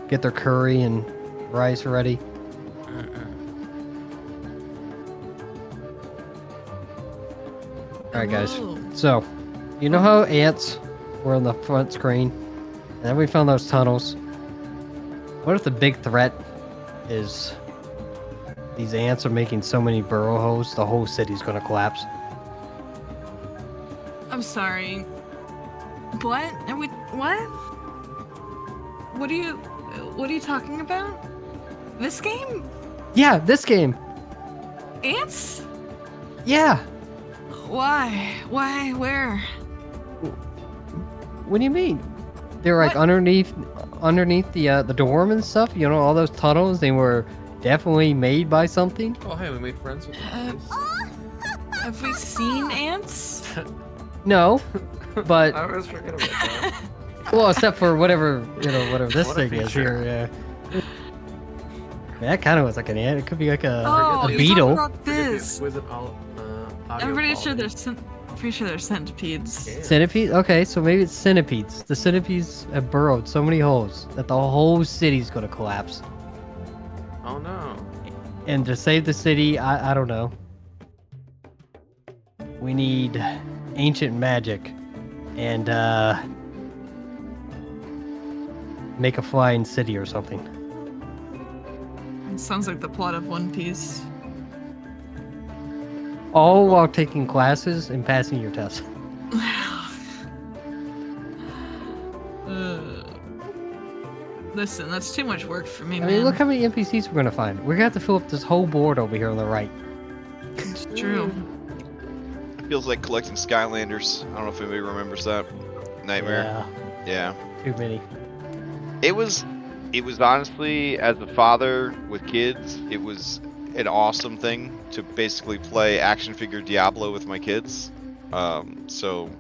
get their curry and rice ready. Alright guys, so you know how ants were on the front screen? And then we found those tunnels. What if the big threat is these ants are making so many burrow holes, the whole city's gonna collapse? I'm sorry. What? What? What are you talking about? This game? Yeah, this game. Ants? Yeah. Why? Where? What do you mean? They're like underneath the dorm and stuff. You know, all those tunnels. They were definitely made by something. Oh, hey, we made friends with them. Have we seen ants? No, but I always forget about that. well, except for whatever this thing is here. Yeah. That kind of was like an ant. It could be like a beetle. About this. Was it all? I'm pretty sure there's centipedes. Yeah. Centipede? Okay, so maybe it's centipedes. The centipedes have burrowed so many holes that the whole city's gonna collapse. Oh no. And to save the city, I don't know. We need ancient magic and make a flying city or something. Sounds like the plot of One Piece. All while taking classes and passing your test. Listen, that's too much work for me, I man. mean, look how many NPCs we're gonna find. We're gonna have to fill up this whole board over here on the right. It's true. It feels like collecting Skylanders. I don't know if anybody remembers that nightmare. Yeah. Too many. It was honestly, as a father with kids, it was an awesome thing to basically play action figure Diablo with my kids. So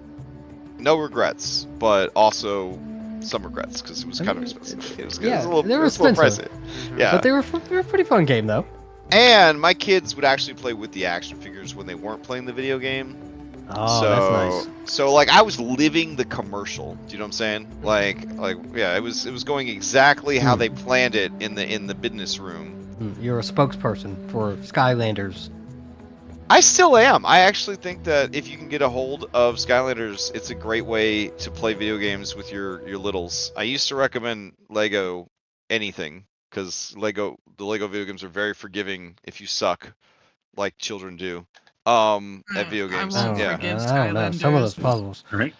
no regrets, but also some regrets because it was kind of expensive. It was, Yeah, it was a little, they were it was a little expensive. pricey. Yeah, But they were a pretty fun game though. and my kids would actually play with the action figures when they weren't playing the video game. Oh, so, that's nice. So like I was living the commercial. Do you know what I'm saying? Like yeah, it was going exactly how they planned it in the business room. You're a spokesperson for Skylanders. I still am. I actually think that if you can get a hold of Skylanders, it's a great way to play video games with your littles. I used to recommend Lego anything because the Lego video games are very forgiving if you suck, like children do. At video games. I won't Yeah. forgive I don't know. Some of those Skylanders. puzzles. All right.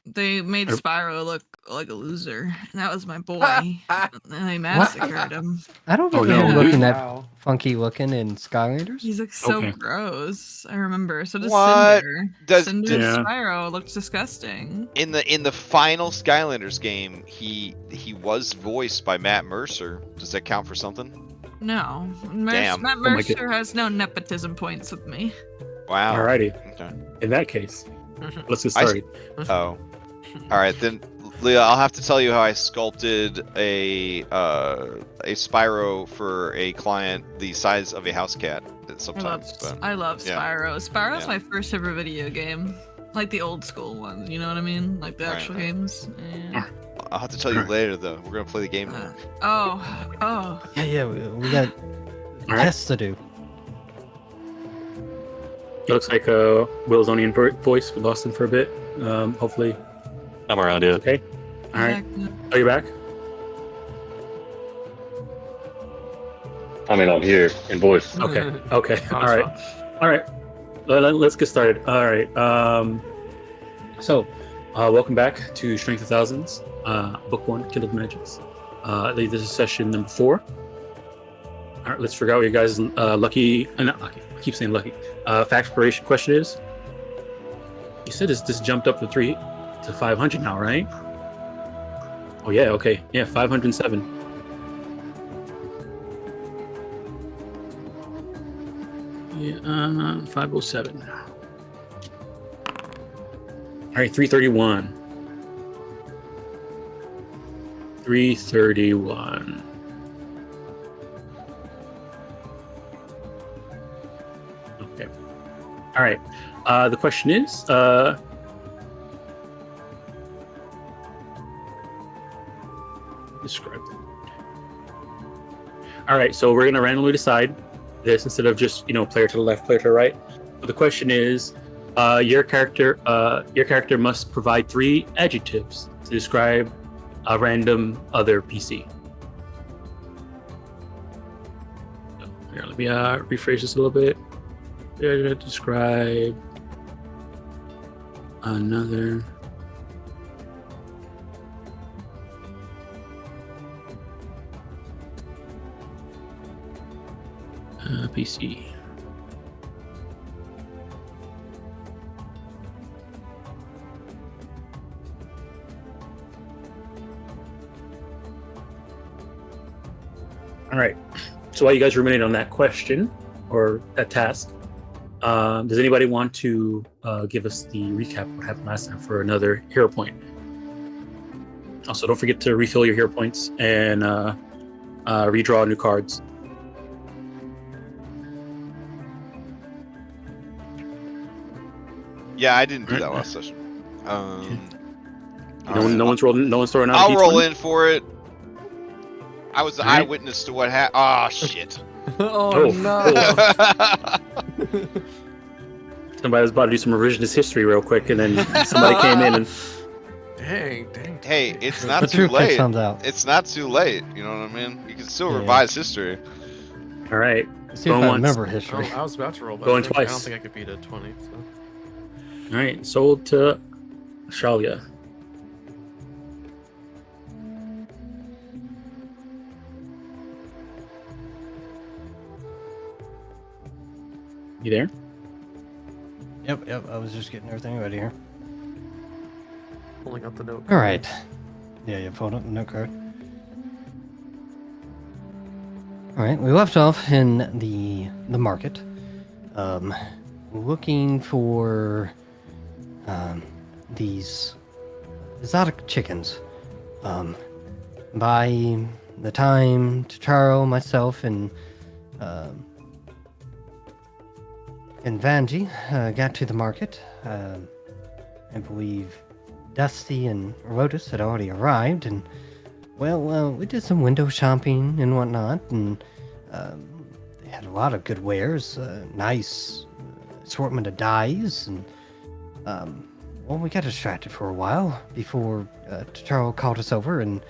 They made Spyro look like a loser. And that was my boy. And they massacred him. I don't Oh, remember him no. looking that Wow. funky looking in Skylanders. He's like so Okay. gross. I remember. So does What? Cinder. Cinder's Yeah. Spyro looked disgusting. In the final Skylanders game, he was voiced by Matt Mercer. Does that count for something? No. Damn. Matt my Mercer has no nepotism points with me. Wow. Alrighty. Okay. In that case, let's get started. Oh. All right then, Leah. I'll have to tell you how I sculpted a Spyro for a client the size of a house cat. Sometimes, but I love yeah. Spyro. Spyro's Yeah. my first ever video game. Like the old school ones, you know what I mean? Like the Right, actual right. games. Yeah. I'll have to tell you later though. We're gonna play the game now. Oh. Yeah, we got All right. tests to do. It looks like Will's only in voice. We lost him for a bit. Hopefully, I'm around, yeah. okay. All right. Yeah. Are you back? I mean, I'm here in voice. Okay. Okay. Oh, All right. All right. Let's get started. All right. So, welcome back to Strength of Thousands, Book 1, Kindled Magics. This is session number 4. All right, let's figure out what your guys' lucky, not lucky, I keep saying lucky, fact exploration question is. You said this jumped up to 500 now, right? Oh yeah, okay. Yeah, 507. Yeah, 507. All right, 331. 331. Okay. All right. The question is, describe that. All right, so we're gonna randomly decide this instead of just player to the left, player to the right. So the question is, your character must provide 3 adjectives to describe a random other PC. So, here, let me rephrase this a little bit. Describe another PC. All right. So while you guys ruminate on that question or that task, does anybody want to give us the recap of what happened last time for another hero point? Also, don't forget to refill your hero points and redraw new cards. Yeah, I didn't do that last session. No one's rolling. No one's throwing out. I'll a roll D20? in for it. I was the Alright. eyewitness to what happened. Oh shit! Oh, Oh, no. Somebody was about to do some revisionist history real quick, and then somebody came in and Dang. Hey, it's The not too truth late. comes out. It's not too late. You know what I mean? You can still Yeah. revise history. all right, See if Going I once. remember Oh, history. I was about to roll, but Going I twice. don't think I could beat a 20. So. all right. Sold to Shalia. You there? Yep. I was just getting everything ready here. Pulling out the note. All right. Yeah, pulled up the note card. All right, we left off in the market, looking for these exotic chickens. By the time Tacharo, myself, and Vanji got to the market, I believe Dusty and Rotus had already arrived, and we did some window shopping and whatnot, and they had a lot of good wares, nice assortment of dyes, and we got distracted for a while before Tacharo called us over, and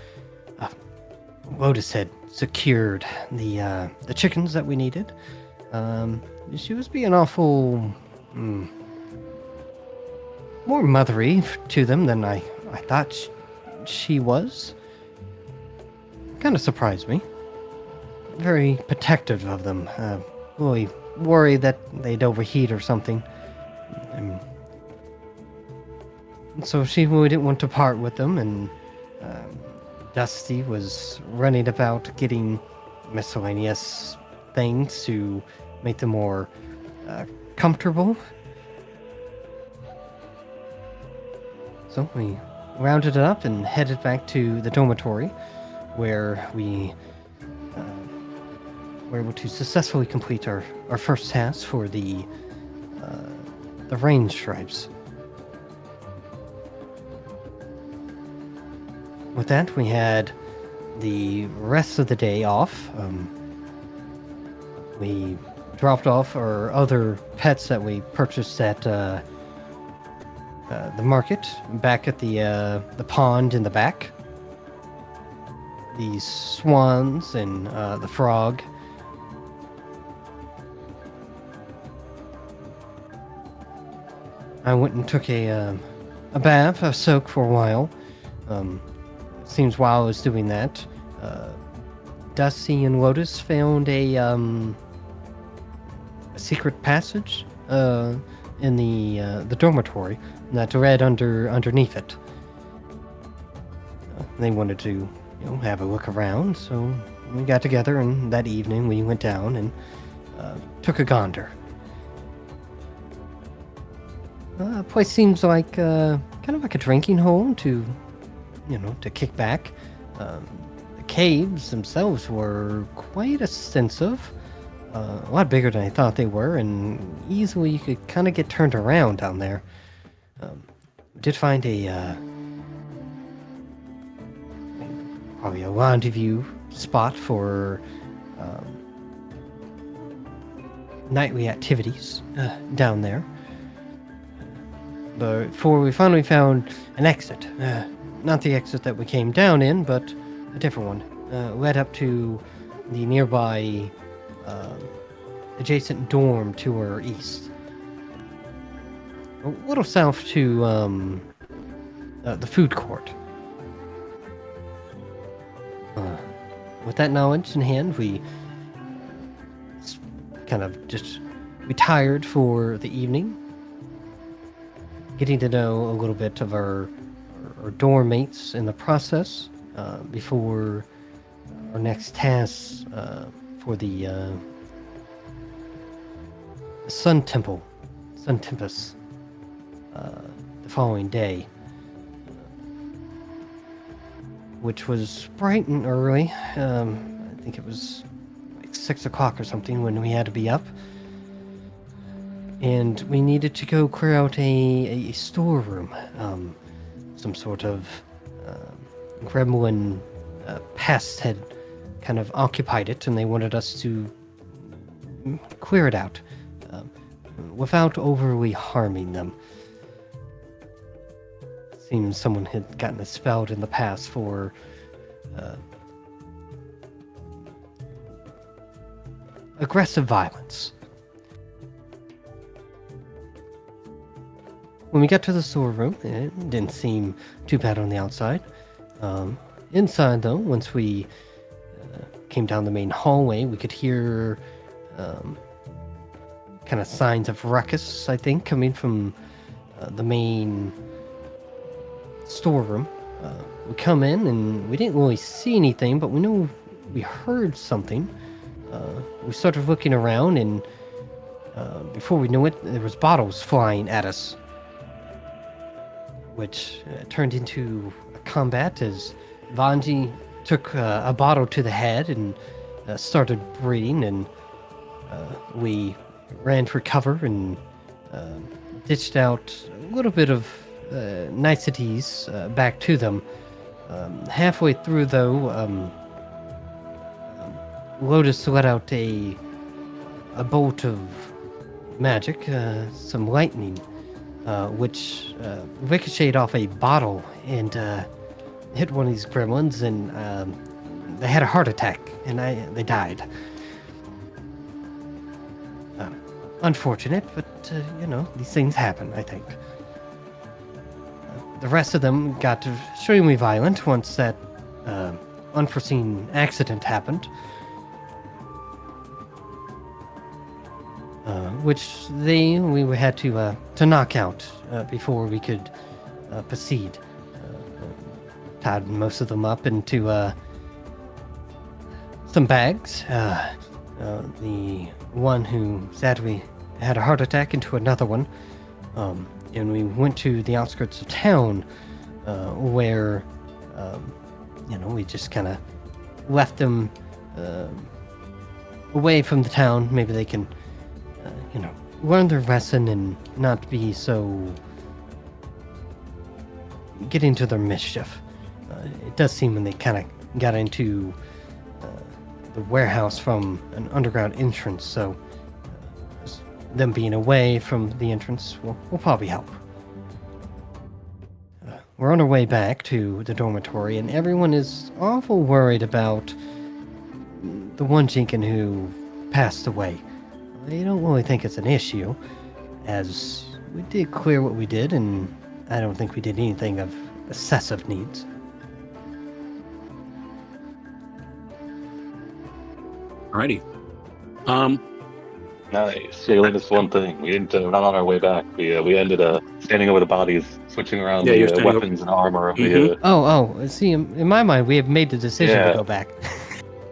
Rotus had secured the chickens that we needed. She was being awful more mothery to them than I thought she was. Kind of surprised me. Very protective of them. Really worried that they'd overheat or something. And so we didn't want to part with them, and Dusty was running about getting miscellaneous things to make them more comfortable. So we rounded it up and headed back to the dormitory, where we were able to successfully complete our first task for the range stripes. With that, we had the rest of the day off. We dropped off our other pets that we purchased at the market, back at the pond in the back. The swans and the frog. I went and took a bath, a soak for a while. Seems while I was doing that, Dusty and Lotus found a secret passage in the dormitory that read underneath it. They wanted to, have a look around, so we got together, and that evening we went down and took a gander. Place seems like kind of like a drinking hole to kick back. The caves themselves were quite extensive, a lot bigger than I thought they were, and easily you could kind of get turned around down there. We did find a probably a rendezvous spot for nightly activities down there. But before we finally found an exit, not the exit that we came down in, but a different one, led up to the nearby adjacent dorm to our east. A little south to the food court. With that knowledge in hand, we kind of just retired for the evening, getting to know a little bit of our dorm mates in the process before our next task for the Sun Tempest, the following day, which was bright and early. I think it was like 6 o'clock or something when we had to be up. And we needed to go clear out a storeroom. Some sort of gremlin pest had kind of occupied it, and they wanted us to clear it out without overly harming them. Seems someone had gotten expelled in the past for aggressive violence. When we got to the storeroom, it didn't seem too bad on the outside. Inside, though, once we came down the main hallway, we could hear kind of signs of ruckus, I think, coming from the main storeroom. We come in and we didn't really see anything, but we know we heard something. We started looking around, and before we knew it, there was bottles flying at us, which turned into a combat as Vanji took a bottle to the head and started breathing, and we ran for cover and ditched out a little bit of niceties back to them. Halfway through, though, Lotus let out a bolt of magic, some lightning, which ricocheted off a bottle and hit one of these gremlins, and they had a heart attack, and they died. Unfortunate, but these things happen, I think. The rest of them got extremely violent once that unforeseen accident happened, which we had to knock out before we could proceed. Tied most of them up into some bags. The one who sadly had a heart attack into another one. And we went to the outskirts of town where, we just kind of left them away from the town. Maybe they can, learn their lesson and not be so get into their mischief. It does seem when they kind of got into the warehouse from an underground entrance, so them being away from the entrance will probably help. We're on our way back to the dormitory, and everyone is awful worried about the one Jinkin who passed away. They don't really think it's an issue, as we did clear what we did, and I don't think we did anything of excessive needs. Alrighty. Nice. Yeah, that's one thing. We didn't run on our way back. We ended standing over the bodies, switching around the weapons and armor of the. Oh! See, in my mind, we have made the decision to go back.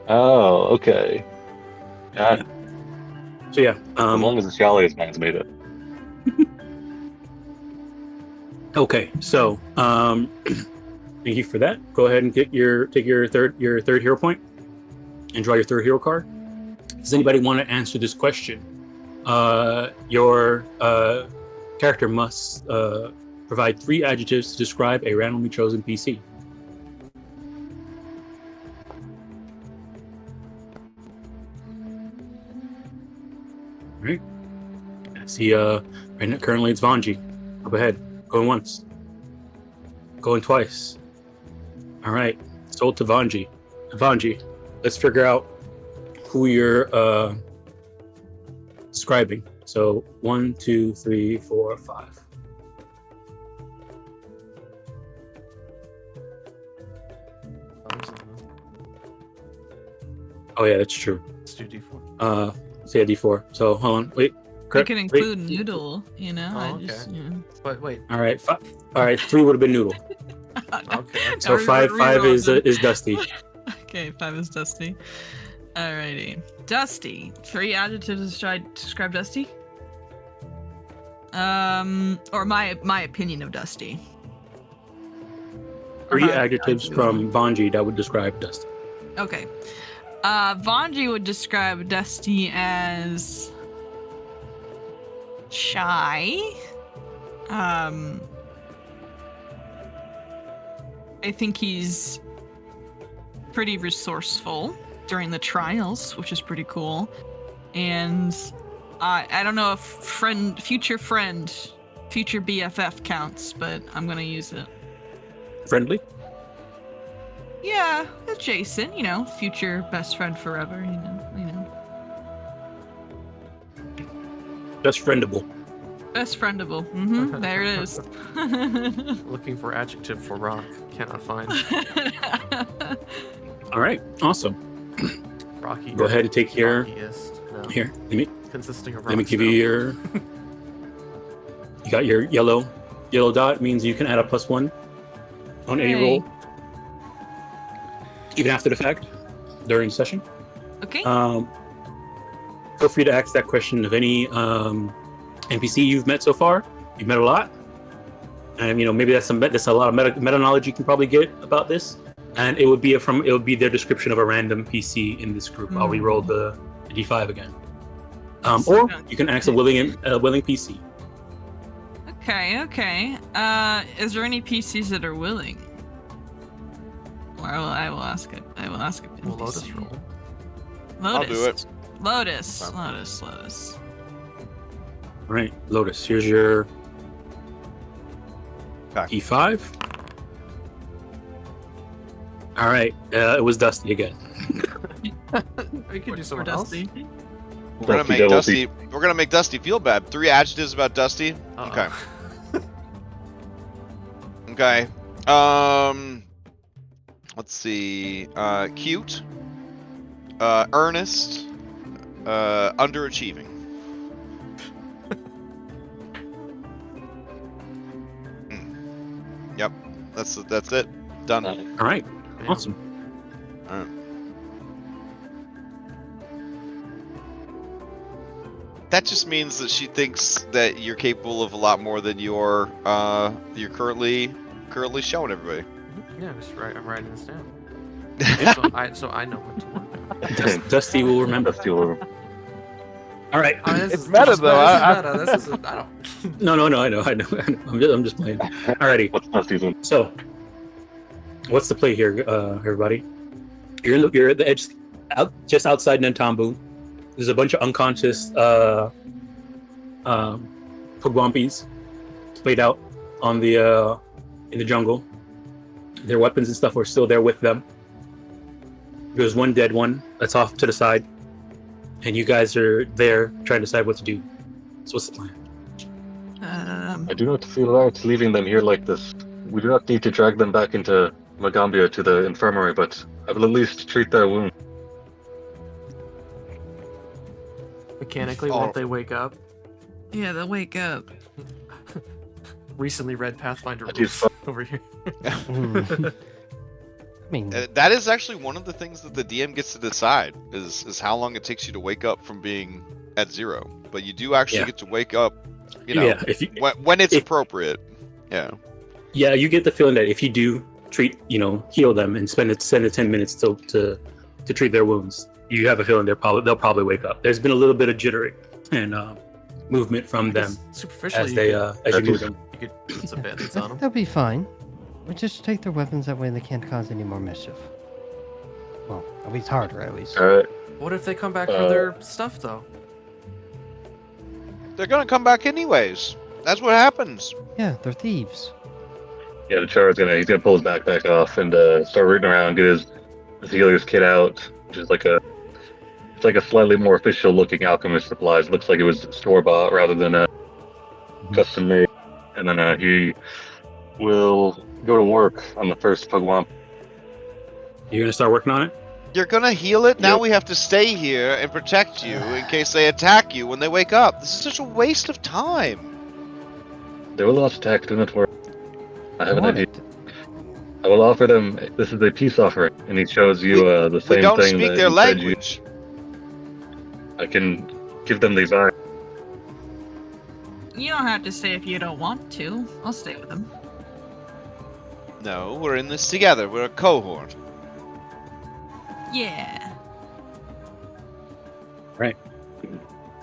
Oh, okay. God. So yeah, as long as the Shali's man's made it. Okay, so thank you for that. Go ahead and take your third hero point and draw your third hero card. Does anybody want to answer this question? Your character must provide 3 adjectives to describe a randomly chosen PC. See, right currently it's Vanji. Up ahead. Going once. Going twice. All right. Sold to Vanji. Vanji, let's figure out who you're describing. So 1, 2, 3, 4, 5. Oh yeah, that's true. Let's do D4. So yeah, D4. So hold on, wait. You can include Noodle, you know. Oh, I okay. just, But wait. All right, all right. 3 would have been Noodle. Okay. So five is Dusty. Okay, 5 is Dusty. Alrighty, Dusty. 3 adjectives to describe Dusty. Or my opinion of Dusty. 3 adjectives from Vanji that would describe Dusty. Okay. Vanji would describe Dusty as shy. I think he's pretty resourceful during the trials, which is pretty cool. And I don't know if future BFF counts, but I'm gonna use it. Friendly? Yeah, adjacent, you know, future best friend forever, you know. Just friendable. Best friendable. Mm-hmm. There it is. Looking for adjective for rock. Cannot find. All right, awesome. Rocky. Go ahead and take your No. here. Let Consisting of me rock give you your. You got your yellow dot means you can add a +1 on any roll, even after the fact, during session. Okay. Feel free to ask that question of any NPC you've met so far. You've met a lot, and maybe that's a lot of meta knowledge you can probably get about this. And it would be their description of a random PC in this group. I'll re-roll the D5 again, or you can ask a willing PC. Okay. Is there any PCs that are willing? Well, I will ask it. I will ask it. Will Lotus roll? I'll do it. Lotus. All right, Lotus. Here's your D5. All right, it was Dusty again. We can do someone Dusty. We're gonna make Dusty feel bad. 3 adjectives about Dusty. Okay. Okay. Let's see. Cute. Earnest. Underachieving. Yep. That's it. Done. All right. Awesome. All right. That just means that she thinks that you're capable of a lot more than you're currently showing everybody. Yeah, just right. I'm writing this down. so I know what to work on. Dusty will remember. All right. It's meta though. This is I don't. No. I know. I'm just playing. Alrighty. What's Dusty's one? So, what's the play here, everybody? You're at the edge, just outside Nantambu. There's a bunch of unconscious Pugwampis played out on the in the jungle. Their weapons and stuff were still there with them. There's one dead one that's off to the side, and you guys are there trying to decide what to do. So what's the plan? I do not feel right leaving them here like this. We do not need to drag them back into Magaambya to the infirmary, but I will at least treat their wound. Mechanically, won't they wake up? Yeah, they'll wake up. Recently read Pathfinder That rules is over here. I mean, That is actually one of the things that the DM gets to decide is how long it takes you to wake up from being at 0. But you do actually get to wake up, when it's appropriate. Yeah. Yeah, you get the feeling that if you do heal them and spend 10 minutes to treat their wounds, you have a feeling they'll probably wake up. There's been a little bit of jittering and movement from them superficially as you move them. You could put some bandits on them. they'll be fine. We just take their weapons, that way they can't cause any more mischief. Well, at least harder, at least. Alright. What if they come back for their stuff though? They're gonna come back anyways. That's what happens. Yeah, they're thieves. Yeah, the Char's he's gonna pull his backpack off and start rooting around, get his healer's kit out, which is it's like a slightly more official looking alchemist supplies. Looks like it was store bought rather than custom made. And then he will go to work on the first Pugwamp. You're gonna start working on it? You're gonna heal it? Now Yep. we have to stay here and protect you in case they attack you when they wake up. This is such a waste of time. They will not attack, do not worry. I have an Want idea. it. I will offer them, this is a peace offering, and he shows you the We same don't thing speak that their he said you. language. I can give them these eyes. You don't have to stay if you don't want to. I'll stay with them. No, we're in this together. We're a cohort. Yeah.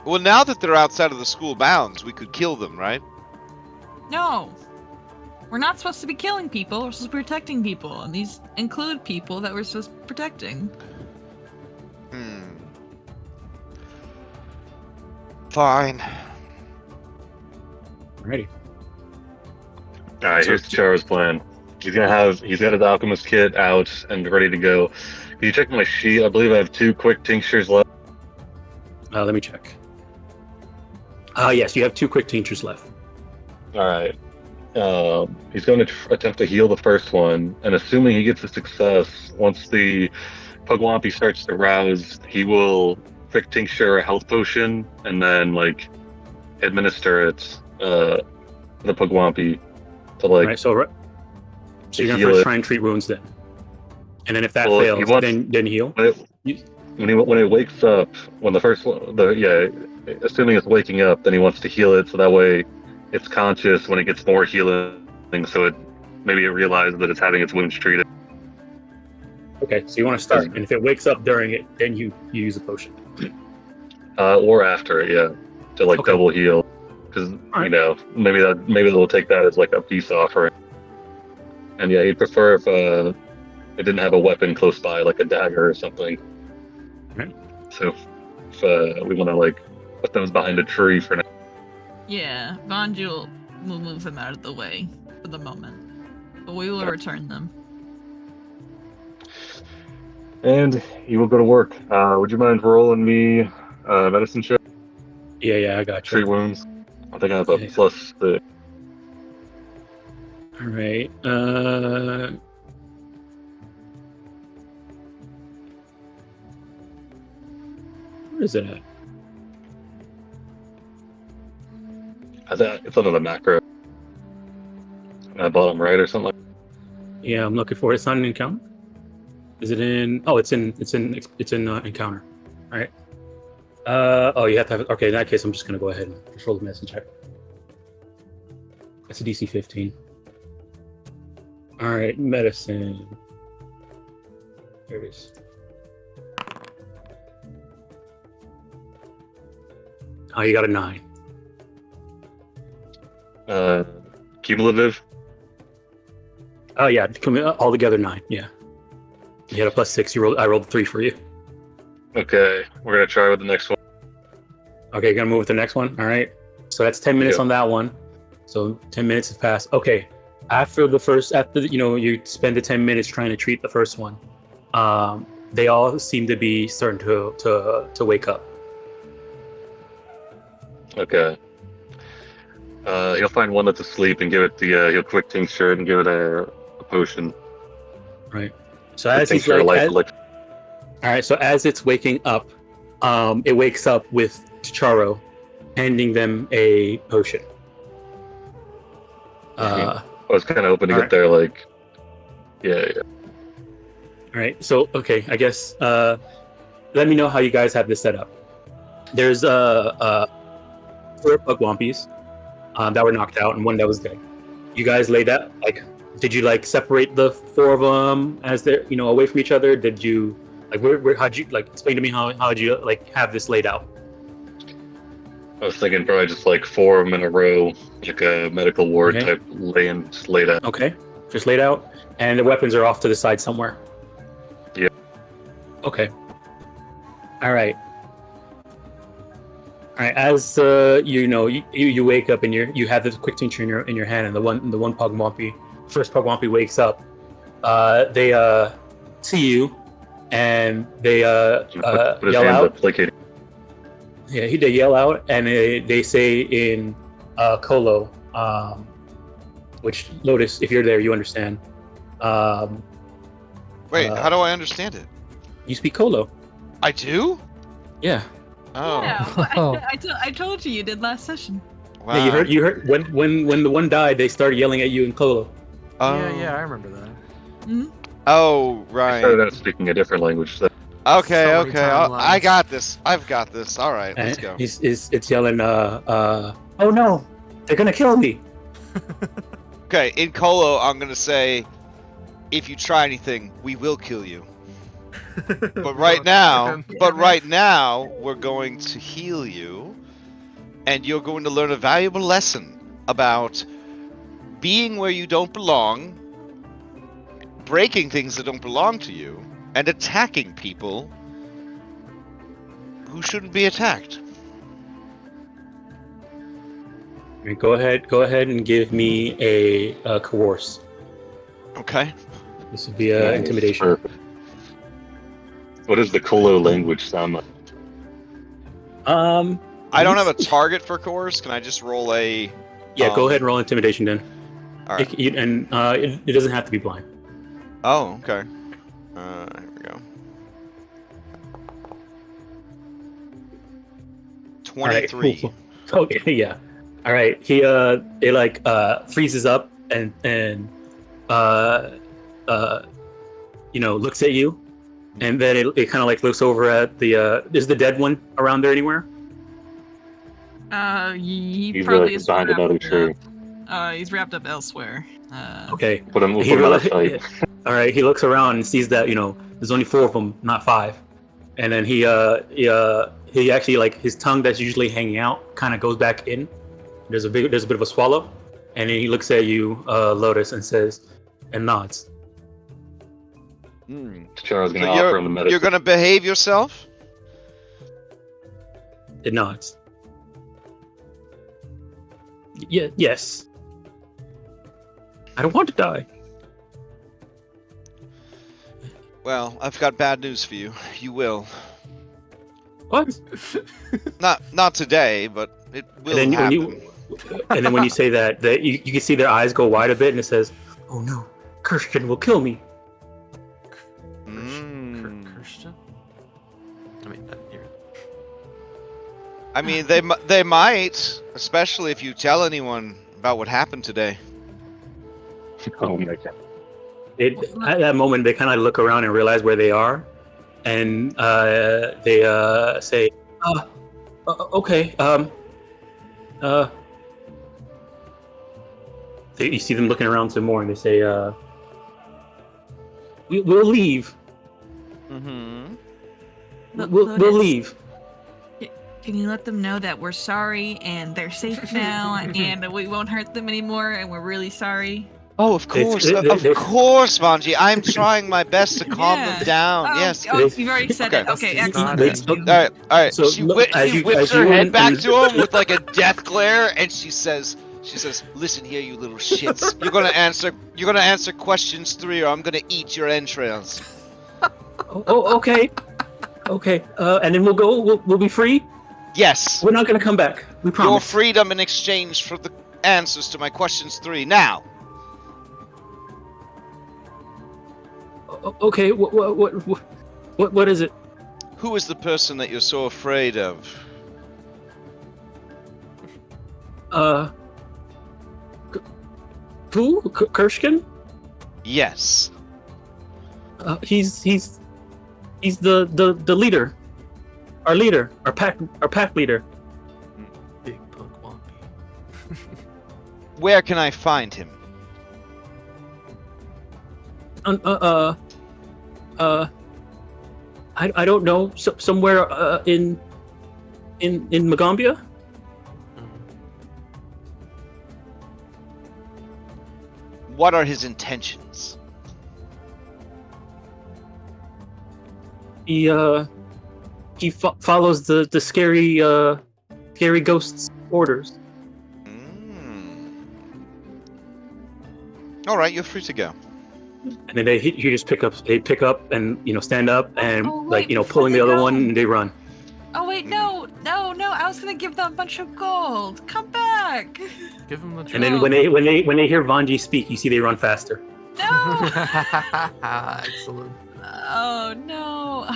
Well, now that they're outside of the school bounds, we could kill them, right? No. We're not supposed to be killing people. We're supposed to be protecting people. And these include people that we're supposed to be protecting. Fine. Alrighty. Alright, here's Charo's plan. He's got his alchemist kit out and ready to go. Can you check my sheet? I believe I have 2 quick tinctures left. Let me check. Yes, you have 2 quick tinctures left. Alright. He's going to attempt to heal the first one, and assuming he gets a success, once the Pugwampy starts to rouse, he will quick tincture a health potion and then administer it the Pugwampy to Alright, so you're gonna heal first it. try and treat wounds then. And then if that Well, he fails, wants- then heal. when it wakes up, when the first one, assuming it's waking up, then he wants to heal it so that way it's conscious when it gets more healing, so maybe it realizes that it's having its wounds treated. Okay, so you want to start, and if it wakes up during it, then you use a potion. Or after it, yeah, to Okay. double heal, because Alright. maybe they'll take that as a peace offering. And yeah, he'd prefer if it didn't have a weapon close by, like a dagger or something. Right. So if we want to put those behind a tree for now. Yeah. Vanju will move them out of the way for the moment. But we will return them. And he will go to work. Would you mind rolling me medicine check? Yeah, I got Tree you. wounds. I think I have a Yeah. plus 6. Alright, where is it at? I think it's under the macro. Bottom right or something. Yeah, I'm looking for it. It's not an encounter. Is it in? Oh, it's in encounter. All right. Oh, you have to have it. Okay, in that case, I'm just gonna go ahead and just roll the medicine check. That's a DC 15. All right, medicine. There it is. Oh, you got a 9. Cumulative. Oh yeah, all together 9. Yeah. You had a plus 6. I rolled 3 for you. Okay, we're gonna try with the next one. Okay, gonna move with the next one. All right. So that's 10 minutes Yeah. on that one. So 10 minutes has passed. Okay. After you spend the 10 minutes trying to treat the first one, they all seem to be starting to wake up. Okay. He'll find one that's asleep and give it he'll quick tincture it and give it a potion. Right. So as he's Tincture like, life all right. So as it's waking up, it wakes up with Charo handing them a potion. I was kind of hoping to all get there, yeah. All right. So, okay, I guess let me know how you guys have this set up. There's 4 Pugwampies that were knocked out and one that was dead. You guys laid that did you separate the 4 of them as they're away from each other? Did you how'd you explain to me how'd you have this laid out? I was thinking probably just 4 of them in a row, like a medical ward Okay. type laid out. Okay, just laid out, and the weapons are off to the side somewhere. Yeah. Okay. All right. right, as you wake up and you have this quick tincture in your hand, and the one Pugwampy, first Pugwampy wakes up. They see you, and they Put his yell hands out. up, placating. Yeah, they yell out, and they say in Kolo, which Lotus, if you're there, you understand. Wait, how do I understand it? You speak Kolo. I do? Yeah. Oh. Yeah, I told you did last session. Wow. Yeah, you heard when the one died, they started yelling at you in Kolo. Oh. Yeah, I remember that. Mhm. Oh, I right. started out speaking a different language. So Okay, So many okay. I timelines. got this. I've got this. All right, let's And go. It's yelling, oh no, they're gonna kill me. Okay, in Colo, I'm gonna say, if you try anything, we will kill you. But right now, we're going to heal you, and you're going to learn a valuable lesson about being where you don't belong, breaking things that don't belong to you, and attacking people who shouldn't be attacked. Right, go ahead and give me a coerce. Okay. This would be Nice, intimidation. perfect. What does the Kolo language sound like? I don't have a target for coerce. Can I just roll a? Yeah, go ahead and roll intimidation then. All right. It doesn't have to be blind. Oh, okay. Here we go. 23. All right, cool. Okay, yeah. All right. It like freezes up and looks at you, and then it kind of like looks over at the. Is the dead one around there anywhere? He He's probably is behind wrapped another tree. up. He's wrapped up elsewhere. Okay. We'll put He him out of really- sight. All right. He looks around and sees that there's only 4 of them, not 5, and then he actually, like, his tongue that's usually hanging out kind of goes back in. There's a bit of a swallow, and then he looks at you, Lotus, and says, and nods. Charles So gonna offer him the medicine. you're gonna behave yourself? It nods. Yeah. Yes. I don't want to die. Well, I've got bad news for you. You will. What? Not today, but it will And then happen. when you say that, you can see their eyes go wide a bit, and it says, "Oh no, Christian will kill me." Christian? I mean, here. I mean, they might, especially if you tell anyone about what happened today. Oh my god. At that moment, they kind of look around and realize where they are, and they say, "Okay." You see them looking around some more, and they say, "We'll leave. Mm-hmm. We'll Lotus, leave." Can you let them know that we're sorry and they're safe now and we won't hurt them anymore and we're really sorry? Oh, of course, They- of course, Mwangi. I'm trying my best to calm Yeah. them down. Oh, yes. oh, you've already said it. Okay. Okay, He's excellent. nodding. Thank you. All right. So, she look, as she you- whips as her you head and- back to him with like a death glare, and she says, "Listen here, you little shits. You're gonna answer questions 3, or I'm gonna eat your entrails." Oh, okay. Okay. And then we'll be free. Yes. We're not gonna come back. We Your promise. freedom in exchange for the answers to my questions 3. Now. Okay. What is it? Who is the person that you're so afraid of? Who? Kirschkin? Yes. He's the leader. Our leader. Our pack leader. Big Pugwampy. Where can I find him? I don't know. Somewhere in Magaambya. What are his intentions? He follows the scary scary ghosts' orders. All right, you're free to go. And then they just pick up and stand up and Oh, wait, before pulling the they other go. one and they run. Oh wait, no! I was gonna give them a bunch of gold. Come back! Give him the And then Oh. when they hear Vanji speak, you see they run faster. No! Excellent. Oh no!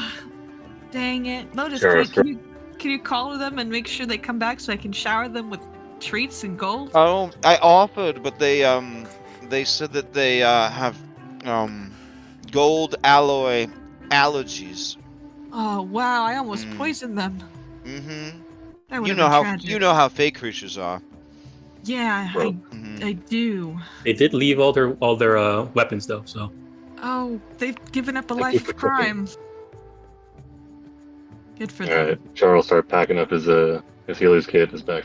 Dang it, Lotus! Sure, Can you call to them and make sure they come back so I can shower them with treats and gold? Oh, I offered, but they said that they have gold alloy allergies. Oh wow! I almost Mm. poisoned them. Mm-hmm. That would You have know been how tragic. how fake creatures are. Yeah, Well, I do. They did leave all their weapons though, so Oh, they've given up a Thank life you for of crime. Good for All them. right, Charles start packing up his healer's kit, his back.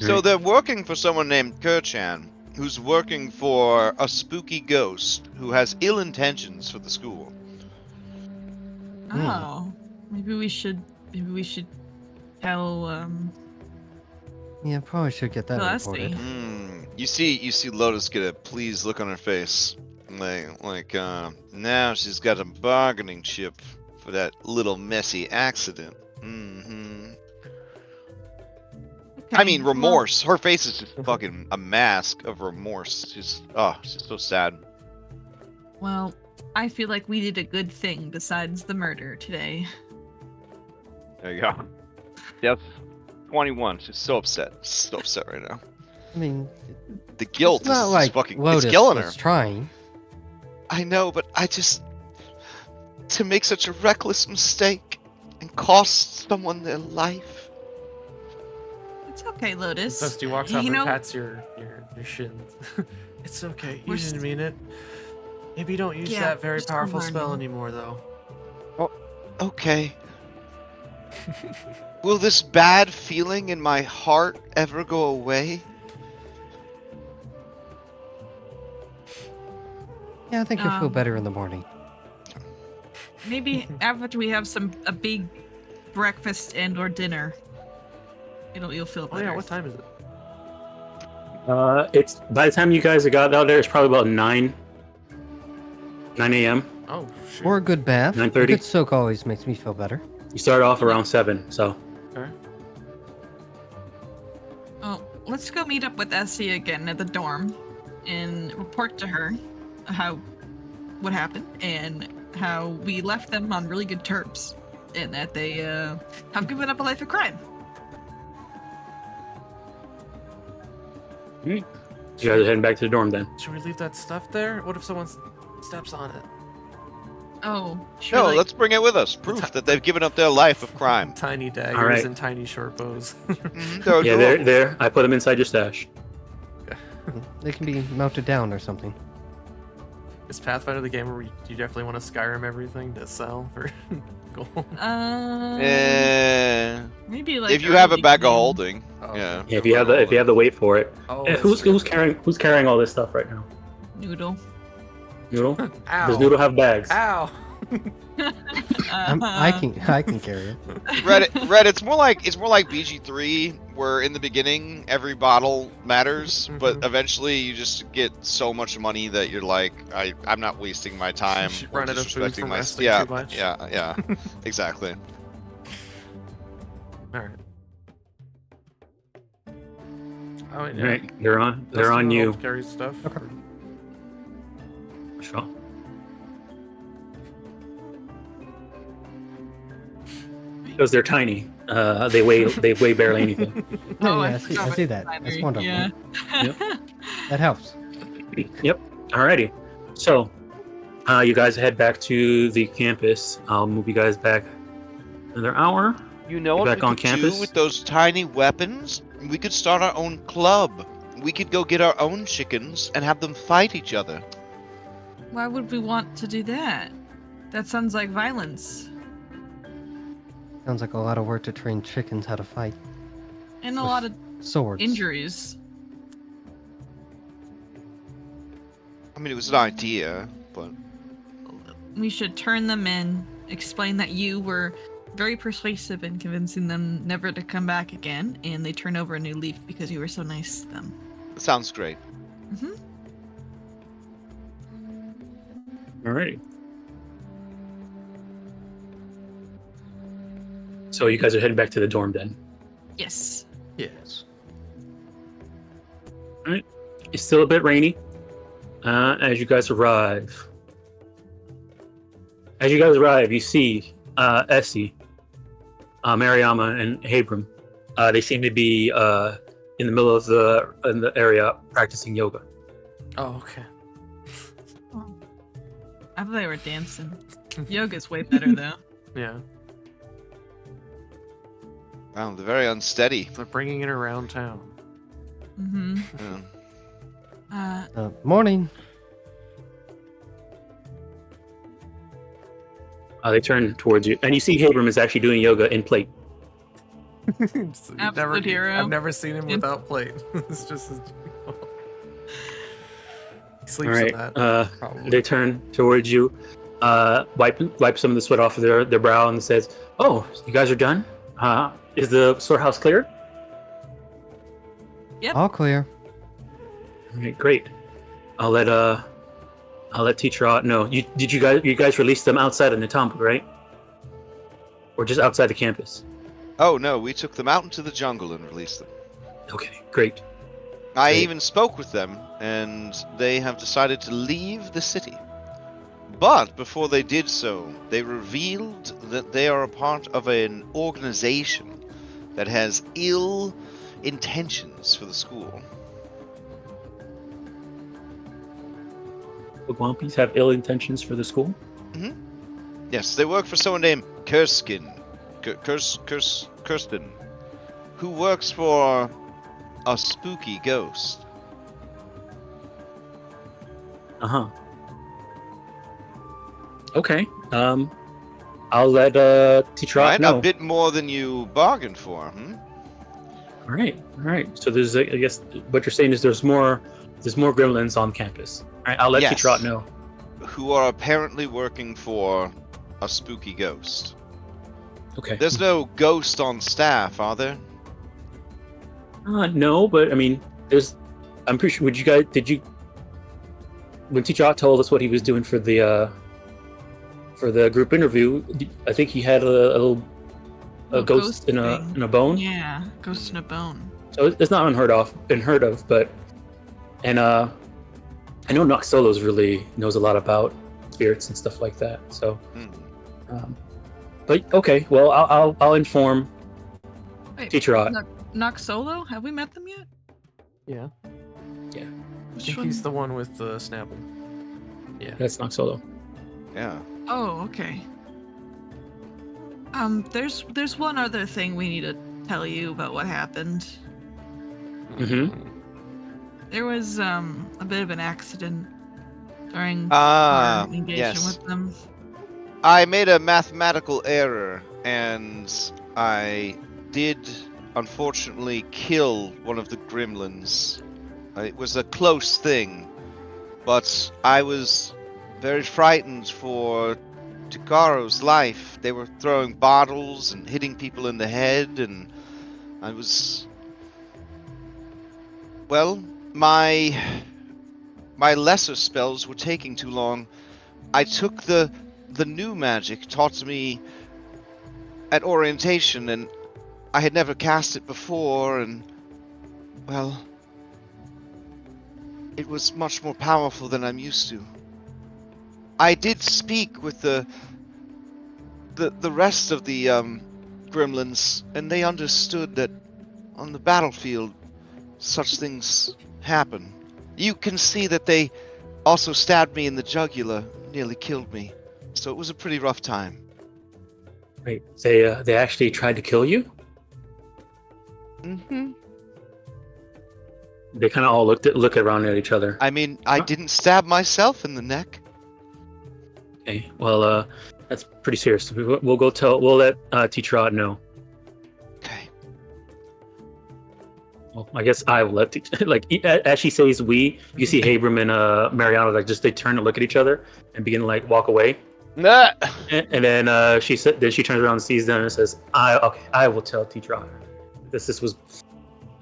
So Right. they're working for someone named Kerchan, who's working for a spooky ghost who has ill intentions for the school. Oh, maybe we should tell Yeah, probably should get that Celeste. reported. You see Lotus get a pleased look on her face. Now she's got a bargaining chip for that little messy accident. Mm-hmm. I mean, remorse. Her face is just fucking a mask of remorse. She's so sad. Well, I feel like we did a good thing besides the murder today. There you go. Yes, 21. She's so upset. She's so upset right now. I mean, The guilt it's not is like fucking Lotus it's killing her. was trying. I know, but to make such a reckless mistake and cost someone their life. It's okay, Lotus. Dusty walks up You and know, pats your shins. It's okay. You We're didn't st- mean it. Maybe don't use Yeah, that very we're still powerful spell learning. anymore, though. Okay. Will this bad feeling in my heart ever go away? Yeah, I think you'll feel Um, better in the morning. maybe after we have a big breakfast and or dinner, you'll feel Oh better. yeah, what time is it? it's by the time you guys got out there, it's probably about 9 a.m. Oh shit. Or a good bath. A 9:30. good soak always makes me feel better. You start off around 7, so Okay. Oh, let's go meet up with Essie again at the dorm and report to her what happened and how we left them on really good terms and that they have given up a life of crime. you guys are heading back to the dorm then. Should we leave that stuff there? What if someone steps on it? Oh, sure. No, let's bring it with us. Proof that they've given up their life of crime. Tiny daggers right. and tiny short bows. They're Yeah, adorable. there. I put them inside your stash. They can be melted down or something. Is Pathfinder the game where you definitely want to Skyrim everything to sell for gold? Maybe like If you have a early bag of game. holding, Oh, yeah. Yeah, if you have the weight for it. Oh, Who's carrying all this stuff right now? Noodle. Noodle? Ow. Does Noodle have bags? Ow! I can carry it. Red, it's more like BG3, where in the beginning every bottle matters, but eventually you just get so much money that you're like, I'm not wasting my time. You or run out of food disrespecting from my resting yeah, too much. yeah, exactly. All right. Oh, yeah. Right, they're on Dusty will you. help carry stuff. Okay. Sure. Because they're tiny. They weigh barely anything. Oh, I yeah, I forgot see about that. the That's battery. wonderful. Yeah. That helps. Yep. Alrighty. So, you guys head back to the campus. I'll move you guys back another hour. You know You're what back we on could campus? do with those tiny weapons? We could start our own club. We could go get our own chickens and have them fight each other. Why would we want to do that? That sounds like violence. Sounds like a lot of work to train chickens how to fight. And a lot of Swords. injuries. I mean, it was an idea, but We should turn them in, explain that you were very persuasive in convincing them never to come back again, and they turn over a new leaf because you were so nice to them. Sounds great. Mm-hmm. Alrighty. So you guys are heading back to the dorm then. Yes. Yes. It's still a bit rainy as you guys arrive. As you guys arrive, you see Essie, Mariama, and Abram. They seem to be in the middle of the area practicing yoga. Oh, okay. I thought they were dancing. Yoga's way better though. Yeah. Wow, they're very unsteady. They're bringing it around town. Mm-hmm. Yeah. Morning. They turn towards you, and you see Abram is actually doing yoga in plate. Absolute hero. I've never seen him Yeah. without plate. It's just his... He sleeps All right. in that. Probably. They turn towards you, wipe some of the sweat off of their brow, and says, "Oh, you guys are done? Is the storehouse clear?" Yep. All clear. All right, great. I'll let Teacher Ott know. You guys release them outside of Natampa, right? Or just outside the campus? Oh no, we took them out into the jungle and released them. Okay, great. I Great. even spoke with them, and they have decided to leave the city. But before they did so, they revealed that they are a part of an organization that has ill intentions for the school. Wigwampies have ill intentions for the school? Yes, they work for someone named Kurskin. Kirsten, who works for a spooky ghost. Uh-huh. Okay. I'll let Teacher Ott Right, know. a bit more than you bargained for, All right. So there's, I guess, what you're saying is there's more gremlins on campus. All right, I'll let Yes. Teacher Ott know. Who are apparently working for a spooky ghost. Okay. There's no ghost on staff, are there? No, but I mean, I'm pretty sure. When Teacher Ott told us what he was doing for the group interview, I think he had a little ghost in thing. a bone. Yeah, ghost in a bone. So it's not unheard of, but I know Nox Solos really knows a lot about spirits and stuff like that. So, but okay, well I'll inform Wait, Teacher Ott. Nox Solo? Have we met them yet? Yeah. I Which think one? he's the one with the Snapple. Yeah. That's Nox Solo. Yeah. Oh, okay. There's one other thing we need to tell you about what happened. Mm-hmm. There was a bit of an accident during our engagement yes. with them. I made a mathematical error, and I did unfortunately kill one of the gremlins. It was a close thing, but I was very frightened for Takaro's life. They were throwing bottles and hitting people in the head, and I was... Well, my lesser spells were taking too long. I took the new magic taught to me at orientation, and I had never cast it before, and, well, it was much more powerful than I'm used to. I did speak with the rest of the gremlins, and they understood that on the battlefield such things happen. You can see that they also stabbed me in the jugular, nearly killed me. So it was a pretty rough time. Wait, they actually tried to kill you? Mm-hmm. They kind of all look around at each other. I mean, I didn't stab myself in the neck. Okay, well, that's pretty serious. We'll let Teacher Ott know. Okay. Well, I guess I will let as she says we, you see Abram and Mariano they turn to look at each other and begin to walk away. Nah. And then she said. Then she turns around and sees them and says, I will tell Teacher Otter. This was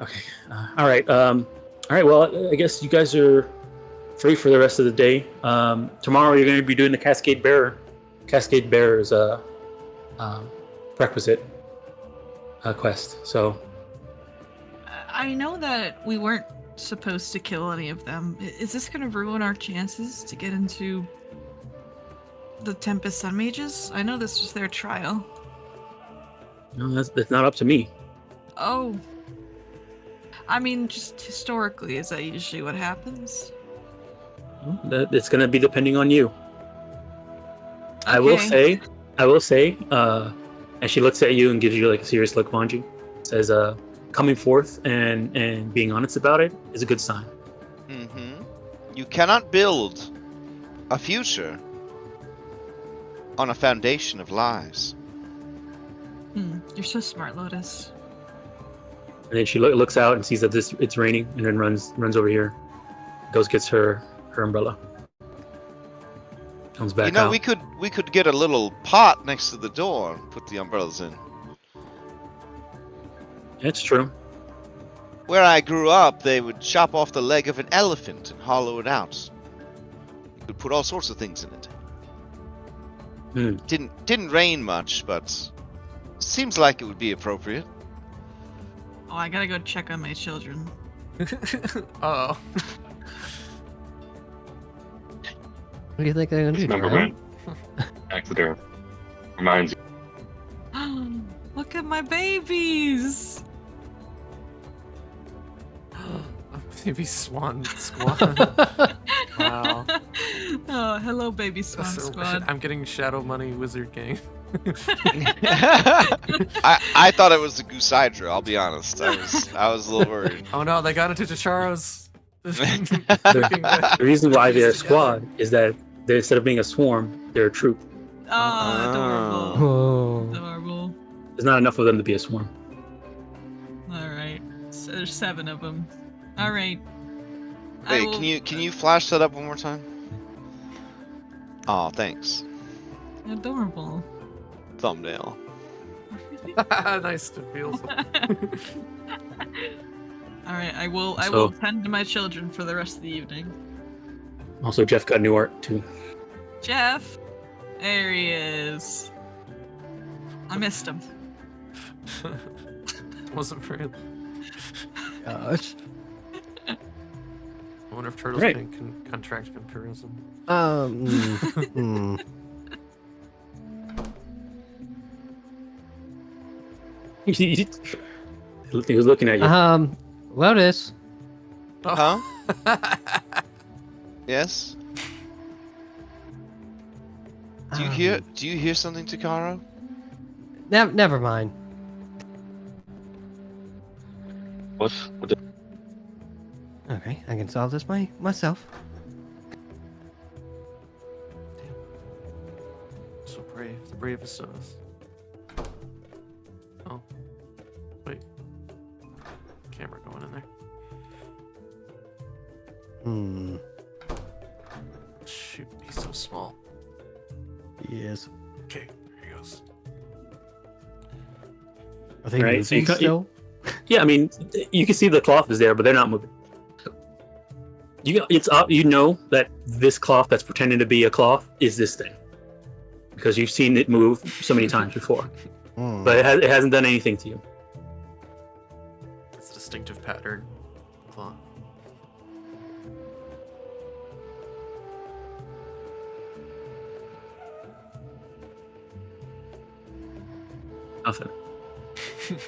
okay. All right. All right. Well, I guess you guys are free for the rest of the day. Tomorrow you're going to be doing the Cascade Bearer's prerequisite quest. So I know that we weren't supposed to kill any of them. Is this going to ruin our chances to get into the Tempest Sun Mages? I know this was their trial. no, that's not up to me. Oh. I mean, just historically, is that usually what happens? It's going to be depending on you. Okay. I will say, and she looks at you and gives you like a serious look, Vanji. Says, coming forth and being honest about it is a good sign. Mm-hmm. You cannot build a future on a foundation of lies. You're so smart, Lotus. And then she looks out and sees that it's raining, and then runs over here, gets her umbrella, comes back You know, out. we could get a little pot next to the door and put the umbrellas in. It's true. Where I grew up, they would chop off the leg of an elephant and hollow it out. You could put all sorts of things in it. Didn't rain much, but seems like it would be appropriate. Oh, I gotta go check on my children. Oh. What do you think they're gonna do? Remember Drown? when accident reminds you. Look at my babies! Baby Swan Squad. Wow. Oh, hello, baby Swan So, Squad. I'm getting Shadow Money Wizard Gang. I thought it was the Goose Hydra, I'll be honest. I was a little worried. Oh no, they got into Chacharo's. The reason why they're a squad is that instead of being a swarm, they're a troop. Oh, adorable. Whoa. Adorable. There's not enough of them to be a swarm. Alright. So there's 7 of them. Alright. Hey, can you flash that up one more time? Oh, thanks. Adorable. Thumbnail. Nice to feel. Alright, I will So- tend to my children for the rest of the evening. Also, Jeff got new art too. Jeff! There he is. I missed him. Wasn't very. Gosh. I wonder if turtles Right. can contract vampirism. He was looking at you. Lotus. Huh? Yes? Do you hear something, Takaro? Never mind. What? Okay, I can solve this myself. So brave, the bravest of us. Oh, wait. Camera going in there. Shoot, he's so small. Yes. Okay, there he goes. I think Right, so you moving still. Yeah, I mean, you can see the cloth is there, but they're not moving. You know that this cloth that's pretending to be a cloth is this thing, because you've seen it move so many times before, but it hasn't done anything to you. It's a distinctive pattern. Claw. Nothing.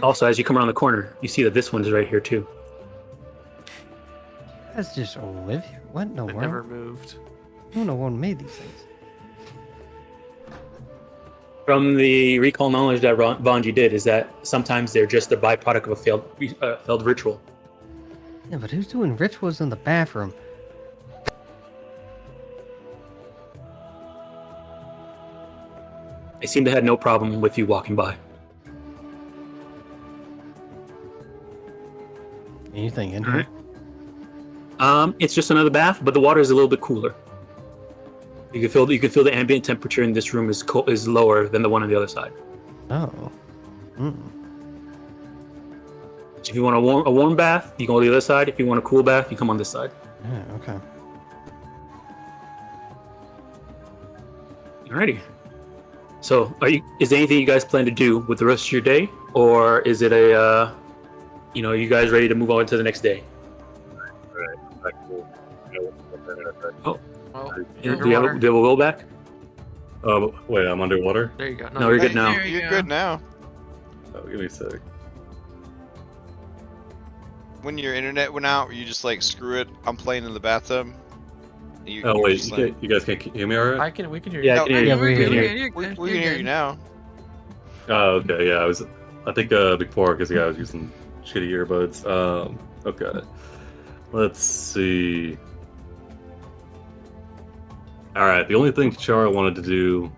Also, as you come around the corner, you see that this one is right here too. That's just live here. What in the It world? never moved. Who no one made these things? From the recall knowledge that Vanji did, is that sometimes they're just a byproduct of a failed ritual. Yeah, but who's doing rituals in the bathroom? They seem to have no problem with you walking by. Anything in here? It's just another bath, but the water is a little bit cooler. You can feel the ambient temperature in this room is lower than the one on the other side. Oh. Mm. So if you want a warm bath, you go on the other side. If you want a cool bath, you come on this side. Yeah, okay. Alrighty. So, is there anything you guys plan to do with the rest of your day, or is it you guys ready to move on to the next day? Well, Do you're you underwater. have a will back? Wait, I'm underwater. There you go. No, you're good now. There you You're go. good now. Oh, give me a sec. When your internet went out, were you just like, screw it, I'm playing in the bathtub? You Oh were wait, just you guys can't hear me alright? We can hear you. Yeah, I can hear you. Yeah, we You're hear good, you. you're good, we you're can hear good. you now. Oh, okay, yeah, I think before, because I was using shitty earbuds. Okay. Let's see. Alright, the only thing Chara wanted to do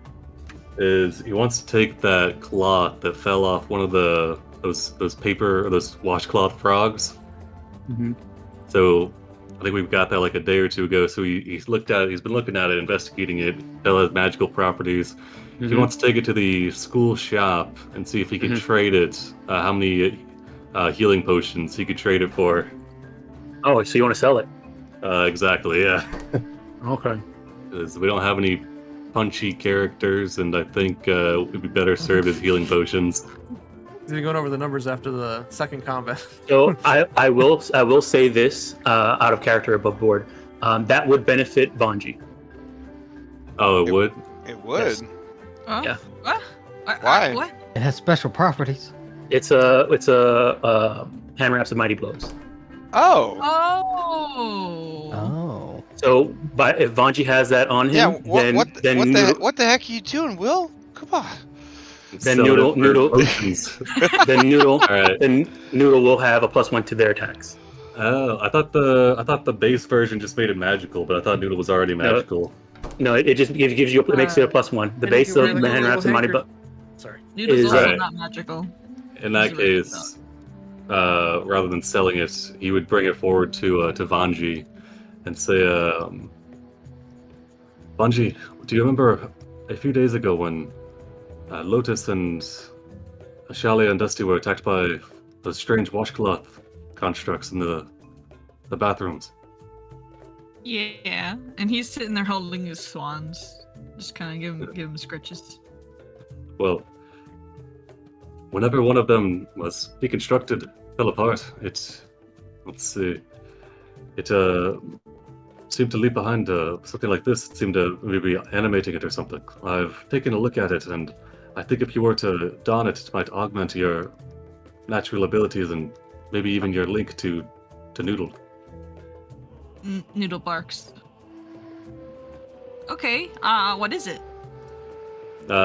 is he wants to take that cloth that fell off one of those paper or those washcloth frogs. Mm-hmm. So I think we've got that like a day or two ago. So he's looked at it, he's been looking at it, investigating it. It has magical properties. He wants to take it to the school shop and see if he can trade it. How many healing potions he could trade it for? Oh, so you want to sell it? Exactly, yeah. Okay. Because we don't have any punchy characters, and I think it'd be better served as healing potions. He's been going over the numbers after the second combat. So I will say this out of character above board. That would benefit Vanji. Oh, it would? It would. Yes. Oh, Yeah. What? Why? What? It has special properties. It's a hand wraps of mighty blows. Oh. Oh. Oh. So, if Vanji has that on him, Yeah. then What the heck are you doing, Will? Come on. Then Sell it Noodle- for Noodle- potions. then Noodle Alright. then Noodle will have a +1 to their attacks. Oh, I thought the base version just made it magical, but I thought Noodle was already magical. No, it just gives you it makes it a +1. The And base if you of were the like a hand wraps little of mighty hacker- blows. Sorry. Noodle's is- also Right. not magical. In that He's really case, rather than selling it, he would bring it forward to Vanji and say, Vanji, do you remember a few days ago when Lotus and Shalia and Dusty were attacked by those strange washcloth constructs in the bathrooms? Yeah, and he's sitting there holding his swans, just kind of give him scritches. Well, whenever one of them was deconstructed, fell apart, it seemed to leave behind something like this. It seemed to maybe animating it or something. I've taken a look at it, and I think if you were to don it, it might augment your natural abilities and maybe even your link to Noodle. Noodle barks. Okay, what is it?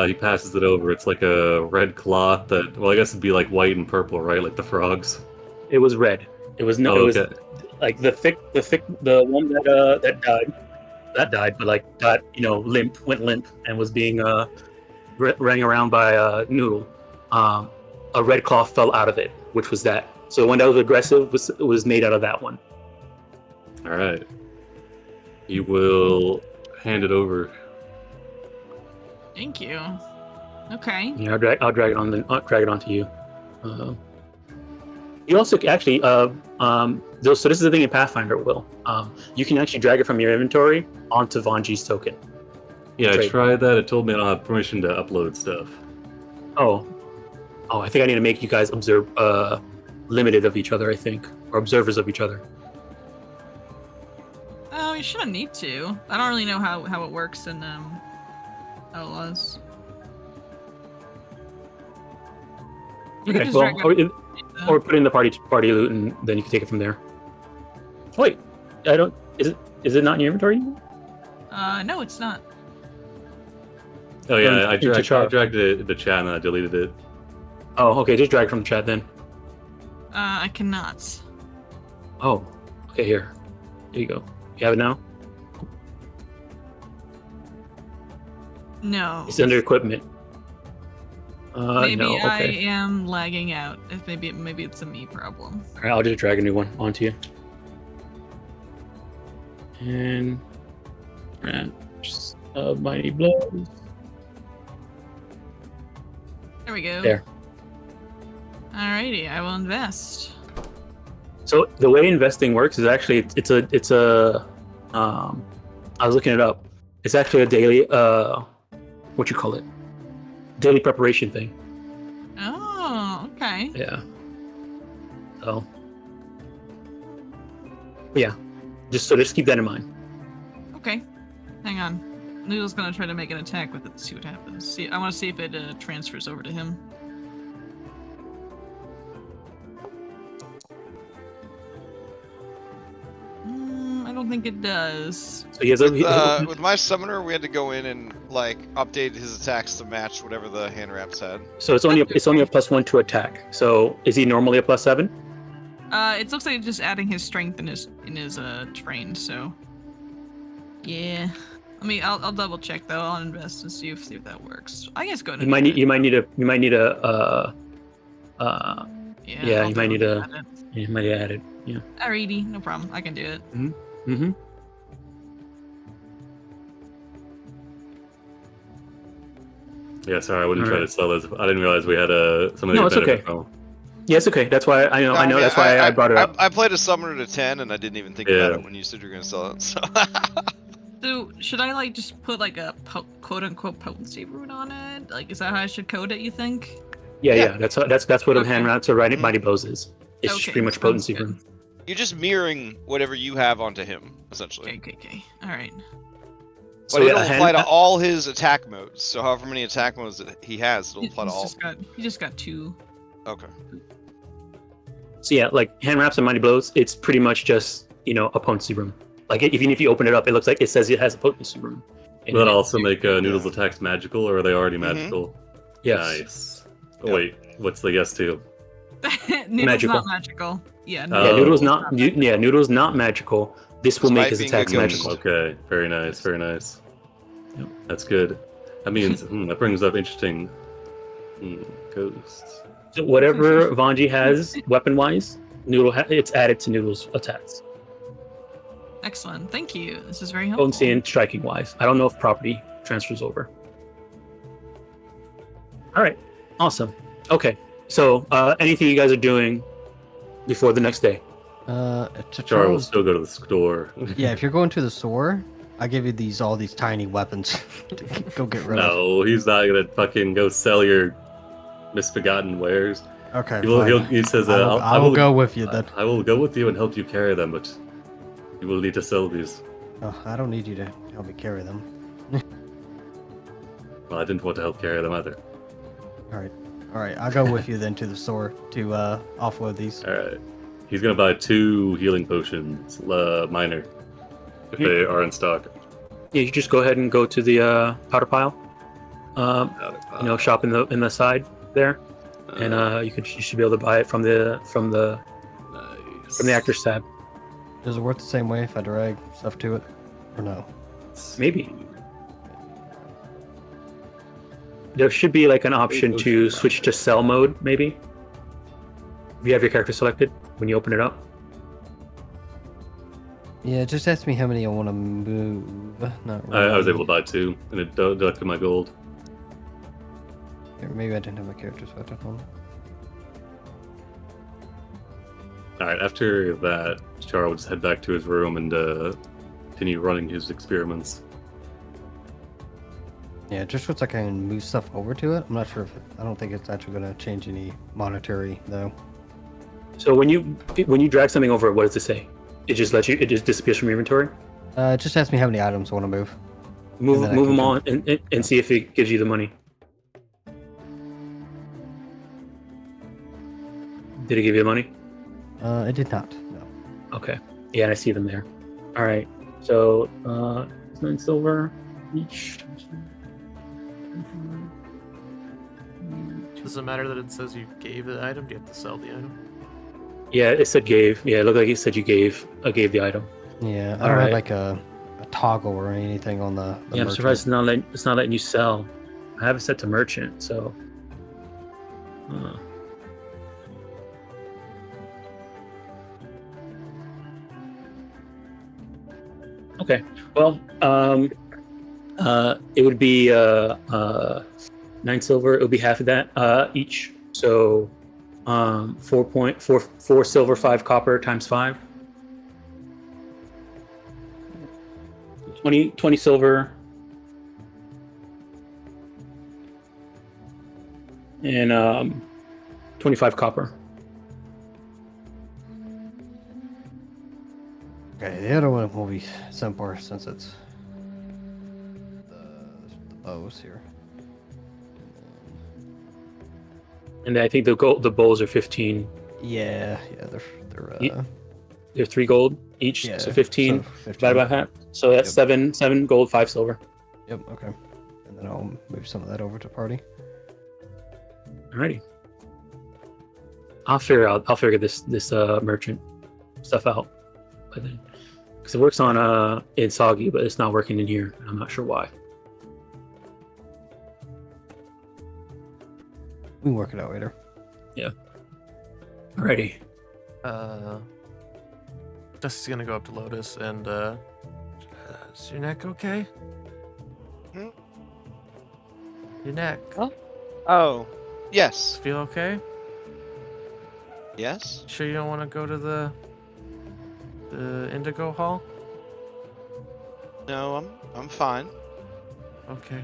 He passes it over. It's like a red cloth that, well, I guess it'd be like white and purple, right? Like the frogs. It was red. It was no. Oh, It was okay. like the one that died, but like got went limp and was being rang around by Noodle. A red cloth fell out of it, which was that. So the one that was aggressive was made out of that one. All right. You will hand it over. Thank you. Okay. Yeah, I'll drag it onto you. You also actually so this is the thing in Pathfinder, Will. You can actually drag it from your inventory onto Vanji's token. Yeah, I Trade. tried that. It told me I don't have permission to upload stuff. Oh, I think I need to make you guys observe limited of each other. I think, or observers of each other. Oh, you shouldn't need to. I don't really know how it works in Outlaws. You can Okay, just well, drag it, or put it in the party loot, and then you can take it from there. Wait, I don't. Is it not in your inventory? no, it's not. Oh yeah, I Into dragged char. it in the chat and I deleted it. Oh, okay. Just drag it from the chat then. I cannot. Oh, okay. Here you go. You have it now. No. It's under equipment. Maybe no. I Okay. am lagging out. If maybe it's a me problem. All right, I'll just drag a new one onto you. And just of mighty blows. There we go. There. Alrighty, I will invest. So the way investing works is actually it's a I was looking it up. It's actually a daily what you call it? Daily preparation thing. Oh, okay. Yeah. So yeah. Just keep that in mind. Okay. Hang on. Noodle's gonna try to make an attack with it to see what happens. See, I want to see if it transfers over to him. I don't think it does. So he has a With my summoner, we had to go in and like update his attacks to match whatever the hand wraps had. so it's only a +1 to attack. So is he normally a +7? It looks like it's just adding his strength in his train. So, yeah. I'll double check though. I'll invest and see if that works. I guess go ahead. You might need a yeah. you might need to add it. Yeah. Alrighty, no problem. I can do it. Mm-hmm. Yeah, sorry, I wouldn't try Alright. to sell this. I didn't realize we had some of No, the it's okay. Yeah, it's okay. That's why I know. That's why I brought it up. I played a summoner to 10, and I didn't even think about it when you said you're gonna sell it. So. So should I like just put like a quote unquote potency rune on it? Like, is that how I should code it? You think? Yeah. That's what a Okay. hand wraps or mighty blows is. It's just Okay, pretty much sounds potency good. rune. You're just mirroring whatever you have onto him, essentially. Okay. All right. But it'll apply to all his attack modes. So however many attack modes that he has, it'll apply to all. He just got 2. Okay. So yeah, like hand wraps and mighty blows, it's pretty much just a potency rune. Like even if you open it up, it looks like it says it has a potency rune. Will that also make Noodle's attacks magical, or are they already magical? Yes. Nice. Oh, wait, what's the yes to? Noodle's Magical. not magical. Yeah. Yeah, Noodle's not. Noodle's not magical. This will make his Despite attacks being a magical. Okay, very nice, very nice. Yep. That's good. That means that brings up interesting ghosts. So whatever Vanji has weapon-wise, it's added to Noodle's attacks. Excellent. Thank you. This is very helpful. Potency and striking-wise. I don't know if property transfers over. All right. Awesome. Okay. So anything you guys are doing before the next day? Char will still go to the store. Yeah, if you're going to the store, I give you all these tiny weapons to go get rid of. No, he's not gonna fucking go sell your misbegotten wares. Okay. He says, I will go with you then. I will go with you and help you carry them, but you will need to sell these. Oh, I don't need you to help me carry them. Well, I didn't want to help carry them either. All right. I'll go with you then to the store to offload these. All right. He's gonna buy 2 healing potions, minor, if they are in stock. Yeah, you just go ahead and go to the powder pile. Shop in the side there, and you should be able to buy it from the actors tab. Does it work the same way if I drag stuff to it, or no? Maybe. There should be like an option to switch to sell mode, maybe. If you have your character selected when you open it up. Yeah, just ask me how many I want to move. Not I was really. able to buy 2, and it deducted my gold. Or maybe I didn't have my character selected. Hold on. Alright, after that, Char will just head back to his room and continue running his experiments. Yeah, just looks like I can move stuff over to it. I'm not sure I don't think it's actually going to change any monetary though. So when you drag something over, what does it say? It just disappears from your inventory. Just ask me how many items I want to move. Move then I them can all and see if it gives you the money. Did it give you the money? It did not. No. Okay. Yeah, I see them there. All right. So 9 silver each. Does it matter that it says you gave the item? Do you have to sell the item? Yeah, it said gave. Yeah, it looked like it said you gave the item. Yeah, I All don't have right. like a toggle or anything on the Yeah, I'm merchant. surprised it's not letting you sell. I have it set to merchant, so. Okay. Well, It would be 9 silver. It would be half of that each. So 4 silver, 5 copper times 5. 20 silver. And 25 copper. Okay, the other one will be simpler since it's the bows here. And I think the bows are 15. Yeah, they're They're 3 gold each, yeah, so 15 so 15. divided by half. So that's Yep. 7 gold, 5 silver. Yep, okay. And then I'll move some of that over to party. Alrighty. I'll figure this merchant stuff out by then. Because it works on in Soggy, but it's not working in here. I'm not sure why. We can work it out later. Alrighty. Dusty's gonna go up to Lotus and is your neck okay? Hmm? Your neck. Oh, yes. Feel okay? Yes? Sure you don't want to go to the Indigo Hall? No, I'm fine. Okay.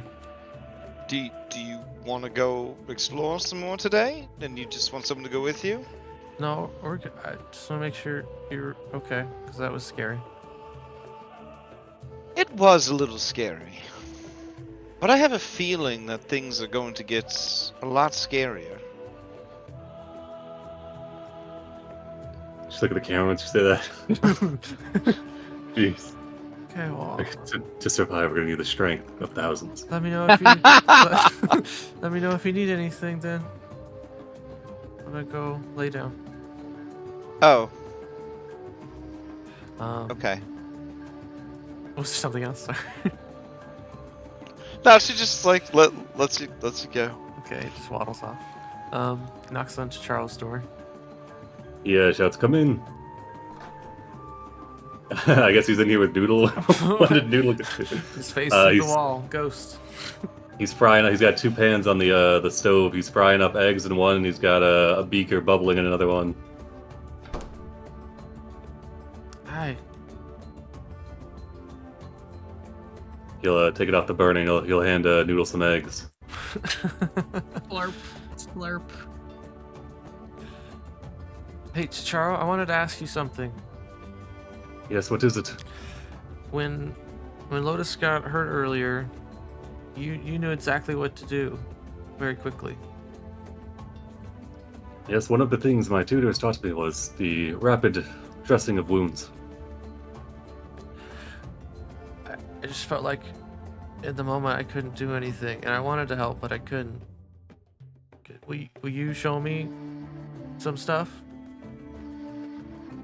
Do you want to go explore some more today? And you just want someone to go with you? No, we're good. I just want to make sure you're okay, because that was scary. It was a little scary. But I have a feeling that things are going to get a lot scarier. Just look at the camera and just say that. Jeez. Okay, well, To survive, we're gonna need the strength of thousands. let me know if you let me know if you need anything. Then I'm gonna go lay down. Oh, Um, okay. Was there something else? Sorry. No, she just like lets you go. Okay, just waddles off. Knocks on Charles' door. Yeah, shouts, come in. I guess he's in here with Noodle. What did Noodle do? His face through the he's- wall. Ghost. He's frying. He's got 2 pans on the stove. He's frying up eggs in one, and he's got a beaker bubbling in another one. Hi. He'll take it off the burning. He'll hand Noodle some eggs. Slurp. Slurp. Hey, Charo, I wanted to ask you something. Yes, what is it? When Lotus got hurt earlier, you knew exactly what to do, very quickly. Yes, one of the things my tutors taught me was the rapid dressing of wounds. I just felt like, in the moment, I couldn't do anything, and I wanted to help, but I couldn't. Will you show me some stuff?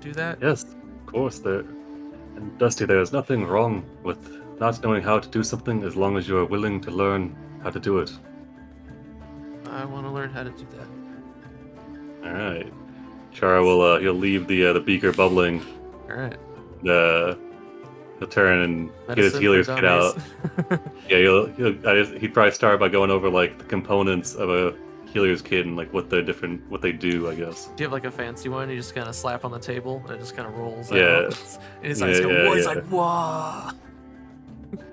Do that? Yes, of course. And Dusty, there is nothing wrong with not knowing how to do something as long as you are willing to learn how to do it. I want to learn how to do that. All right. Chara will he'll leave the beaker bubbling. All right. He'll turn and get his Medicine for healer's kit out. dummies. Yeah, he'd probably start by going over like the components of a healer's kit and like what they do, I guess. Do you have like a fancy one you just kind of slap on the table and it just kind of rolls Yeah. out? And his eyes Yeah, go, yeah, whoa, he's yeah. like, whoa.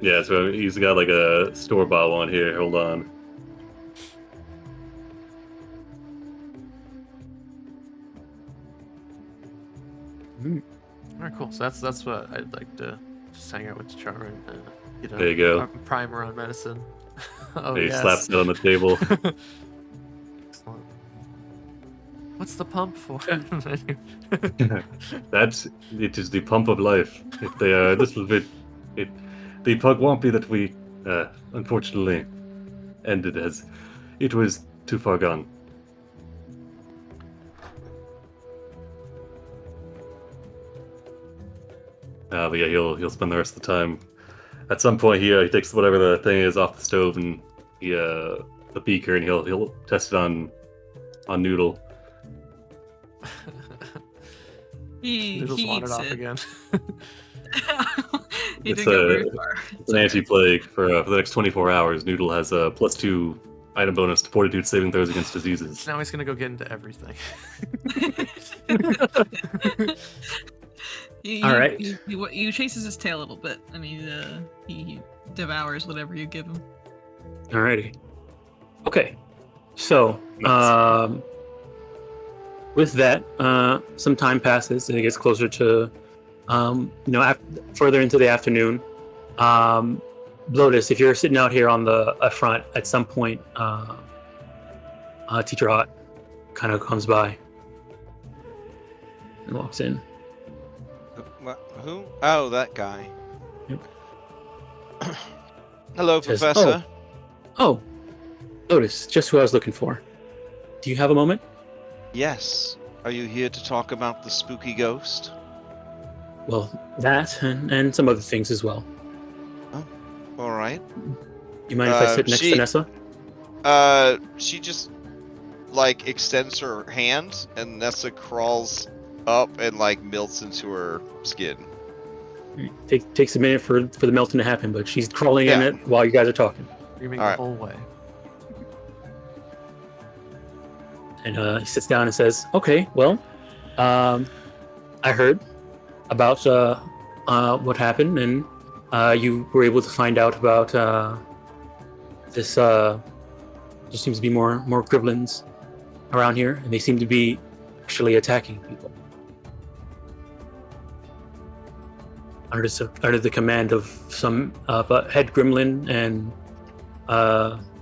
Yeah, so he's got like a store-bought one here. Hold on. All right, cool. So that's what I'd like to just hang out with Chara and get There you go. a primer on medicine. Oh, He yes. slaps it on the table. Excellent. What's the pump for? It is the pump of life. If they are a little bit, the Pugwampy that we unfortunately ended as it was too far gone. But yeah, he'll spend the rest of the time. At some point, he takes whatever the thing is off the stove and the beaker, and he'll test it on Noodle. He Noodles wandered eats off it. again. He It's didn't go a very far. it's an anti-plague for the next 24 hours. Noodle has a +2 item bonus to fortitude saving throws against diseases. Now he's gonna go get into everything. All right. He chases his tail a little bit. I mean, he devours whatever you give him. Alrighty. Okay. So, with that, some time passes and it gets closer to, further into the afternoon. Blotus, if you're sitting out here on the front, at some point, Teacher Hot kind of comes by and walks in. Who? Oh, that guy. Yep. Hello, Says, Professor. Oh, Lotus, just who I was looking for. Do you have a moment? Yes. Are you here to talk about the spooky ghost? Well, that and some other things as well. All right. You mind if I sit next to Nessa? She just like extends her hand, and Nessa crawls up and like melts into her skin. Takes a minute for the melting to happen, but she's crawling in Yeah. it while you guys are talking. Screaming All the right. whole way. And he sits down and says, "Okay, well, I heard about what happened, and you were able to find out about this. There seems to be more gremlins around here, and they seem to be actually attacking people under the command of some head gremlin, and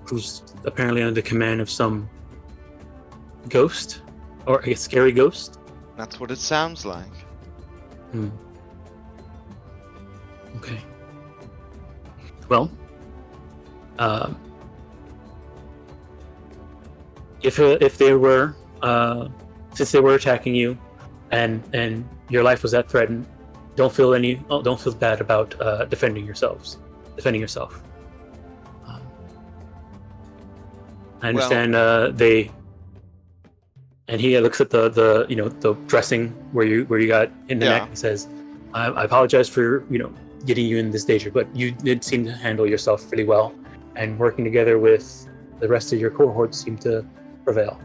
who's apparently under the command of some ghost, or a scary ghost." That's what it sounds like. Okay. Well, if they were, since they were attacking you, and your life was at threat, don't feel bad about defending yourself. I understand they. And he looks at the dressing where you got in the neck and says, I apologize for getting you in this danger, but you did seem to handle yourself really well, and working together with the rest of your cohort seemed to prevail.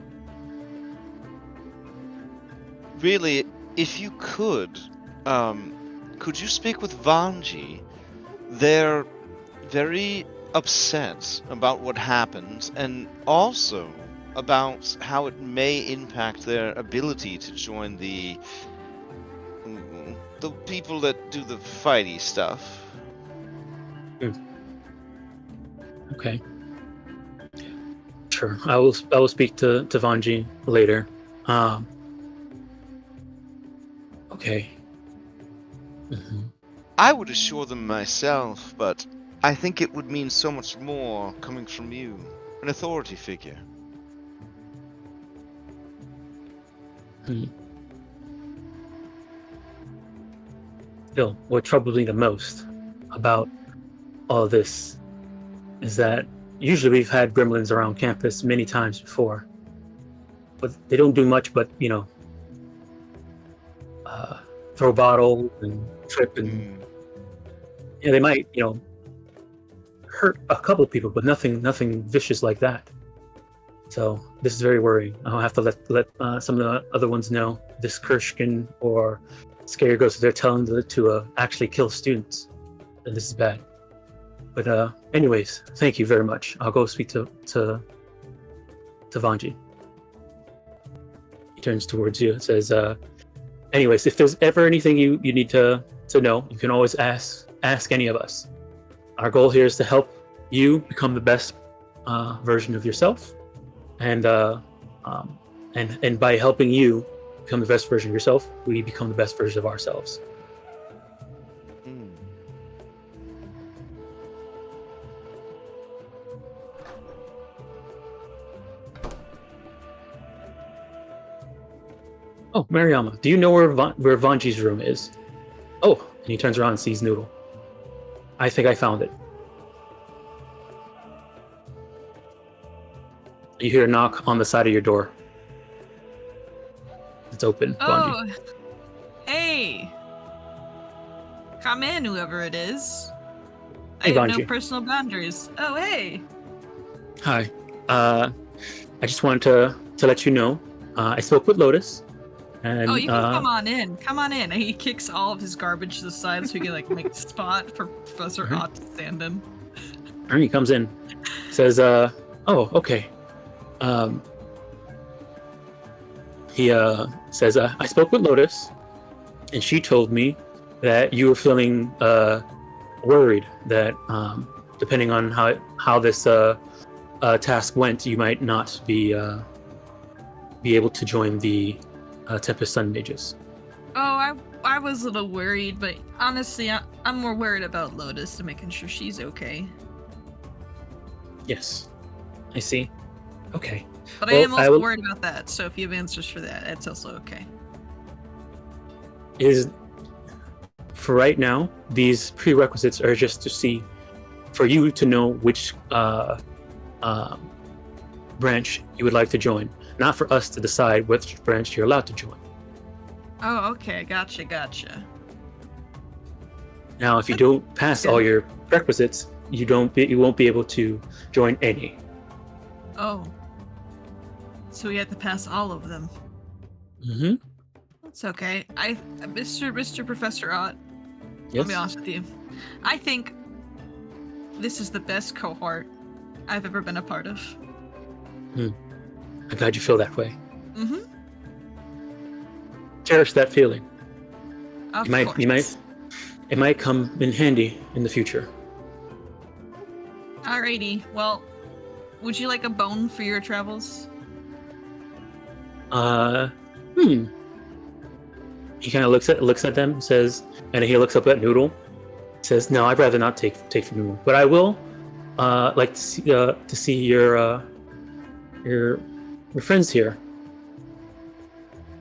Really, if you could you speak with Vanji? They're very upset about what happened, and also about how it may impact their ability to join the people that do the fighty stuff. Okay. Sure. I will speak to Vanji later. Okay. Mm-hmm. I would assure them myself, but I think it would mean so much more coming from you, an authority figure. Still, what troubles me the most about all this is that usually we've had gremlins around campus many times before, but they don't do much but throw bottles and trip, and they might hurt a couple of people, but nothing vicious like that. So this is very worrying. I'll have to let some of the other ones know this Kurshkin or scary ghosts, they're telling to actually kill students, and this is bad. But anyways, thank you very much. I'll go speak to Vanji. He turns towards you and says, anyways, if there's ever anything you need to know, you can always ask any of us. Our goal here is to help you become the best version of yourself, and by helping you become the best version of yourself, we become the best version of ourselves. Oh, Mariama, do you know where Vanji's room is? Oh, and he turns around and sees Noodle. I think I found it. You hear a knock on the side of your door. It's open, Vanji. Oh, hey! Come come in, whoever it is. Hey, I have no Vanji. personal boundaries. Oh, hey. Hi. I just wanted to let you know. I spoke with Lotus, and Oh, you can come on in. Come on in. And he kicks all of his garbage to the side so he can like make a spot for Professor Mhm. Ott to stand in. Ernie comes in, says, "Oh, okay." He says, "I spoke with Lotus, and she told me that you were feeling worried that depending on how this task went, you might not be able to join the Tempest Sun Mages." Oh, I was a little worried, but honestly, I'm more worried about Lotus and making sure she's okay. Yes, I see. Okay. But Well, I am I also will- worried about that, so if you have answers for that, that's also okay. Is for right now, these prerequisites are just to see, for you to know which branch you would like to join, not for us to decide which branch you're allowed to join. Oh, okay, gotcha. Now, if you don't pass all your prerequisites, you won't be able to join any. Oh. So we have to pass all of them. Mm-hmm. That's okay. Mr. Professor Ott, Yes. I'll be honest with you. I think this is the best cohort I've ever been a part of. I'm glad you feel that way. Mm-hmm. Cherish that feeling. Of It course. might come in handy in the future. Alrighty. Well, would you like a bone for your travels? He kind of looks at them, says, and he looks up at Noodle, says, "No, I'd rather not take from Noodle, but I will like to see your friends here."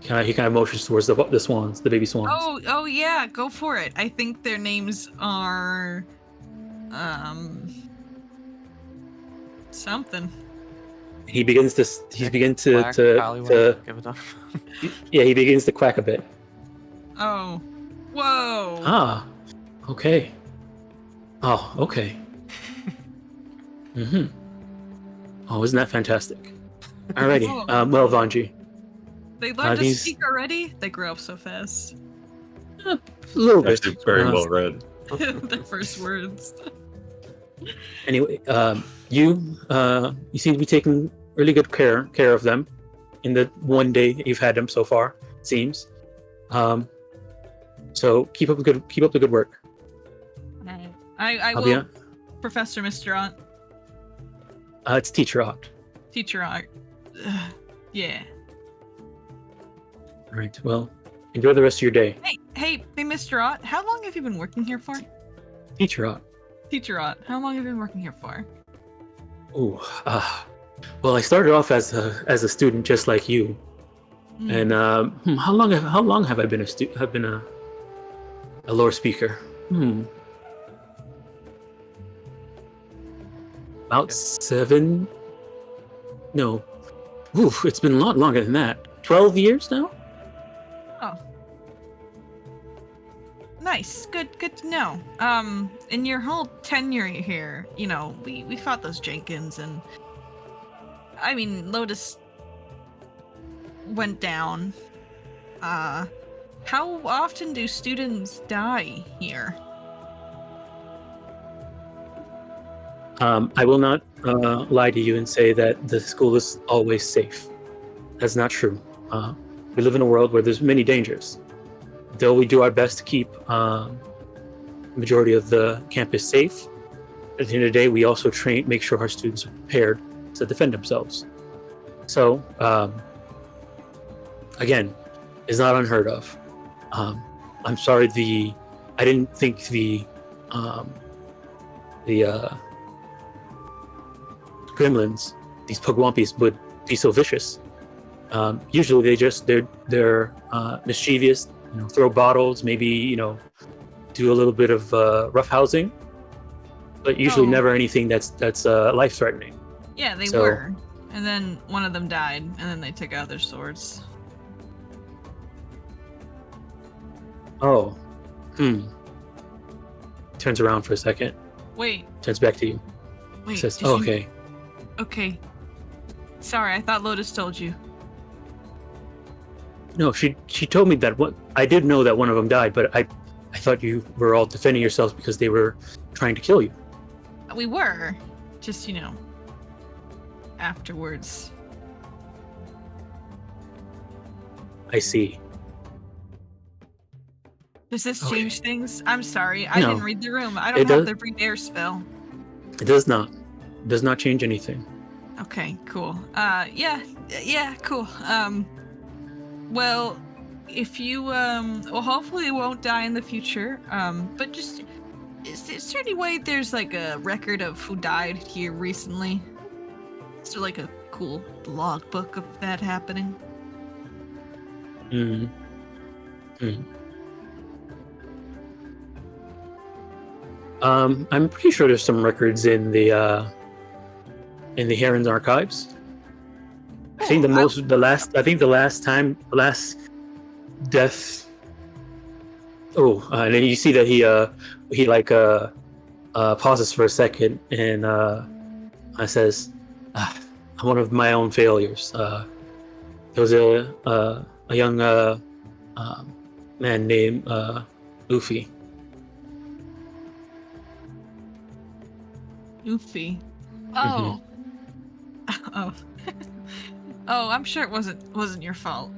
He kind of motions towards the swans, the baby swans. Oh yeah, go for it. I think their names are something. He begins to Black, Hollywood, give it up. yeah, he begins to quack a bit. Oh. Whoa. Ah, okay. Oh, okay. Mm-hmm. Oh, isn't that fantastic? Alrighty. Oh. Well, Vanji, They learned to these- speak already? They grow up so fast. a little bit. Actually, very well read. Their first words. Anyway, you seem to be taking really good care of them in the one day that you've had them so far. It seems. So keep up the good work. I I'll will, be on. Professor Mr. Ott. It's Teacher Ott. Teacher Ott. Yeah. All right. Well, enjoy the rest of your day, Hey, Mr. Ott, how long have you been working here for? Teacher Ott. Teacher Ott, how long have you been working here for? Ooh. Well, I started off as a student, just like you. Mm. And how long have I been a lore speaker? About 7. No. Oof, it's been a lot longer than that. 12 years now? Nice. Good to know. In your whole tenure here, you know, we fought those Jenkins, and I mean, Lotus went down. How often do students die here? I will not lie to you and say that the school is always safe. That's not true. We live in a world where there's many dangers. Though we do our best to keep the majority of the campus safe, at the end of the day, we also make sure our students are prepared to defend themselves. So, again, it's not unheard of. I'm sorry. I didn't think the gremlins, these pugwampis, would be so vicious. Usually, they're mischievous. Throw bottles, maybe do a little bit of roughhousing, but usually never anything that's life-threatening. Yeah, they So- were. And then one of them died, and then they took out their swords. Oh, turns around for a second, Wait, turns back to you. wait. Says, did oh, you- okay. Okay. Sorry, I thought Lotus told you. No, she told me that I did know that one of them died, but I thought you were all defending yourselves because they were trying to kill you. We were. Just, afterwards. I see. Does this Okay. change things? I'm sorry. I No. didn't read the room. I It don't have does- the breathe air spell. It does not. Does not change anything. Okay, cool. Yeah, cool. Well, if you, hopefully you won't die in the future. But just, is there any way there's like a record of who died here recently? Is there like a cool logbook of that happening? Mm. I'm pretty sure there's some records in the Heron's archives. I think the last death. Oh, and then you see that he pauses for a second and says, "One of my own failures. There was a young man named Luffy." Oofy. Oh. Oh. Oh, I'm sure it wasn't your fault.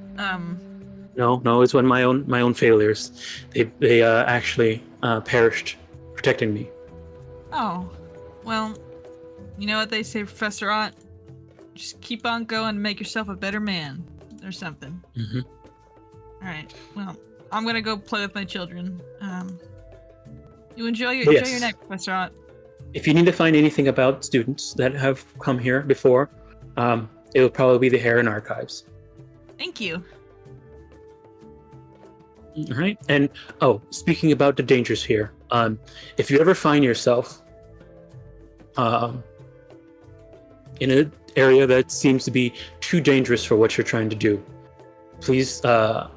No, it's one of my own failures. They actually perished protecting me. Oh. Well, you know what they say, Professor Ott? Just keep on going and make yourself a better man. Or something. Mm-hmm. Alright. Well, I'm gonna go play with my children. You enjoy Yes. your night, Professor Ott. If you need to find anything about students that have come here before, it will probably be the Heron archives. Thank you. All right. And speaking about the dangers here, if you ever find yourself in an area that seems to be too dangerous for what you're trying to do, please work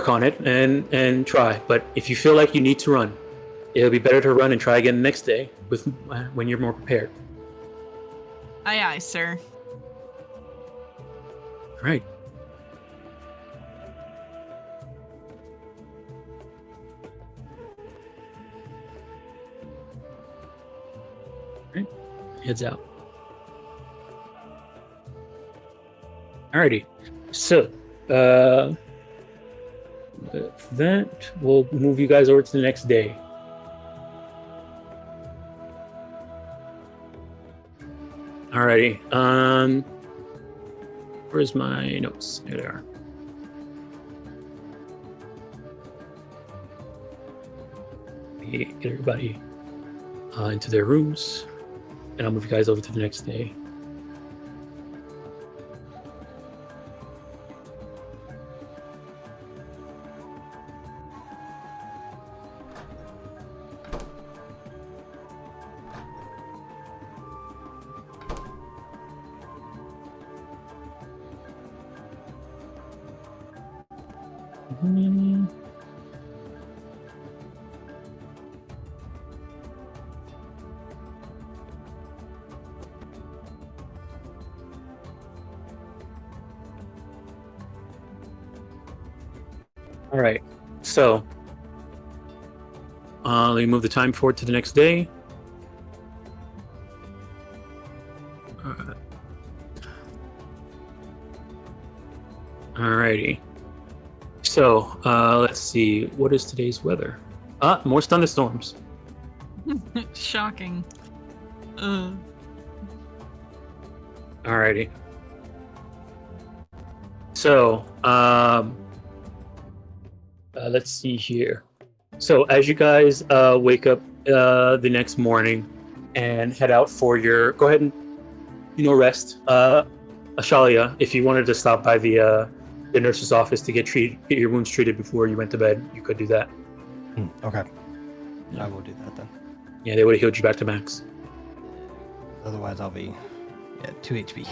on it and try. But if you feel like you need to run, it'll be better to run and try again the next day when you're more prepared. Aye, aye, sir. All right. Heads out. Alrighty. So, that will move you guys over to the next day. Alrighty. Where's my notes? Here they are. Get everybody into their rooms, and I'll move you guys over to the next day. All right, so let me move the time forward to the next day. Alrighty. So let's see. What is today's weather? More thunderstorms. Shocking. Alrighty. So let's see here. So as you guys wake up the next morning and head out for your, go ahead and rest. Ashalia, if you wanted to stop by the nurse's office to get your wounds treated before you went to bed, you could do that. Okay. Yeah. I will do that then. Yeah, they would have healed you back to max. Otherwise, I'll be 2 HP.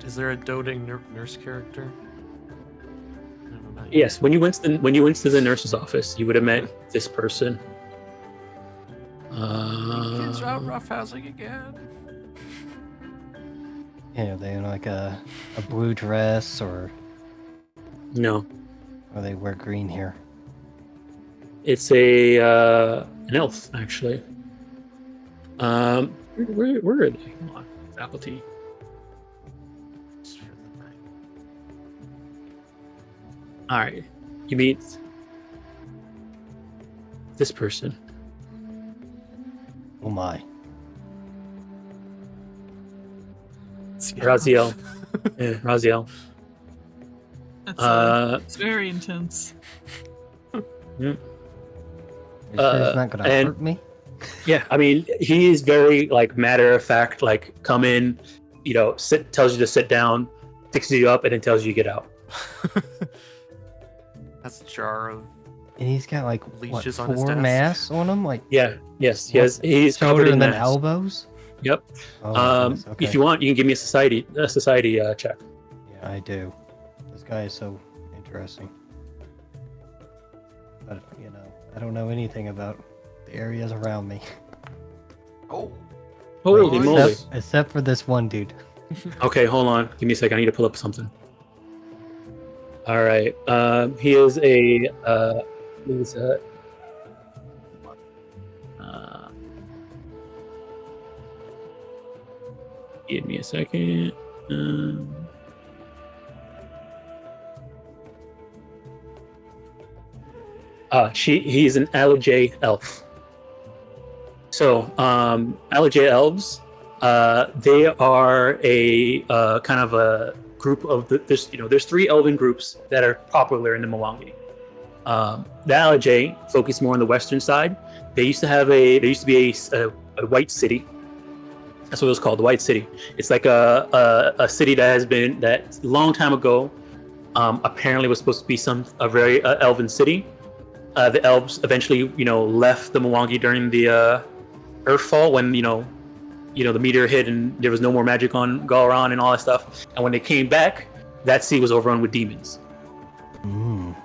Is there a doting nurse character? Yes, when you went to the nurse's office, you would have met this person. Kids out roughhousing again. Yeah, they in like a blue dress or No, they wear green here. it's an elf actually. Where are they? Hold on, faculty. All right, you meet this person. Oh my. Raziel. Yeah, Raziel. It's very intense. Are you sure he's not gonna and- hurt me? Yeah, I mean, he is very like matter of fact. Like, come in, tells you to sit down, fixes you up, and then tells you to get out. That's a jar of And he's got like what, leeches on his 4 desk. masks on him, like Yeah, yes, What? he's covered shoulder in and then masks. elbows. Yep. Oh, my goodness, okay. If you want, you can give me a society check. Yeah, I do. This guy is so interesting. But I don't know anything about the areas around me. Oh. Holy moly! Except for this one dude. Okay, hold on. Give me a second. I need to pull up something. All right. He is a. He's a. Give me a second. He's an Alaj elf. So, Alaj elves, they are a kind of a group of there's 3 elven groups that are popular in the Mwangi. The Alaj focus more on the western side. There used to be a white city. That's what it was called, the White City. It's like a city that long time ago, apparently was supposed to be a very elven city. The elves eventually, left the Mwangi during the Earthfall when the meteor hit and there was no more magic on Galran and all that stuff. And when they came back, that city was overrun with demons.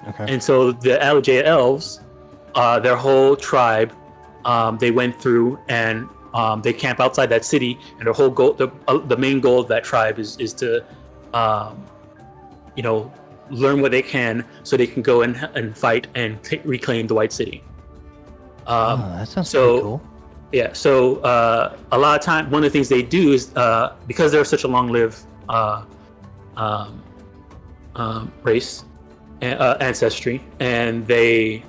Okay. And so the Alaj elves, their whole tribe, they went through and they camp outside that city, and their whole goal, the main goal of that tribe is to, learn what they can so they can go and fight and reclaim the White City. That sounds pretty cool. Yeah, so a lot of time, one of the things they do is because they're such a long-lived race, ancestry, and they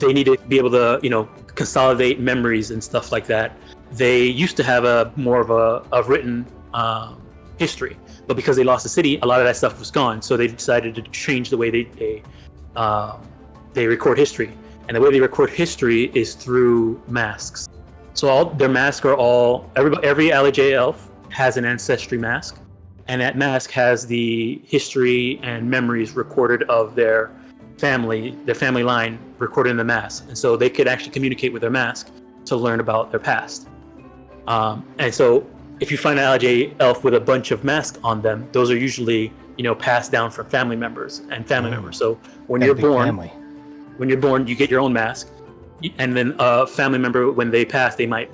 need to be able to, consolidate memories and stuff like that. They used to have more of a written history, but because they lost the city, a lot of that stuff was gone. So they decided to change the way they record history, and the way they record history is through masks. So all their masks are every Alaj elf has an ancestry mask, and that mask has the history and memories recorded of their family line recorded in the mask, and so they could actually communicate with their mask to learn about their past. And so if you find an Alaj elf with a bunch of masks on them, those are usually passed down from family members and family members. So when Got a you're big born, family. you get your own mask, and then a family member, when they pass, they might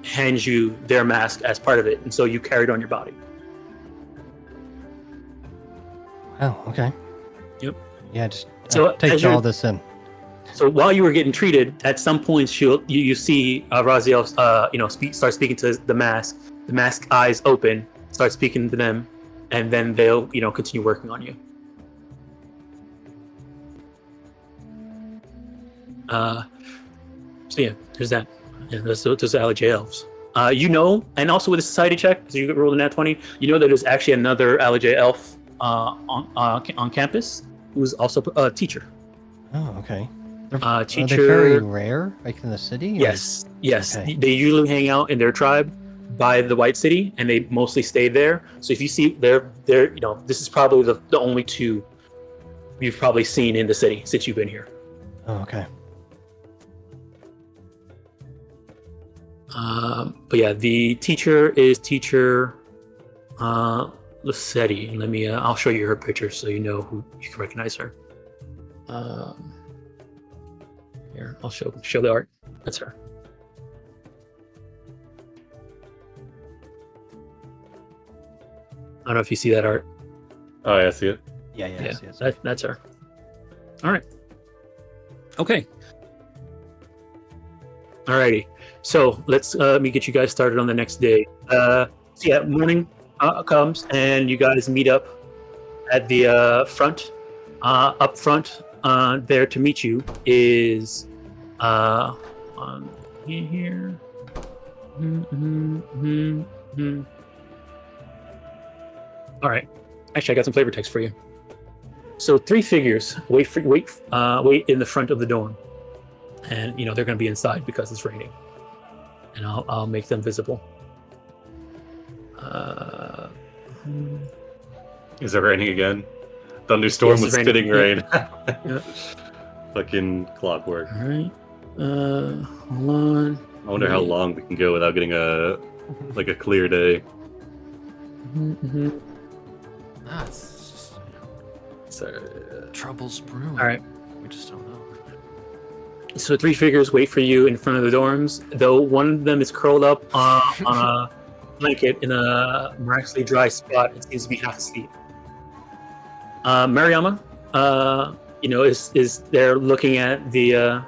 hand you their mask as part of it, and so you carry it on your body. Oh, okay. Yep. Yeah, just So take as all you're- this in. So while you were getting treated, at some points you see Raziel start speaking to the mask. The mask eyes open, start speaking to them, and then they'll continue working on you. So yeah, there's that. Yeah, those are Alaj elves. And also with a society check, because you rolled a nat 20, that there's actually another Alaj elf on campus who's also a teacher. Oh, okay. Teacher. Are they very rare, like in the city? or- Yes. Okay. They usually hang out in their tribe by the White City, and they mostly stay there. So if you see they're this is probably the only 2 you've probably seen in the city since you've been here. Oh, okay. But yeah, the teacher is teacher Lucetti, and let me. I'll show you her picture so you know who you can recognize her. Here, I'll show the art. That's her. I don't know if you see that art. Oh, yeah, I see it. Yeah, yes. That's her. All right. Okay. Alrighty. So let's let me get you guys started on the next day. So yeah, morning comes and you guys meet up at the front. Up front, there to meet you is on here. All right. Actually, I got some flavor text for you. So 3 figures wait in the front of the dorm, and they're going to be inside because it's raining, and I'll make them visible. Is it raining again? Thunderstorm Yes, with it's spitting rain. Yeah. Fucking clockwork. All right. Hold on. I wonder how long we can go without getting a clear day. Nah, it's just So, troubles brewing. All right. We just don't know. So 3 figures wait for you in front of the dorms, though one of them is curled up on a blanket in a miraculously dry spot. It seems to be half asleep. Mariama, is there looking at the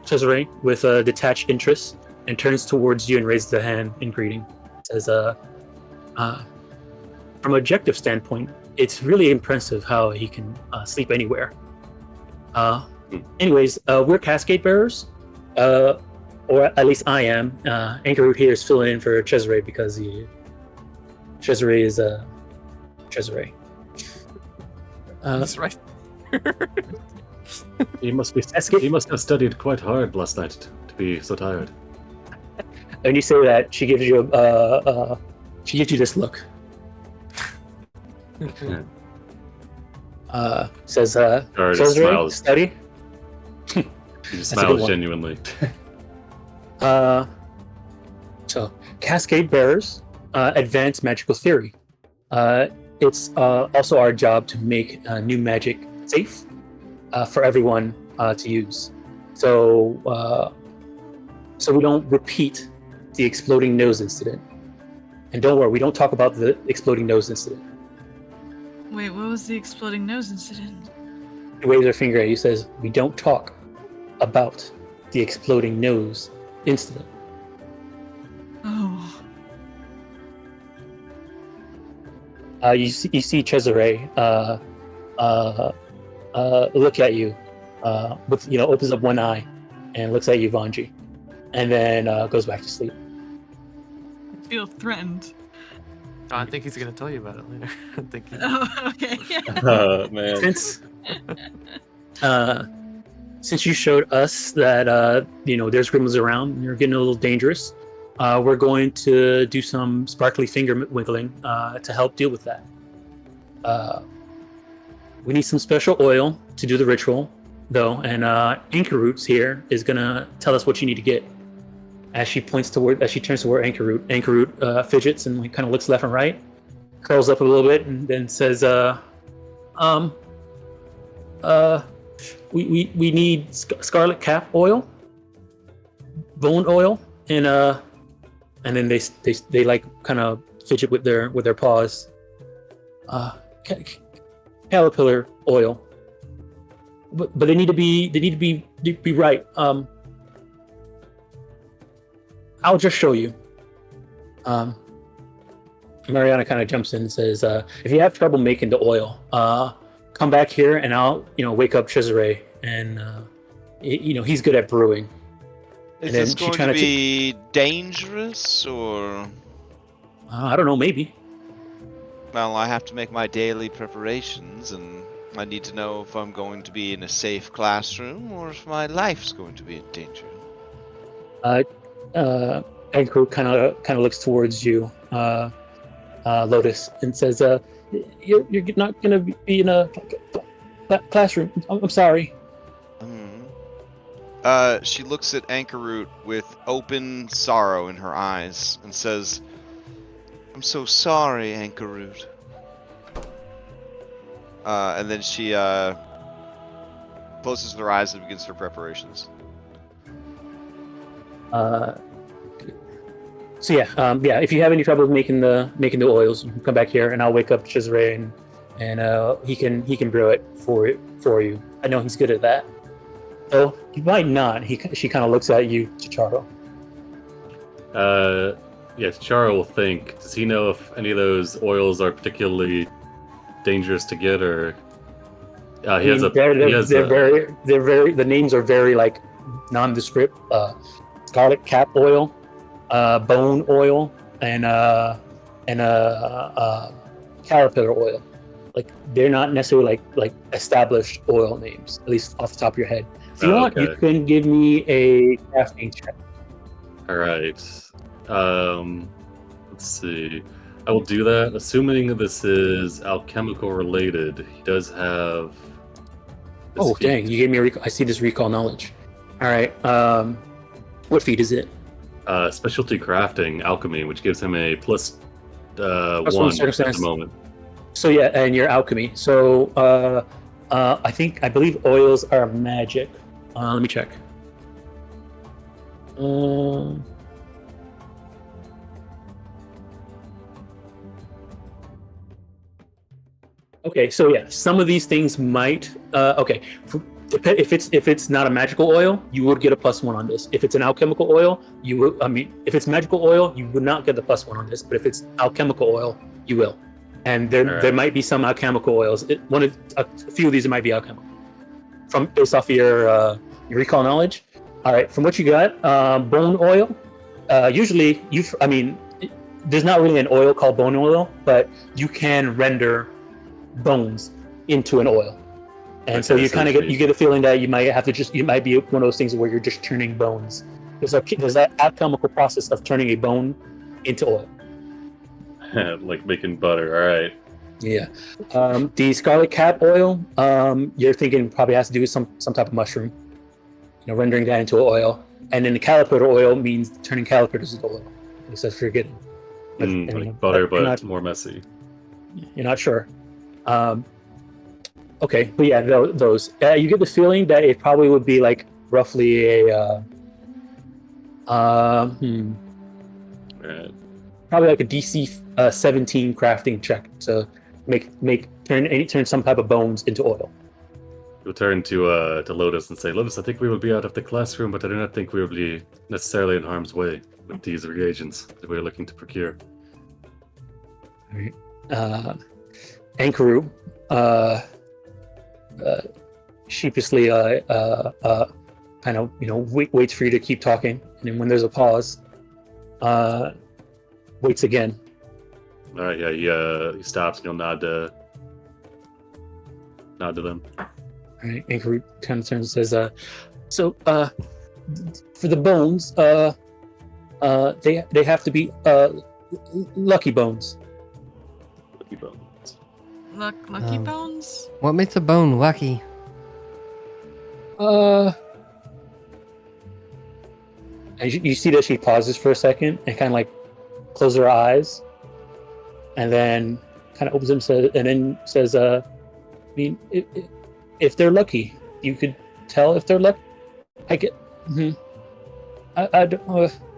Cesare with a detached interest, and turns towards you and raises a hand in greeting. Says, from an objective standpoint, it's really impressive how he can sleep anywhere. Anyways, we're Cascade Bearers, or at least I am. Anchorroot here is filling in for Cesare because Cesare is Cesare. That's right. he must have studied quite hard last night to be so tired. And you say that, she gives you this look. Says, Or just Cesare, smiles. study. He just That's a good smiles one. genuinely. So Cascade Bearers, advanced magical theory. It's also our job to make new magic safe for everyone to use. So we don't repeat the exploding nose incident. And don't worry, we don't talk about the exploding nose incident. Wait, what was the exploding nose incident? He waves her finger at you, says, we don't talk about the exploding nose incident. Oh. You see Cesare look at you, with opens up one eye and looks at you, Vanji, and then goes back to sleep. I feel threatened. I think he's gonna tell you about it later. I think. Oh, okay. Man. Since you showed us that there's gremlins around and you're getting a little dangerous, we're going to do some sparkly finger wiggling to help deal with that. We need some special oil to do the ritual, though, and Anchorroot's here is gonna tell us what you need to get. As she turns toward Anchorroot fidgets and kind of looks left and right, curls up a little bit, and then says, we need scarlet cap oil, bone oil, and then they like kind of fidget with their paws. Caterpillar oil, but they need to be right. I'll just show you. Mariana kind of jumps in and says, if you have trouble making the oil, come back here and I'll wake up Cesare, and he's good at brewing. Is And then this she going to kinda be dangerous, or? I don't know, maybe. Well, I have to make my daily preparations, and I need to know if I'm going to be in a safe classroom or if my life's going to be in danger. Anchor kind of looks towards you, Lotus, and says, "You're not gonna be in a classroom. I'm sorry." She looks at Anchorroot with open sorrow in her eyes and says, "I'm so sorry, Anchorroot." And then she closes her eyes and begins her preparations. So yeah, if you have any trouble making the oils, you can come back here, and I'll wake up Chisray, and he can brew it for you. I know he's good at that. So he might not. She kind of looks at you, Charo. Yes, Charo will think. Does he know if any of those oils are particularly dangerous to get, or they're very. The names are very like nondescript. Scarlet cap oil, bone oil, and caterpillar oil. Like they're not necessarily like established oil names, at least off the top of your head. If you want, you can give me a crafting check. All right. Let's see. I will do that, assuming this is alchemical related. He does have. Oh, feat. Dang! You gave me I see this recall knowledge. All right. What feat is it? Specialty crafting, alchemy, which gives him a plus one at the moment. So yeah, and your alchemy. So I believe oils are magic. Let me check. Okay, so yeah, some of these things might. If it's not a magical oil, you would get a +1 on this. If it's an alchemical oil, you will. If it's magical oil, you would not get the +1 on this. But if it's alchemical oil, you will. And there might be some alchemical oils. A few of these might be alchemical. Based off of your recall knowledge. All right, from what you got, bone oil. Usually, there's not really an oil called bone oil, but you can render bones into an oil. And so you kind of get a feeling that you might be one of those things where you're just turning bones. There's that alchemical process of turning a bone into oil. Like making butter. All right. Yeah. The scarlet cap oil, you're thinking probably has to do with some type of mushroom, rendering that into oil. And then the caterpillar oil means turning caterpillars into oil. So if you're getting like butter, but more messy. You're not sure. Okay, but yeah, those. You get the feeling that it probably would be like roughly a probably like a DC 17 crafting check to turn some type of bones into oil. We'll turn to Lotus and say, Lotus, I think we will be out of the classroom, but I do not think we will be necessarily in harm's way with these reagents that we're looking to procure. All right. Ankaru sheepishly kind of waits for you to keep talking, and then when there's a pause, waits again. All right, yeah, he stops and he'll nod to them. All right, Ankaru kind of turns and says, "So, for the bones, they have to be lucky bones." Lucky bones. Lucky bones? What makes a bone lucky? And you see that she pauses for a second and kind of like closes her eyes, and then kind of opens them and then says, if they're lucky, you could tell if they're lucky. I get. Mm-hmm.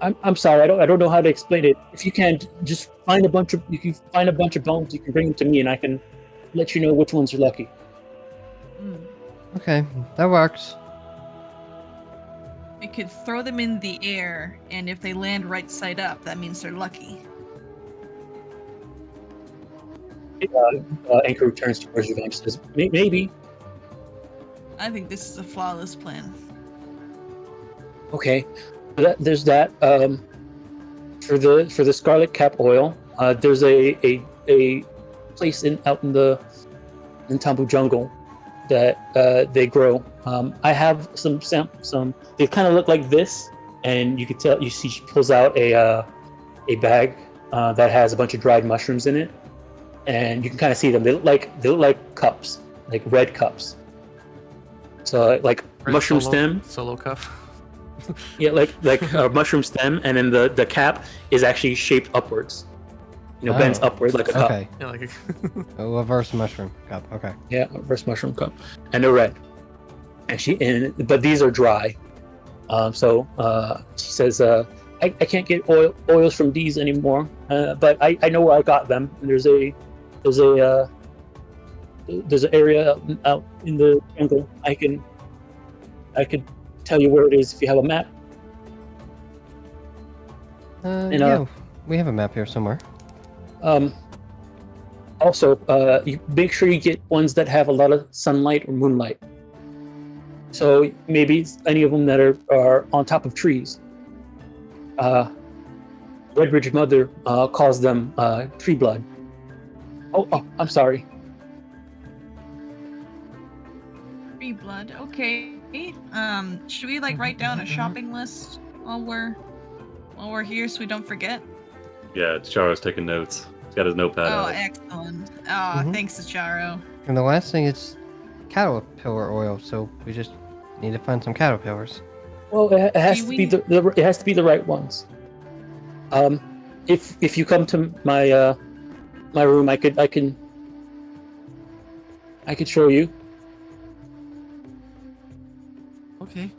I'm sorry. I don't know how to explain it. If you can just find a bunch of bones, you can bring them to me, and I can let you know which ones are lucky. Okay, that works. We could throw them in the air, and if they land right side up, that means they're lucky. Anchor turns towards you and says, "Maybe." I think this is a flawless plan. Okay, there's that. For the scarlet cap oil, there's a place out in the Tambu jungle that they grow. I have some. They kind of look like this, and you can tell. You see, she pulls out a bag that has a bunch of dried mushrooms in it, and you can kind of see them. They look like cups, like red cups. So like Or mushroom solo- stem. Solo cuff. Yeah, like a mushroom stem, and then the cap is actually shaped upwards. Bends Oh, upward like a cup. Okay. Yeah, like A reverse mushroom cup. Okay. Yeah, reverse mushroom cup, and they're red. But these are dry. So she says, I can't get oils from these anymore. But I know where I got them. And there's an area out in the jungle. I could tell you where it is if you have a map. Yeah, we have a map here somewhere. Also, you make sure you get ones that have a lot of sunlight or moonlight. So maybe any of them that are on top of trees. Redbridge Mother calls them tree blood. Oh, I'm sorry. Free blood. Okay. Should we like write down a shopping list while we're here so we don't forget? Yeah, Charo's taking notes. He's got his notepad Oh, out. excellent. Oh, Mhm. thanks, Charo. And the last thing is caterpillar oil, so we just need to find some caterpillars. Well, it has Do to we- be it has to be the right ones. If you come to my my room, I could show you. okay.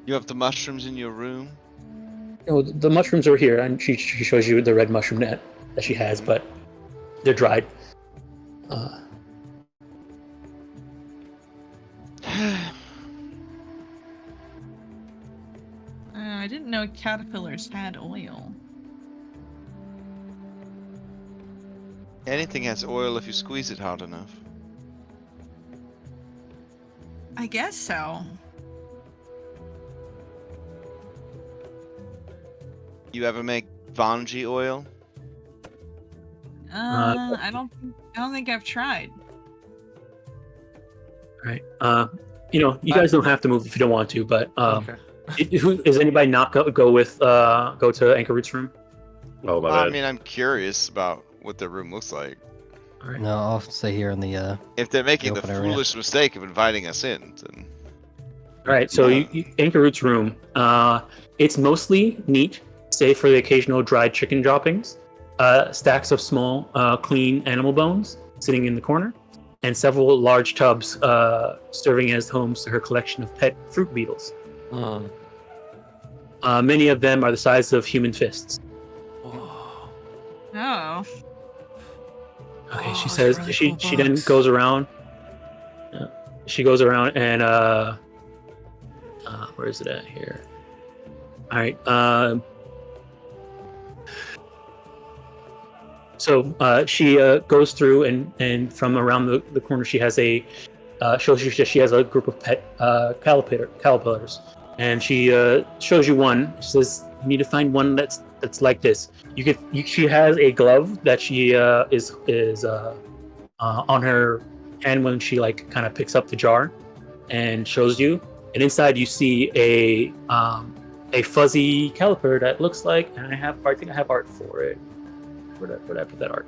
You have the mushrooms in your room? The mushrooms are here, and she shows you the red mushroom net that she has, but they're dried. I didn't know caterpillars had oil. Anything has oil if you squeeze it hard enough. I guess so. You ever make Mwangi oil? I don't think I've tried. Right. You guys don't have to move if you don't want to, but Okay. Is anybody not go to Anchor Root's room? Oh, my I bad. mean, I'm curious about what their room looks like. All right. No, I'll stay here in the. If they're making the open area. foolish mistake of inviting us in, then All right. So Yeah. Anchor Root's room. It's mostly neat, save for the occasional dried chicken droppings, stacks of small, clean animal bones sitting in the corner, and several large tubs serving as homes to her collection of pet fruit beetles. Many of them are the size of human fists. Oh. Oh. Okay, she Oh, says really she cool then box. goes around. She goes around and where is it at here? All right. So she goes through and from around the corner she has shows you that she has a group of pet caterpillars, and she shows you one. She says you need to find one that's like this. She has a glove that she is on her hand when she like kind of picks up the jar and shows you, and inside you see a fuzzy caterpillar that looks like, and I think I have art for it. Where'd I put that art?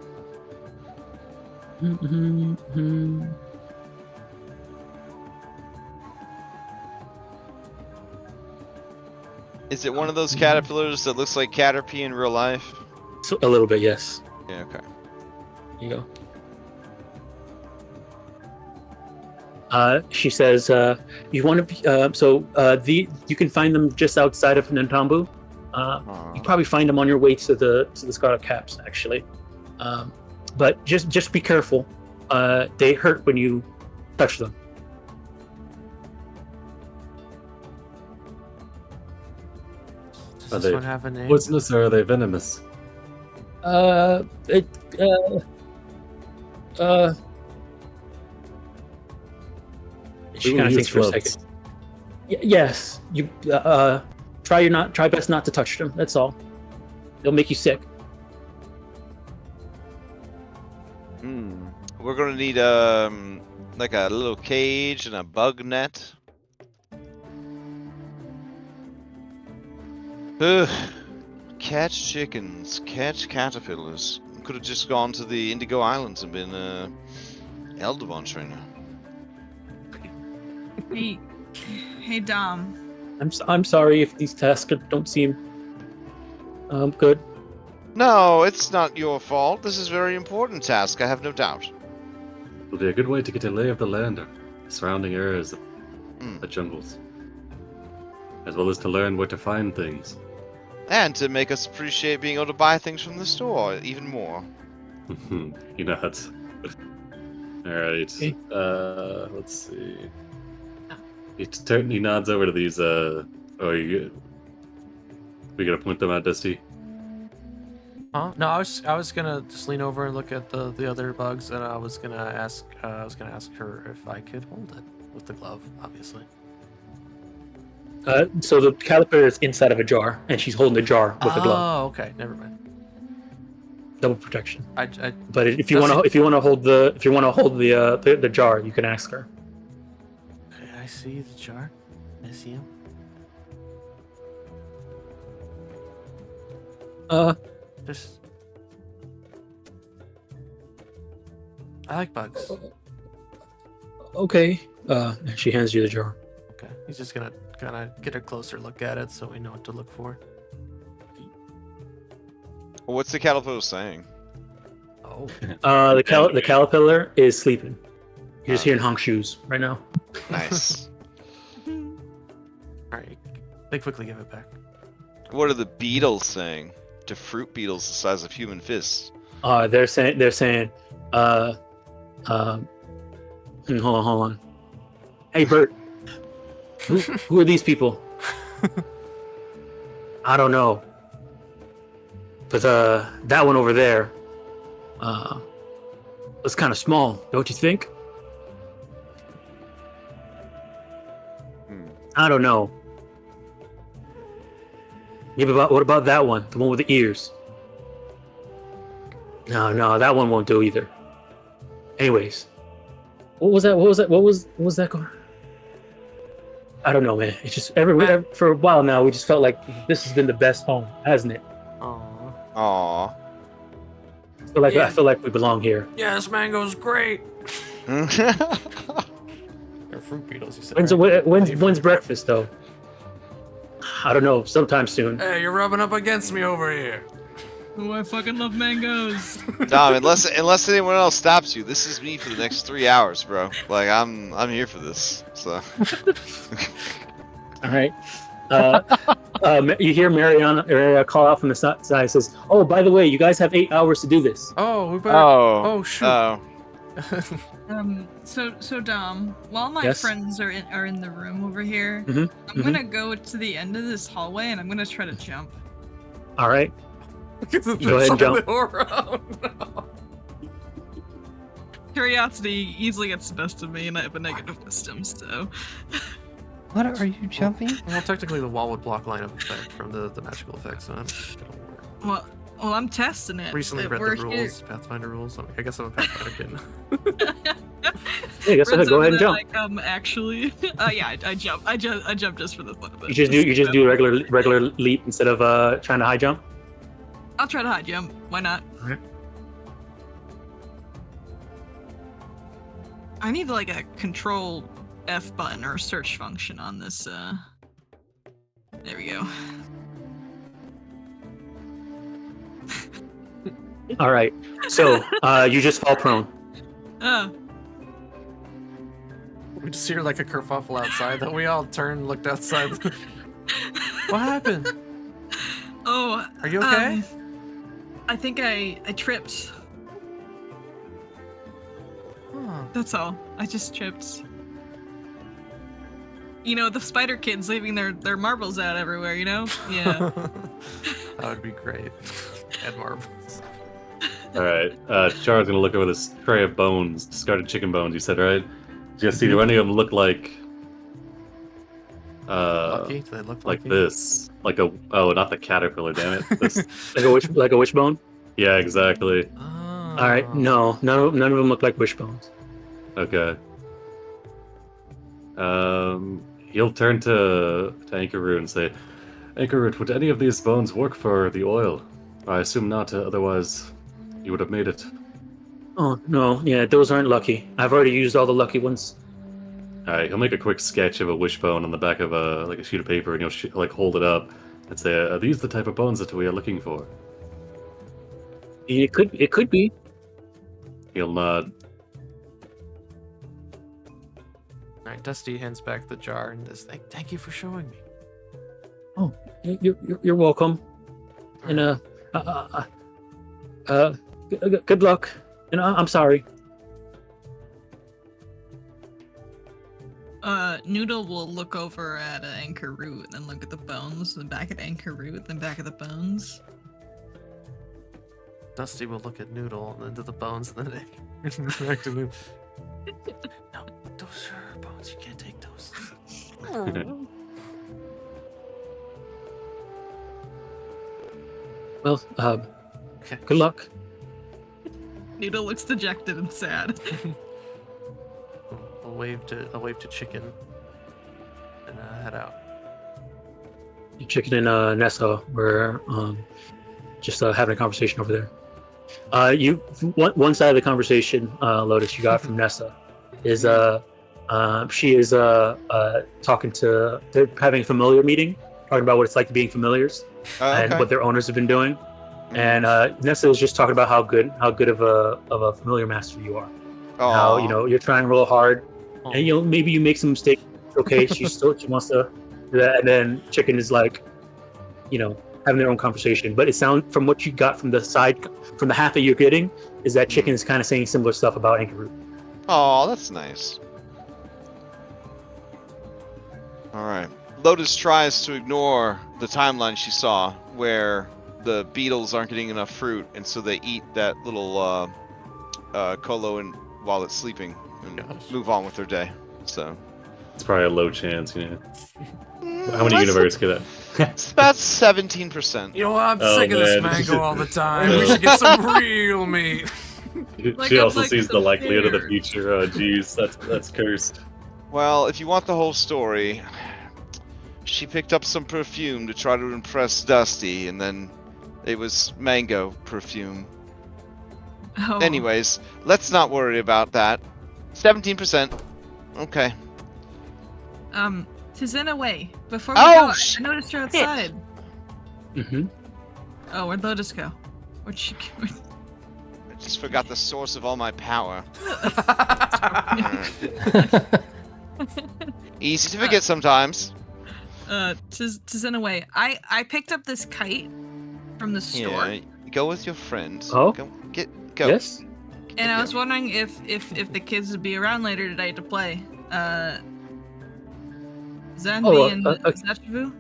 is it one of those caterpillars that looks like Caterpie in real life? So, a little bit, yes. Yeah, okay. Here you go. She says, "You want to be you can find them just outside of Nantambu. You probably find them on your way to the Scarlet Caps, actually. But just be careful. They hurt when you touch them." Does Are this they one have a name? poisonous or are they venomous? She We kind of will thinks use for a gloves. second. Yes, you try best not to touch them. That's all. They'll make you sick. We're gonna need like a little cage and a bug net. Ugh. Catch chickens, catch caterpillars. Could have just gone to the Indigo Islands and been Eldavon trainer. Hey, Dom. I'm sorry if these tasks don't seem good. No, it's not your fault. This is a very important task, I have no doubt. It'll be a good way to get a lay of the land or surrounding areas, Hmm. the jungles, as well as to learn where to find things. And to make us appreciate being able to buy things from the store even more. He nods. Alright. Okay. Let's see. He nods over to these, we gotta point them out, Dusty. Huh? No, I was gonna just lean over and look at the other bugs, and I was gonna ask her if I could hold it with the glove, obviously. So the caterpillar is inside of a jar, and she's holding the jar with a glove. Oh, okay, never mind. Double protection. I But if you want to hold the jar, you can ask her. okay, I see the jar. I see him. Just I like bugs. Okay. And she hands you the jar. Okay, he's just gonna kind of get a closer look at it so we know what to look for. Well, what's the caterpillar saying? Oh, The caterpillar is sleeping. You're just hearing honk shoes right now. Nice. all right. They quickly give it back. What are the beetles saying? To fruit beetles the size of human fists. They're saying, hold on. Hey, Bert. Who are these people? I don't know. But that one over there, was kind of small, don't you think? I don't know. Maybe what about that one? The one with the ears? No, that one won't do either. Anyways, what was that going? I don't know, man. It's just for a while now, we just felt like this has been the best home, hasn't it? Aww. Aww. I feel like we belong here. Yes, mango's great. Hmm. They're fruit beetles. You said. When's breakfast though? I don't know. Sometime soon. Hey, you're rubbing up against me over here. Oh, I fucking love mangoes. Dom, unless anyone else stops you, this is me for the next 3 hours, bro. Like I'm here for this. So. All right. You hear Mariana call out from the side. Says, "Oh, by the way, you guys have 8 hours to do this." Oh, we better. Oh. Oh shoot. Oh. So Dom, while my Yes? friends are in the room over here, Mhm, I'm gonna go to the end of this hallway and I'm gonna try to jump. All right. Go ahead and jump. Curiosity easily gets the best of me, and I have a negative wisdom, so. What are you jumping? Well, technically, the wall would block line of effect from the magical effects, so that's gonna work. Well, I'm testing it. Recently read We're the here. rules, Pathfinder rules. I guess I'm a Pathfinder kid. Yeah, guess what? Go ahead and jump. Actually, yeah, I jump. I jump just for the fun of it. You just do regular leap instead of trying to high jump. I'll try to high jump. Why not? Alright. I need like a control F button or search function on this. There we go. All right. So you just fall prone. We just hear like a kerfuffle outside. Then we all turned, looked outside. What happened? Oh. Are you okay? I think I tripped. Huh. That's all. I just tripped. You know, the spider kids leaving their marbles out everywhere, you know? Yeah. That would be great. Add marbles. Alright, Char's gonna look over this tray of bones, discarded chicken bones, you said, right? Just see, do any of them look like... Lucky? Do they look like lucky? this. Like a... Oh, not the caterpillar, damn it. This. like a wishbone. Yeah, exactly. Oh. All right. No, none of them look like wishbones. Okay. He'll turn to Anchorroot and say, Anchorroot, would any of these bones work for the oil? I assume not, otherwise you would have made it. Oh no, yeah, those aren't lucky. I've already used all the lucky ones. All right, he'll make a quick sketch of a wishbone on the back of a sheet of paper, and he'll like hold it up and say, "Are these the type of bones that we are looking for?" It could be. He'll nod. All right, Dusty hands back the jar and says, "Thank you for showing me." Oh, you're welcome. And good luck. And I'm sorry. Noodle will look over at Anchor Root and then look at the bones, then back at Anchor Root, then back at the bones. Dusty will look at Noodle and then to the bones, and then back to Noodle. No, those are bones. You can't take those. Well, Okay. good luck. Noodle looks dejected and sad. I'll wave to Chicken and head out. Chicken and Nessa were just having a conversation over there. One side of the conversation, Lotus, you got from Nessa is she is talking to, they're having a familiar meeting, talking about what it's like to being familiars and what their owners have been doing. And Nessa is just talking about how good of a familiar master you are. How you're trying real hard, and maybe you make some mistakes. Okay, she wants to do that, and then Chicken is like, having their own conversation. But it sounds, from what you got from the side, from the half that you're getting, is that Chicken is kind of saying similar stuff about Anchor Root. Oh, that's nice. All right. Lotus tries to ignore the timeline she saw where the beetles aren't getting enough fruit, and so they eat that little colo while it's sleeping and move on with their day. So It's probably a low chance, How many universe get that? it's about 17%. You know what? I'm Oh, sick of this man. mango all the time. We should get some real meat. Like, She I'm also like sees the the likelihood of the bear. future. Oh, jeez, that's cursed. Well, if you want the whole story, she picked up some perfume to try to impress Dusty, and then it was mango perfume. Oh. Anyways, let's not worry about that. 17%. Okay. Tizena, away. Before we Oh, go, I noticed you're outside. Mm-hmm. Oh, where'd Lotus go? Where'd she go? I just forgot the source of all my power. Easy to forget sometimes. Tizena, away. I picked up this kite from the store. Yeah, go with your friend. Oh? Go. Yes. And I was wondering if the kids would be around later today to play. Zanvi and Zachivu?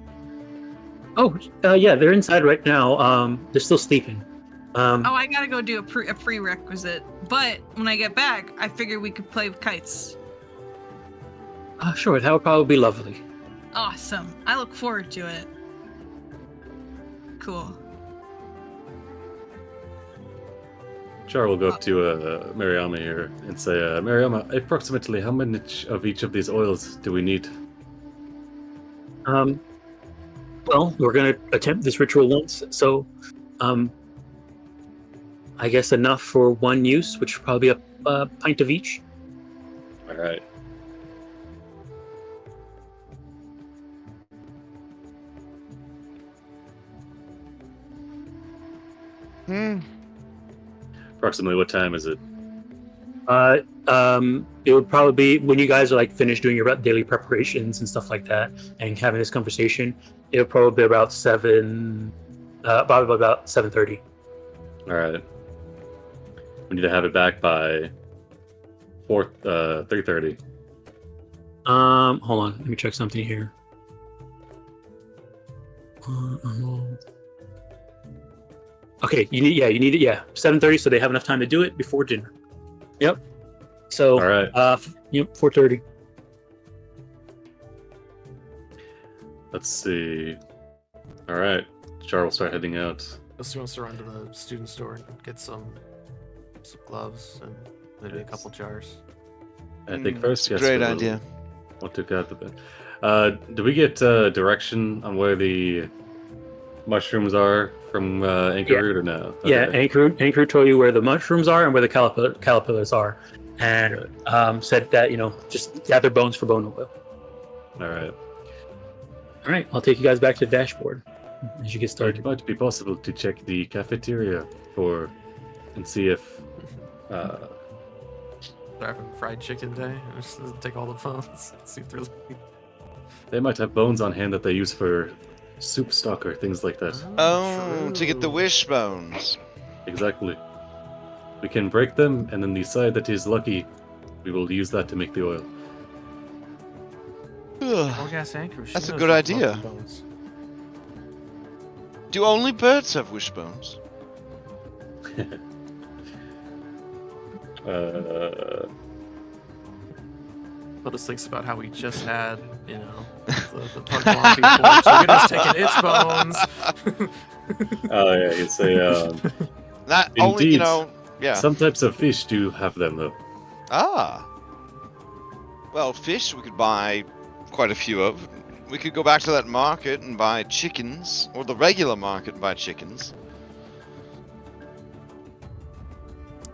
Yeah, they're inside right now. They're still sleeping. I gotta go do a prerequisite. But when I get back, I figure we could play with kites. Sure, that would probably be lovely. Awesome. I look forward to it. Cool. Char will go up to Mariama here and say, Mariama, approximately how much of each of these oils do we need? Well, we're gonna attempt this ritual once, so I guess enough for one use, which would probably be a pint of each. All right. Approximately what time is it? It would probably be when you guys are like finished doing your daily preparations and stuff like that, and having this conversation. It would probably be about probably about 7:30. All right. We need to have it back by 3:30. Hold on, let me check something here. Okay, you need it 7:30, so they have enough time to do it before dinner. Yep. So All right. 4:30. Let's see. All right. Char will start heading out. Dusty wants to run to the student store and get some gloves and maybe a couple jars. I think first, yes. Great we'll- idea. We'll take out the bit. Do we get direction on where the mushrooms are from Anchor Root or no? Yeah, Okay. Anchor told you where the mushrooms are and where the caterpillars are, and said that just gather bones for bone oil. All right. All right, I'll take you guys back to the dashboard as you get It started. might be possible to check the cafeteria and see if. They're having fried chicken day. Just take all the phones. See if they're. They might have bones on hand that they use for soup stock or things like that. Oh, to get the true. wishbones. Exactly. We can break them, and then the side that is lucky, we will use that to make the oil. Well, gas anchor. That's a good idea. Do only birds have wishbones? Lotus thinks about how we just had, the Pokemon people. So we're just taking its bones. Oh yeah, you say. Not only, Indeed. yeah. Some types of fish do have them, though. Ah. Well, fish we could buy quite a few of. We could go back to that market and buy chickens, or the regular market and buy chickens.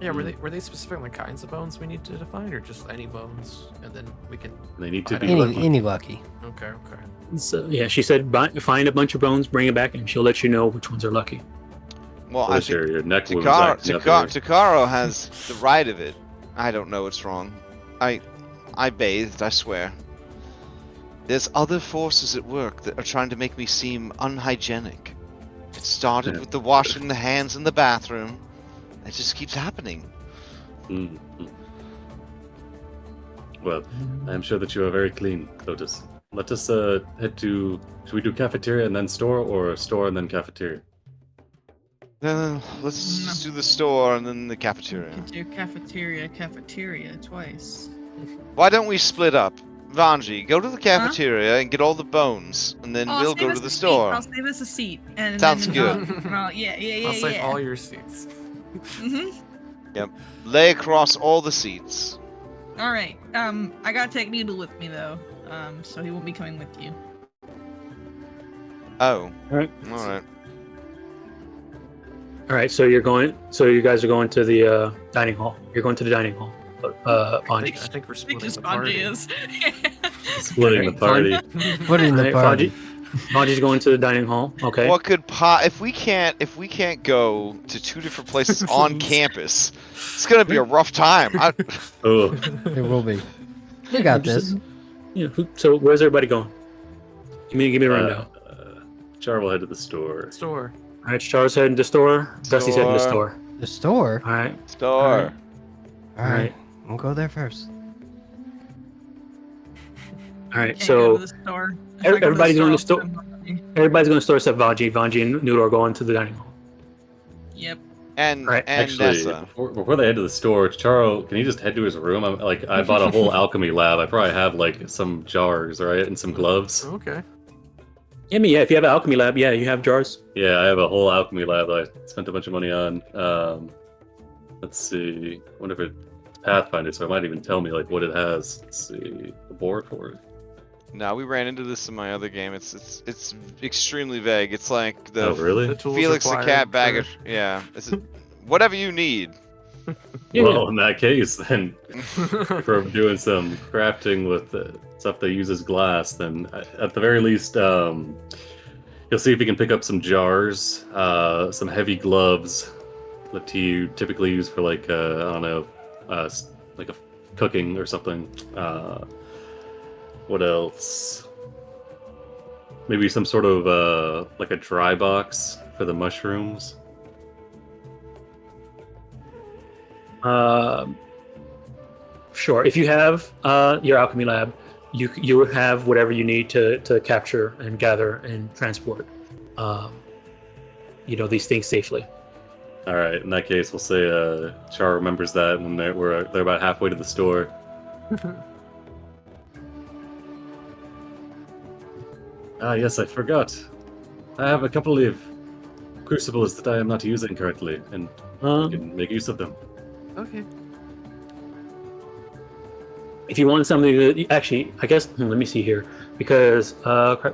Yeah, were they specific on the kinds of bones we need to define, or just any bones, and then we can? They need to be Any, lucky. any lucky. Okay. So yeah, she said find a bunch of bones, bring it back, and she'll let you know which ones are lucky. Well, I Unless think your neck wounds Takaro, acting up there. Takaro has the right of it. I don't know what's wrong. I bathed, I swear. There's other forces at work that are trying to make me seem unhygienic. It started Yeah. with the washing the hands in the bathroom. It just keeps happening. Mm. Well, I'm sure that you are very clean, Lotus. Let us head to. Should we do cafeteria and then store, or store and then cafeteria? Let's just do the store and then the cafeteria. Could do cafeteria twice. Why don't we split up? Vanji, go to the cafeteria and get all the bones, and then Oh, we'll save go us to the a seat. store. I'll save us a seat. And Sounds then, good. Yeah. I'll save all your seats. Mm-hmm. Lay across all the seats. All right. I gotta take Needle with me though. So he won't be coming with you. Oh. Alright. Alright. All right, so you guys are going to the dining hall. You're going to the dining hall. I Bonji. think we're I think splitting this the party. Bonji is. Splitting the party. Putting the party. Bonji's going to the dining hall. Okay. What could if we can't go to two different places on campus, it's gonna be a rough time. Oh, It will be. We got this. Yeah. So where's everybody going? Give me a rundown. Char will head to the store. Store. All right, Char's heading to the store. Dusty's heading to the store. The store? All right. Store. Alright. We'll go there first. All right. Can't go So to the store. If I go to everybody's going to the store. store. Everybody's going to the store except Vanji. Vanji and Noodle are going to the dining hall. Yep. And Right. Actually, Nessa. before they head to the store, Charo, can you just head to his room? I bought a whole alchemy lab. I probably have like some jars, right, and some gloves. Okay. Yeah, if you have an alchemy lab, yeah, you have jars. Yeah, I have a whole alchemy lab that I spent a bunch of money on. Let's see. I wonder if it's Pathfinder, so it might even tell me like what it has. Let's see. The board for it. No, we ran into this in my other game. It's extremely vague. It's like the Oh, really? The tools Felix the required Cat bag. for- Yeah. It's whatever you need. Yeah, Well, in that case, then, for doing some crafting with stuff that uses glass, then at the very least, you'll see if you can pick up some jars, some heavy gloves that you typically use for like I don't know, like a cooking or something. What else? Maybe some sort of like a dry box for the mushrooms. Sure. If you have your alchemy lab, you have whatever you need to capture and gather and transport, these things safely. All right. In that case, we'll say Char remembers that when they're about halfway to the store. Ah, yes, I forgot. I have a couple of crucibles that I am not using currently, and I can make use of them. Okay. If you want something to actually, I guess let me see here because What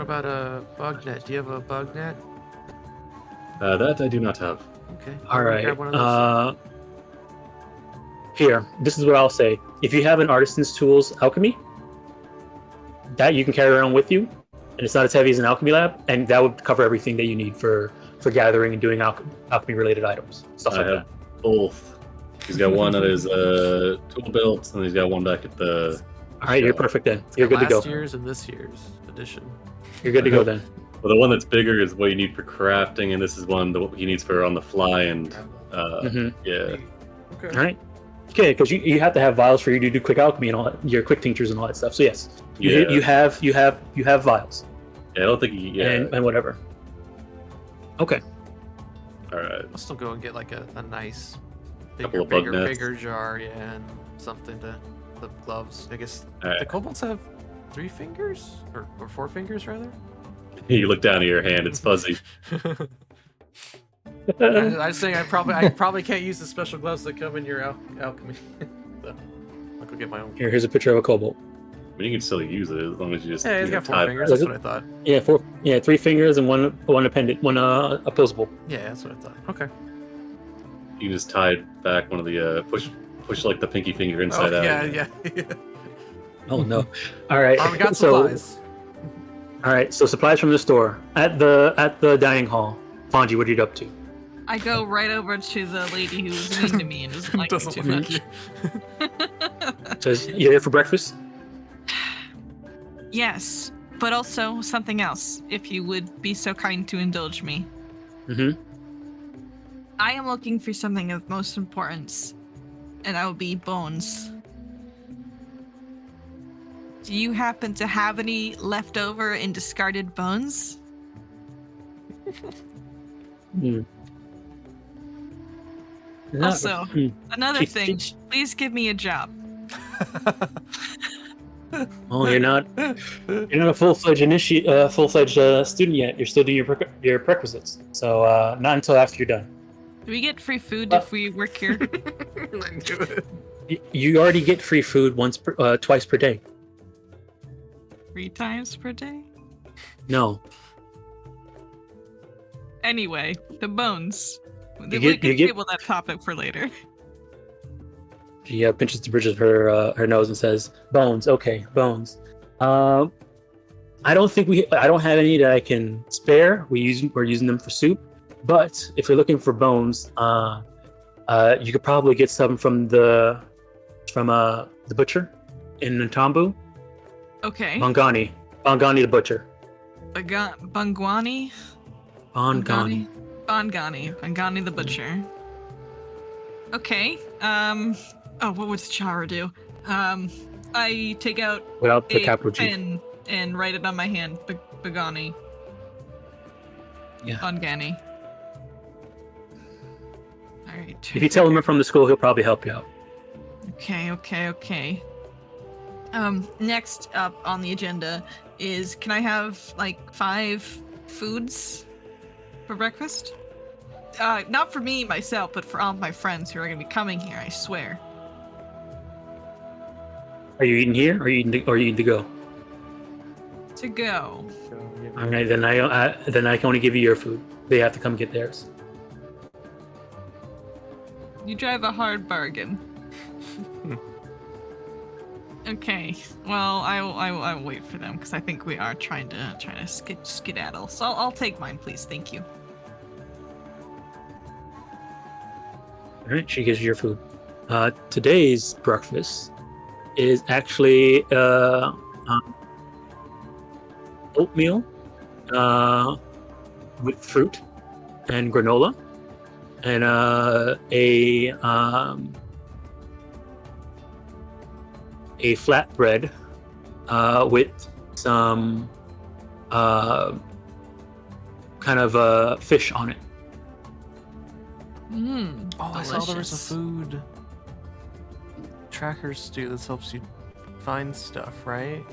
about a bug net? Do you have a bug net? That I do not have. Okay. all right. Grab one of those. Here, this is what I'll say. If you have an artisan's tools alchemy, that you can carry around with you, and it's not as heavy as an alchemy lab, and that would cover everything that you need for gathering and doing alchemy related items, stuff I like have that. both. He's got one at his tool belt, and he's got one back at the. All right, you're perfect then. You're good to go. Last year's and this year's edition. You're good to go then. Well, the one that's bigger is what you need for crafting, and this is one that he needs for on the fly. And yeah, Okay. All right. Okay, because you have to have vials for you to do quick alchemy and all that, your quick tinctures and all that stuff. So yes, you have vials. Yeah, I don't think he. Yeah. And whatever. Okay. All right. I'll still go and get like a nice Couple of bug nets. bigger jar, yeah, and something to the gloves. I guess Alright. the kobolds have 3 fingers or 4 fingers rather. You look down at your hand; it's fuzzy. I was saying I probably can't use the special gloves that come in your alchemy. So I'll go get my own. Here's a picture of a kobold. I mean, you can still use it as long as you just. Yeah, he's you know, got 4 tie- fingers. That's what I thought. Yeah, 4. Yeah, 3 fingers and one appendant, one opposable. Yeah, that's what I thought. Okay. You can just tie back one of the push like the pinky finger inside out. Yeah. Oh no! All right. We got so, supplies. all right. So supplies from the store at the dining hall. Fonji, what are you up to? I go right over to the lady who's mean to me and doesn't like me Doesn't too like much. you. So you're here for breakfast? Yes, but also something else, if you would be so kind to indulge me. Mm-hmm. I am looking for something of most importance, and that would be bones. Do you happen to have any leftover and discarded bones? Also, another thing, please give me a job. Well, you're not a full-fledged student yet. You're still doing your prerequisites. So not until after you're done. Do we get free food if we work here? I knew it. You already get free food twice per day. 3 times per day? No. Anyway, the bones. We get- can you get- table that topic for later. She pinches the bridge of her nose and says, "Bones, okay, bones. I don't have any that I can spare. We're using them for soup. But if you're looking for bones, you could probably get some from the butcher in Ntambu. Okay. Bongani the butcher. Bongwani? Bongani. Bongani the butcher. Okay. What would Chara do? I take out Without the a capital G. pen and write it on my hand. Bongani. Yeah. Bongani. Alright. If you tell him from the school, he'll probably help you out. Okay. Next up on the agenda is, can I have like 5 foods for breakfast? Not for me myself, but for all my friends who are going to be coming here, I swear. Are you eating here, or are you eating to go? To go. All right, then I can only give you your food. They have to come get theirs. You drive a hard bargain. Okay. Well, I will wait for them because I think we are trying to skedaddle. So I'll take mine, please. Thank you. All right, she gives you your food. Today's breakfast is actually oatmeal with fruit and granola, and a flatbread with some kind of fish on it. Oh, I saw there was a food tracker stew that helps you find stuff, right?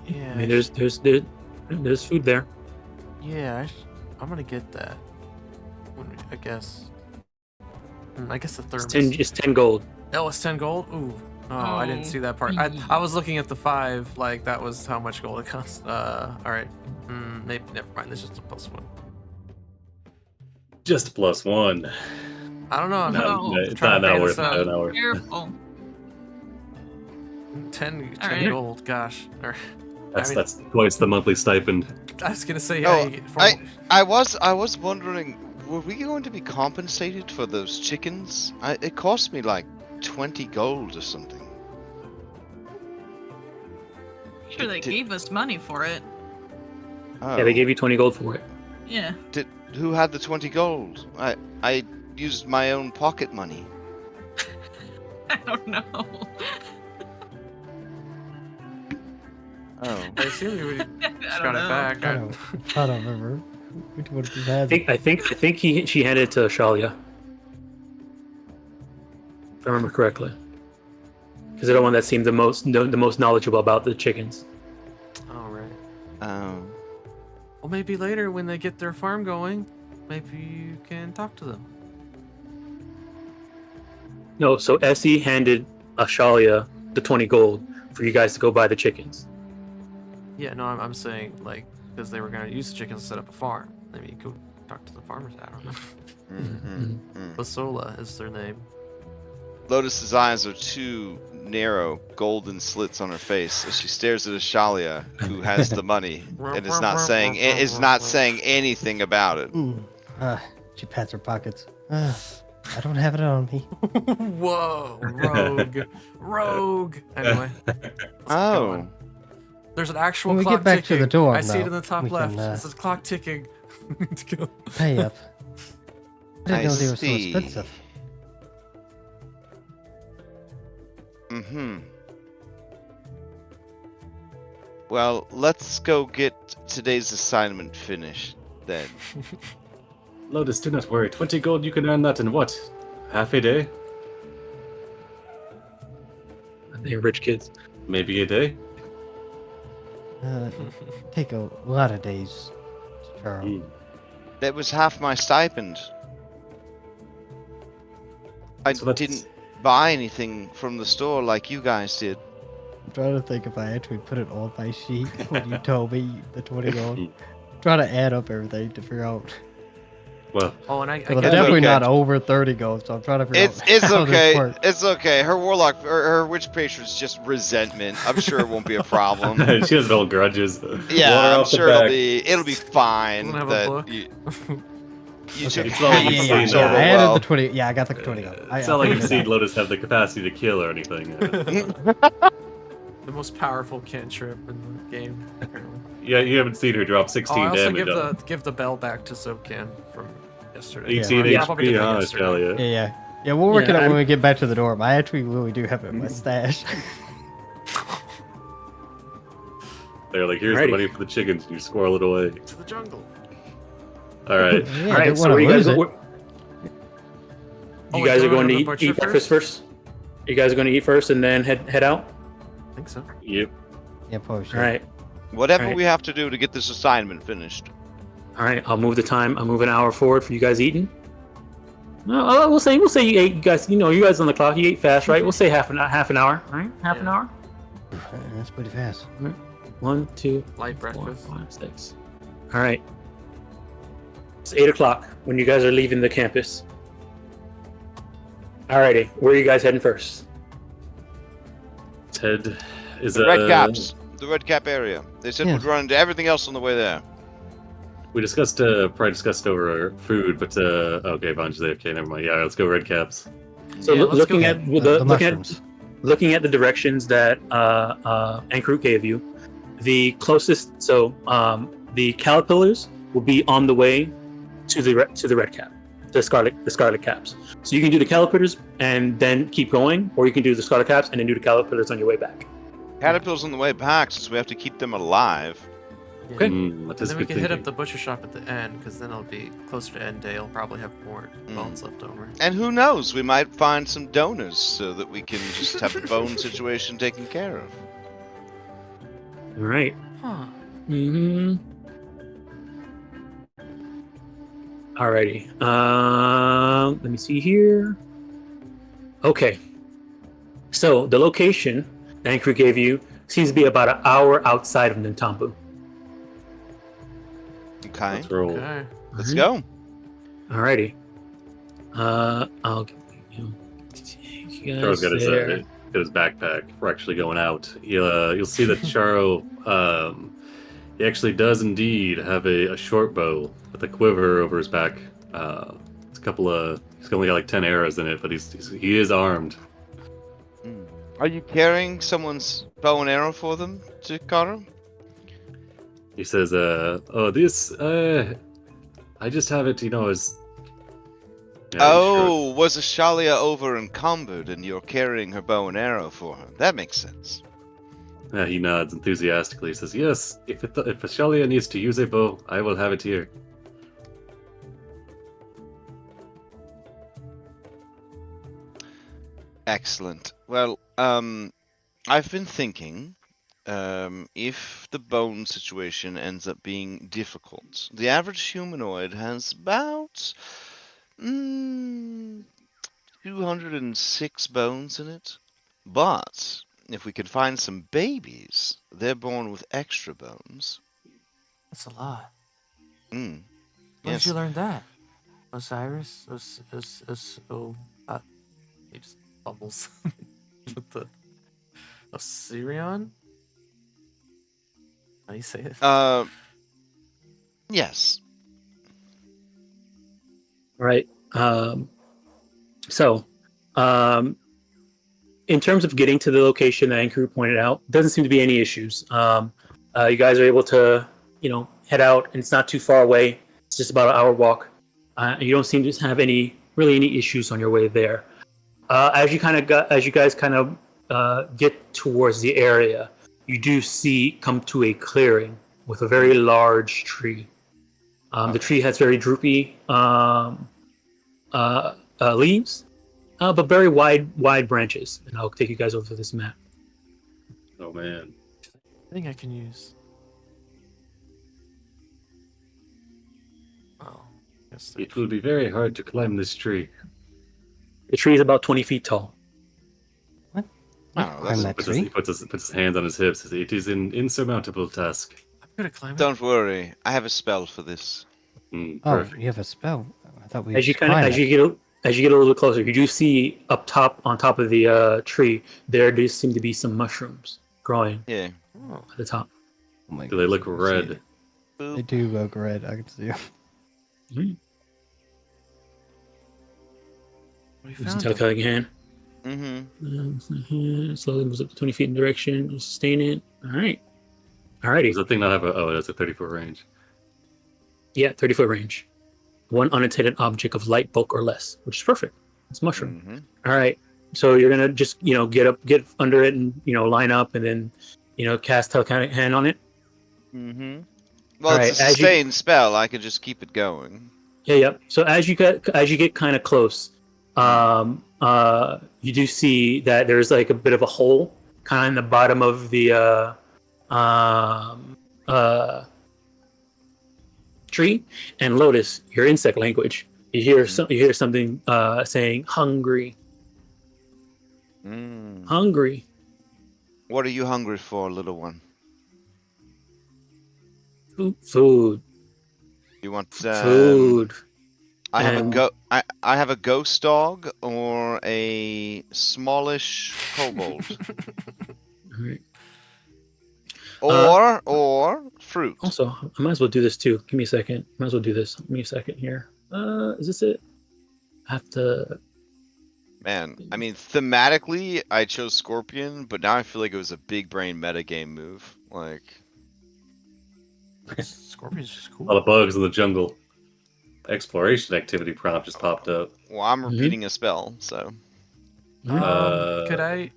Yeah. I mean, there's food there. Yeah, I'm gonna get that. I guess. I guess the thermos. It's 10 gold. Oh, it's 10 gold? Ooh. Oh, I didn't see that part. I was looking at the 5, like that was how much gold it cost. Alright. Maybe never mind, this is just a +1. Just +1. I don't know. I'm No, it's trying not to figure worth this out. an hour. Careful. 10 Alright. gold. Gosh. That's twice the monthly stipend. I was gonna say, Oh, you get four more- I was wondering, were we going to be compensated for those chickens? It cost me like 20 gold or something. Sure, they gave us money for it. Oh. Yeah, they gave you 20 gold for it. Yeah. Who had the 20 gold? I used my own pocket money. I don't know. Oh. I assume you I just don't got it know. back. I don't remember. Which one he had? I think she handed it to Shalia. If I remember correctly. Because they're the one that seemed the most knowledgeable about the chickens. All right. Oh. Well, maybe later when they get their farm going, maybe you can talk to them. No, so Essie handed Ashalia the 20 gold for you guys to go buy the chickens. Yeah, no, I'm saying like because they were gonna use the chickens to set up a farm. Maybe you go talk to the farmers. I don't know. Mm-hmm. Basola is their name. Lotus's eyes are two narrow, golden slits on her face as she stares at Ashalia, who has the money and is not saying anything about it. She pats her pockets. I don't have it on me. Whoa, rogue. Anyway. Oh. There's an actual When we clock get back ticking. to the door, I see it though, in the top we left. can, It says clock ticking. Go. Pay up. I didn't I know they were so see. expensive. Mm-hmm. Well, let's go get today's assignment finished, then. Lotus, do not worry. 20 gold, you can earn that in what? Half a day? They're rich kids. Maybe a day? Take a lot of days, Charles. Mm. That was half my stipend. I So that's- didn't buy anything from the store like you guys did. I'm trying to think if I actually put it on my sheet when you told me the 20 gold. I'm trying to add up everything to figure out. Well, Oh, and I Well, I'm get definitely okay. not over 30 gold, so I'm trying to figure It's out how this okay. works. It's okay. Her warlock or her witch patron's just resentment. I'm sure it won't be a problem. she doesn't hold grudges. Yeah, Water I'm off the sure back. it'll be fine. Doesn't have a that book. you Okay. took It's not like half you've yeah, seen so I added well. the 20. Yeah, I got the 20 gold. It's not like you've figured it seen out. Lotus have the capacity to kill or anything. the most powerful cantrip in the game. Apparently. Yeah, you haven't seen her drop Oh, 16 I also damage. give the bell back to Zokan from yesterday. 18 Yeah. Probably did HP, that huh, yesterday. Shalia? Yeah, we'll work it out I'm- when we get back to the dorm. I actually really do have it in my stash. They're like, here's Alrighty. the money for the chickens, and you squirrel it away. To the jungle. Alright. Yeah, I All right, didn't so want where to you guys, lose it. you Oh, wait, guys do are you wanna going to go eat butcher breakfast first? You guys are going to eat first and then head out? I think so. Yep. Yeah, probably should. All right. Whatever Alright. we have to do to get this assignment finished. All right, I'll move the time. I'll move an hour forward for you guys eating. No, we'll say you ate. You guys, you guys on the clock. You ate fast, right? We'll say half an hour. All right, half an Yeah. hour. That's pretty fast. 1, 2, Light 4, breakfast. 5, 6. All right. It's 8:00 when you guys are leaving the campus. Alrighty, where are you guys heading first? Ted is The red caps. The red cap area. They said Yeah. we'd run into everything else on the way there. We discussed, probably discussed over our food, but, okay, Bon's there. Okay, never mind. Yeah, let's go red caps. So Yeah, let's looking go. at mushrooms. looking at the directions that Ankru gave you, the closest. So the caterpillars will be on the way to the red cap, the scarlet caps. So you can do the caterpillars and then keep going, or you can do the scarlet caps and then do the caterpillars on your way back. Caterpillars on the way back, since we have to keep them alive. Yeah. Okay. That And is then we good can hit up thinking. the butcher shop at the end, because then it'll be closer to end day. It'll probably have more bones left over. And who knows, we might find some donors so that we can just have the bone situation taken care of. All right. Huh. Mm-hmm. Alrighty. Let me see here. Okay. So the location Ankru gave you seems to be about an hour outside of Nintambu. Okay, Let's roll. Okay. let's go. Alrighty. I'll give you Charo's guys there. got his backpack. We're actually going out. You'll see that Charo, he actually does indeed have a short bow with a quiver over his back. It's a couple of. He's only got like 10 arrows in it, but he is armed. Are you carrying someone's bow and arrow for them, Chikaro? He says, "Oh, this. I just have it, as." Yeah, Oh, was Ashalia over encumbered and you're carrying her bow and arrow for her? That makes sense. Yeah, he nods enthusiastically. He says, "Yes, if Ashalia needs to use a bow, I will have it here." Excellent. Well, I've been thinking, if the bone situation ends up being difficult, the average humanoid has about 206 bones in it. But if we could find some babies, they're born with extra bones. That's a lot. Mm. Where Yes. did you learn that? Osiris? He just bubbles. With the Osirion? How do you say it? Yes. Right. So, in terms of getting to the location that Anchor pointed out, doesn't seem to be any issues. You guys are able to, head out, and it's not too far away. It's just about an hour walk. You don't seem to have any issues on your way there. As you guys kind of get towards the area, you do come to a clearing with a very large tree. The tree has very droopy leaves, but very wide branches. And I'll take you guys over to this map. Oh man. I think I can use. Oh, yes. It will be very hard to climb this tree. The tree is about 20 feet tall. What? Oh, Climb that tree? He puts his hands on his hips. Says, "It is an insurmountable task." I'm gonna climb it. Don't worry, I have a spell for this. Oh, Perfect. you have a spell. I thought we As you just climbed it. get a little bit closer, you do see on top of the tree, there do seem to be some mushrooms growing Yeah. Oh, at the top. Oh my Do they look goodness, I can see red? it. They Boop. do look red. I can see them. we Using found it. telepathic hand. Mm-hmm. Slowly moves up to 20 feet in direction. You sustain it. Alright. Alrighty. Does the thing not have it has a 30-foot range? Yeah, 30-foot range. One unattended object of light, bulk, or less, which is perfect. It's mushroom. Mm-hmm. All right. So you're gonna just get under it and line up and then cast telekinetic hand on it. Mm-hmm. Well, Alright, it's a as you- sustained spell. I could just keep it going. Yeah. So as you get kind of close, you do see that there's like a bit of a hole kind of in the bottom of the tree. And Lotus, your insect language, you hear something saying hungry. Mm. Hungry. What are you hungry for, little one? Food. You want Food. I have And- I have a ghost dog or a smallish kobold. Alright. or fruit. Also, I might as well do this too. Give me a second. Might as well do this. Give me a second here. Is this it? I have to. Man, I mean, thematically, I chose Scorpion, but now I feel like it was a big brain metagame move. Like, Scorpion's just A cool. lot of bugs in the jungle. Exploration activity prompt just popped up. well, I'm Mhm. repeating a spell, so. Could I?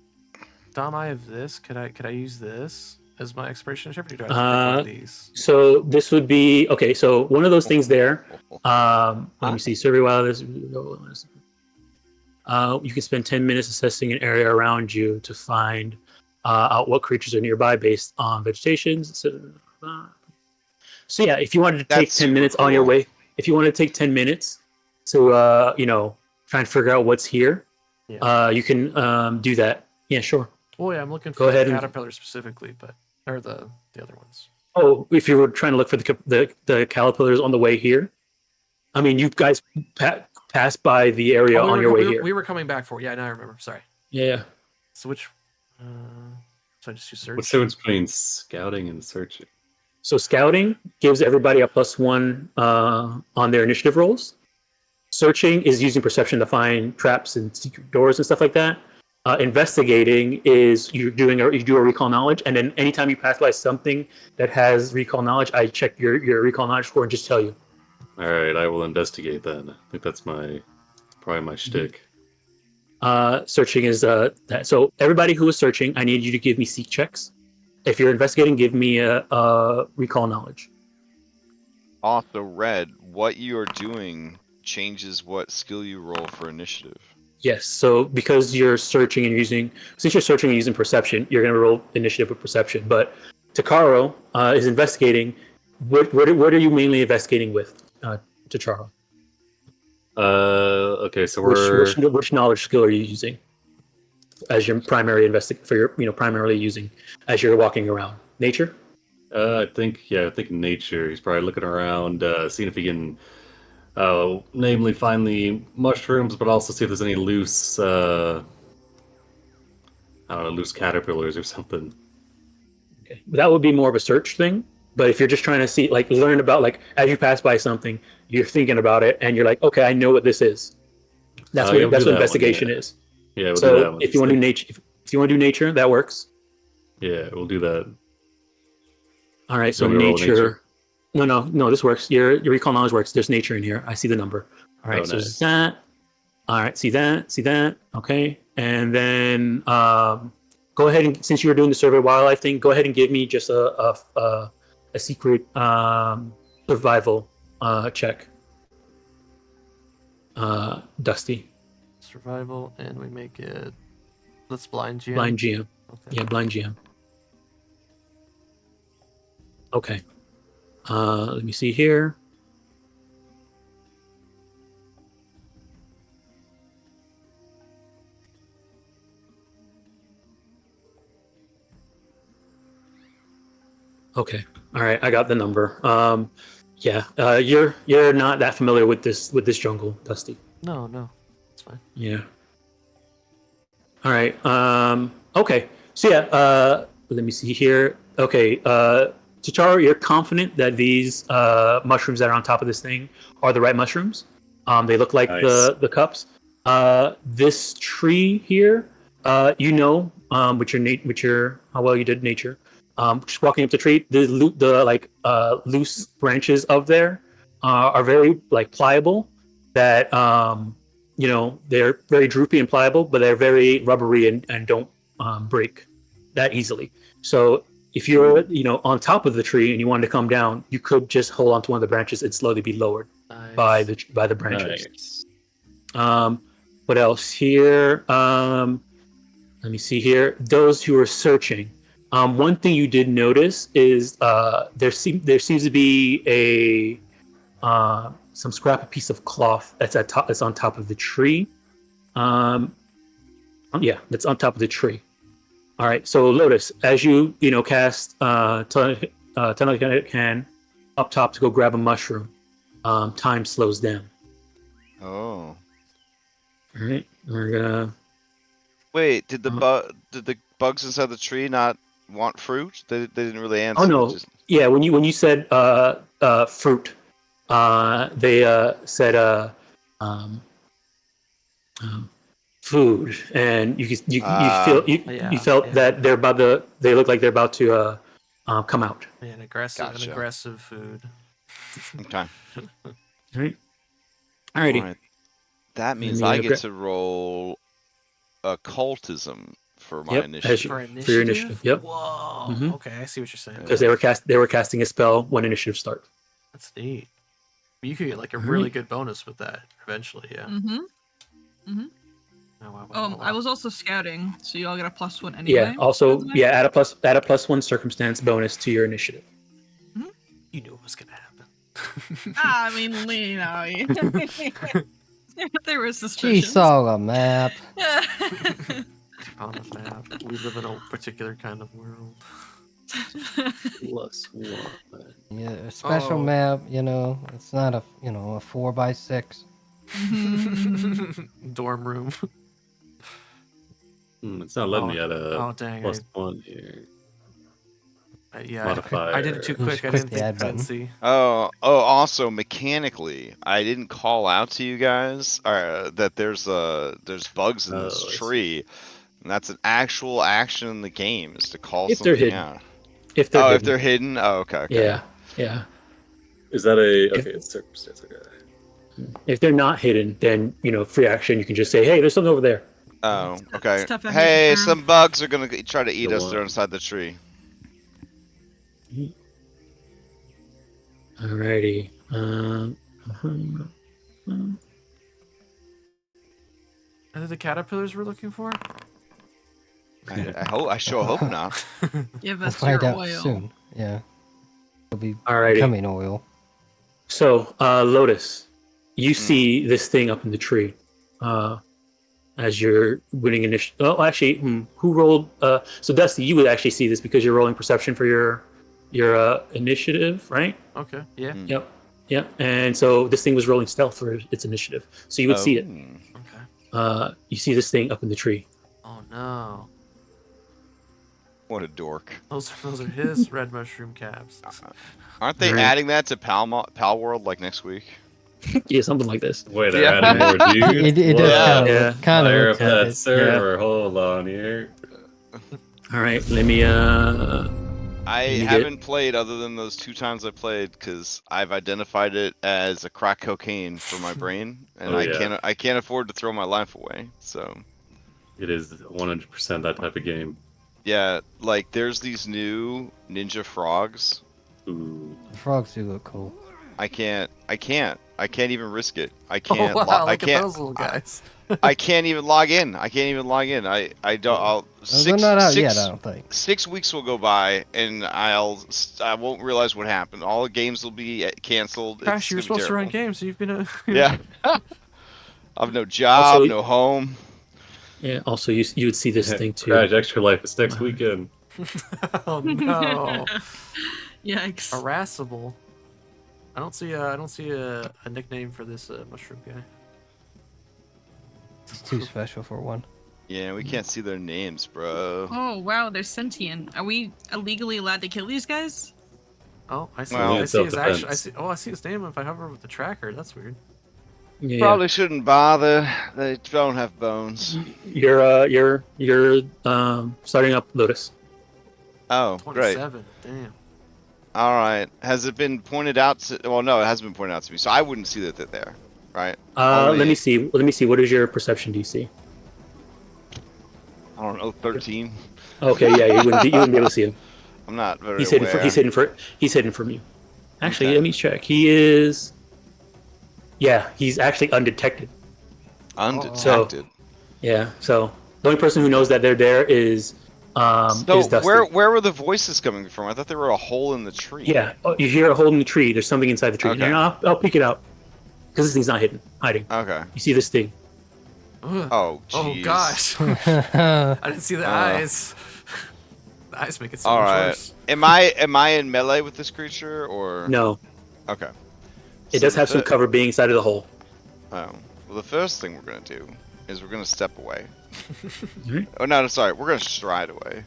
Dom, I have this. Could I use this as my expiration chip? Or do I have to pick one of these? So this would be okay. So one of those things there. Let me see. Survey wildness. You can spend 10 minutes assessing an area around you to find out what creatures are nearby based on vegetation. So yeah, if you wanted to take That's 10 minutes on your cool. way, if you want to take 10 minutes to try and figure out what's here, you can do that. Yeah, sure. Oh yeah, I'm looking Go for ahead the and- caterpillar specifically, or the other ones. Oh, if you were trying to look for the caterpillars on the way here, I mean, you guys pass by the area on your way here. We were coming back for. Yeah, now I remember. Sorry. Yeah. So which? So I just do search. What's the difference between scouting and searching? So scouting gives everybody a +1 on their initiative rolls. Searching is using perception to find traps and secret doors and stuff like that. Investigating is you do a recall knowledge, and then anytime you pass by something that has recall knowledge, I check your recall knowledge score and just tell you. All right, I will investigate then. I think that's probably my shtick. Searching is that. So everybody who is searching, I need you to give me seek checks. If you're investigating, give me a recall knowledge. Also, Red, what you are doing changes what skill you roll for initiative. Yes. So because you're searching and since you're searching and using perception, you're going to roll initiative with perception. But Takaro is investigating. What are you mainly investigating with, Takaro? Okay, so we're Which knowledge skill are you using as your primary primarily using as you're walking around? Nature? I think nature. He's probably looking around, seeing if he can, namely find the mushrooms, but also see if there's any loose, loose caterpillars or something. Okay, that would be more of a search thing. But if you're just trying to see, learn about, as you pass by something, you're thinking about it, and you're like, okay, I know what this is. That's what investigation is. Yeah, we'll do so that one. If you want to do nature, if you want to do nature, that works. Yeah, we'll do that. All right, so nature. No, this works. Your recall knowledge works. There's nature in here. I see the number. All right, so nice. there's that. All right, see that. Okay, and then go ahead and, since you were doing the survey wildlife thing, go ahead and give me just a secret survival check. Dusty. Survival, and we make it. Let's blind GM. Blind GM. Okay. Yeah, blind GM. Okay. Let me see here. Okay. All right. I got the number. Yeah. You're not that familiar with this jungle, Dusty. No, it's fine. Yeah. All right. Okay. So yeah. Let me see here. Okay. Chicharo, you're confident that these mushrooms that are on top of this thing are the right mushrooms. They look like Nice. the cups. This tree here, with your how well you did nature. Just walking up the tree, the loose branches of there are very pliable. That they're very droopy and pliable, but they're very rubbery and don't break that easily. So if you're on top of the tree and you wanted to come down, you could just hold onto one of the branches and slowly be lowered by the branches. Nice. What else here? Let me see here. Those who are searching. One thing you did notice is there seems to be some scrappy piece of cloth that's on top of the tree. That's on top of the tree. All right, so Lotus, as you cast telekinetic hand up top to go grab a mushroom, time slows down. Oh. All right, we're gonna. Wait, did the bugs inside the tree not want fruit? They didn't really answer. Oh no. Yeah, when you said fruit, they said food, and you felt that they look like they're about to come out. Yeah, an Gotcha. aggressive food. Okay. All right. Alrighty. All right. That means I get to roll occultism for my initiative. For your initiative. Yep. Whoa. Mhm. Okay, I see what you're saying. Because they were casting a spell when initiative starts. That's neat. You could get a really good bonus with that eventually. Yeah. Mm-hmm. Oh, wow. I was also scouting, so you all get a +1 anyway. Yeah. Also, add a +1 circumstance bonus to your initiative. You knew it was gonna happen. I mean, there was suspicion. She saw a map. On a map, we live in a particular kind of world. Yeah, a special map. It's not a 4x6. Dorm room. It's not letting me add a Oh dang! +1 here. Yeah, Modifier. I did it too You just quick. I click didn't the think. add I didn't button. see. Also mechanically, I didn't call out to you guys that there's bugs in this Oh, I see. tree, and that's an actual action in the game is to call If they're something hidden. out. If they're Oh, if hidden. they're hidden. Oh, okay. Yeah, yeah. Is that a If- okay? It's circumstance. Okay. If they're not hidden, then free action. You can just say, "Hey, there's something over there." Oh, okay. Stuff out here for Hey, Taro. some bugs are gonna try to eat The us. They're one. inside the tree. Alrighty. Are they the caterpillars we're looking for? I hope. I sure hope not. Give We'll us find your out oil. soon. Yeah. It'll be Alrighty. becoming oil. So, Lotus, you see this thing up in the tree as you're winning initiative. Oh, actually, who rolled? So, Dusty, you would actually see this because you're rolling perception for your initiative, right? Okay. Yeah. Yep. Yep. And so this thing was rolling stealth for its initiative, so you would see it. Okay. You see this thing up in the tree. Oh no. What a dork. Those are his red mushroom caps. Aren't they Alright. adding that to Pal World like next week? Yeah, something like this. Wait, they're Yeah. adding more dudes. It does Yeah. kind of Fire look up at that it. server. Hold on here. All right, let me. I You get- haven't played other than those 2 times I played because I've identified it as a crack cocaine for my brain, and Oh, I yeah. can't afford to throw my life away. So It is 100% that type of game. yeah, like there's these new ninja frogs. Ooh. The frogs do look cool. I can't even risk it. I Oh can't. wow! I Look at can't. those little guys. I can't even log in. I don't. I'll They're not out yet, I don't think. 6 weeks will go by and I won't realize what happened. All the games will be canceled. Gosh, It's you were gonna be supposed to run terrible. games, so you've been a. Yeah. I've no job, Also- no home. Yeah. Also, you would see this thing too. Crash Extra Life is next weekend. Oh no! Yikes. Harassable. I don't see a nickname for this mushroom guy. It's too special for one. Yeah, we can't see their names, bro. Oh wow, they're sentient. Are we illegally allowed to kill these guys? Oh, I see. Well, I see his self-defense. actual. I see his name if I hover with the tracker. That's weird. Yeah. Probably shouldn't bother. They don't have bones. You're starting up Lotus. Oh, great. 27. Damn. All right. Has it been pointed out to? Well, no, it hasn't been pointed out to me, so I wouldn't see that they're there, right? Let Only- me see. Let me see. What is your perception DC? I don't know, 13. Okay, yeah, you wouldn't be able to see him. I'm not very He's hidden aware. he's hidden from you. Actually, Okay. let me check. He is. Yeah, he's actually undetected. Undetected. Yeah. So the only person who knows that they're there is So Dusty. where were the voices coming from? I thought they were a hole in the tree. Yeah. Oh, you hear a hole in the tree. There's something inside the tree. Okay. I'll peek it out because this thing's not hiding. Okay. You see this thing? Ugh. Oh, Oh jeez. gosh. That's I didn't see the eyes. The eyes make it so All much right. worse. Am I in melee with this creature or? No. Okay. It So does have the some fir- cover being inside of the hole. Oh. Well, the first thing we're gonna do is we're gonna step away. Alright. Oh no, sorry. We're gonna stride away.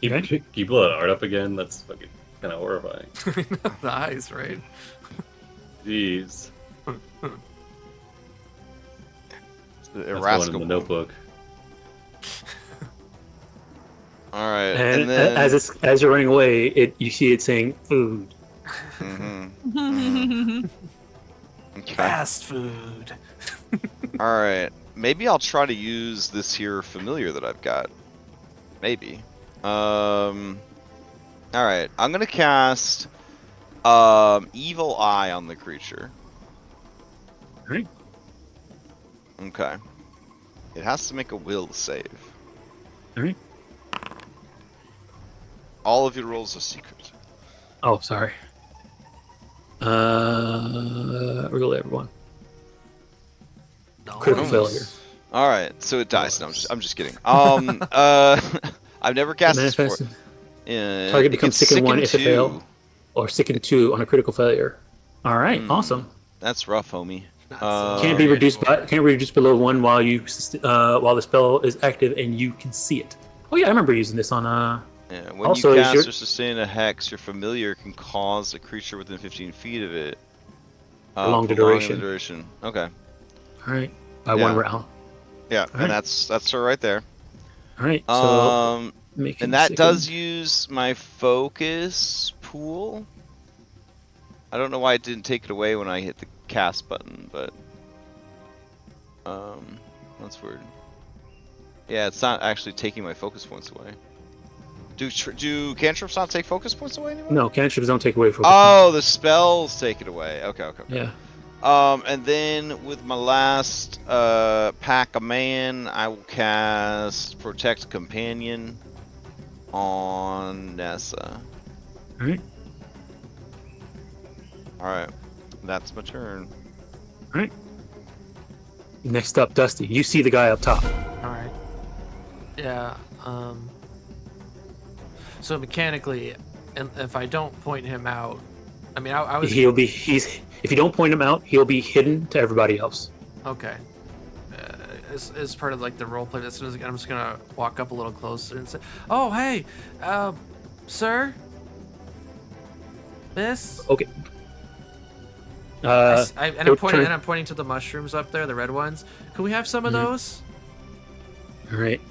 Can you blow that art up again? That's fucking kind of horrifying. The eyes, right? Jeez. It's the That's going in irascible. the notebook. All right. And, And then. as you're running away, you see it saying food. Mhm. Okay. Fast food. All right. Maybe I'll try to use this here familiar that I've got. Maybe. All right. I'm gonna cast Evil Eye on the creature. Alright. Okay. It has to make a will save. Alright. All of your rolls are secret. Oh, sorry. Roll everyone. No. Critical failure. All right. So it dies. No, I'm just kidding. I've never cast this before. Manifest Target Target becomes sick in 1 if it fail, or sick in 2 on a critical failure. All right, awesome. That's rough, homie. Can't be reduced below 1 while the spell is active and you can see it. Oh yeah, I remember using this on Yeah, when Also, you is cast your- or sustain a hex, your familiar can cause a creature within 15 feet of it. Prolong the prolonging duration. Okay. All right, by Yeah. 1 round. Yeah, All and right. that's her right there. All right, so And that does use my focus pool. I don't know why it didn't take it away when I hit the cast button, but that's weird. Yeah, it's not actually taking my focus points away. Do cantrips not take focus points away anymore? No, cantrips don't take away focus Oh, the spells take it away. Okay. Yeah. And then with my last pack of man, I will cast Protect Companion on Nessa. All right. Alright. That's my turn. All right. Next up, Dusty. You see the guy up top. All right. Yeah. So mechanically, and if I don't point him out, I mean, I was If you don't point him out, he'll be hidden to everybody else. okay. As part of like the role play, as soon as I'm just gonna walk up a little closer and say, "Oh, hey, sir, miss." Okay. I'm pointing to the mushrooms up there, the red ones. Can we have some of those? All right.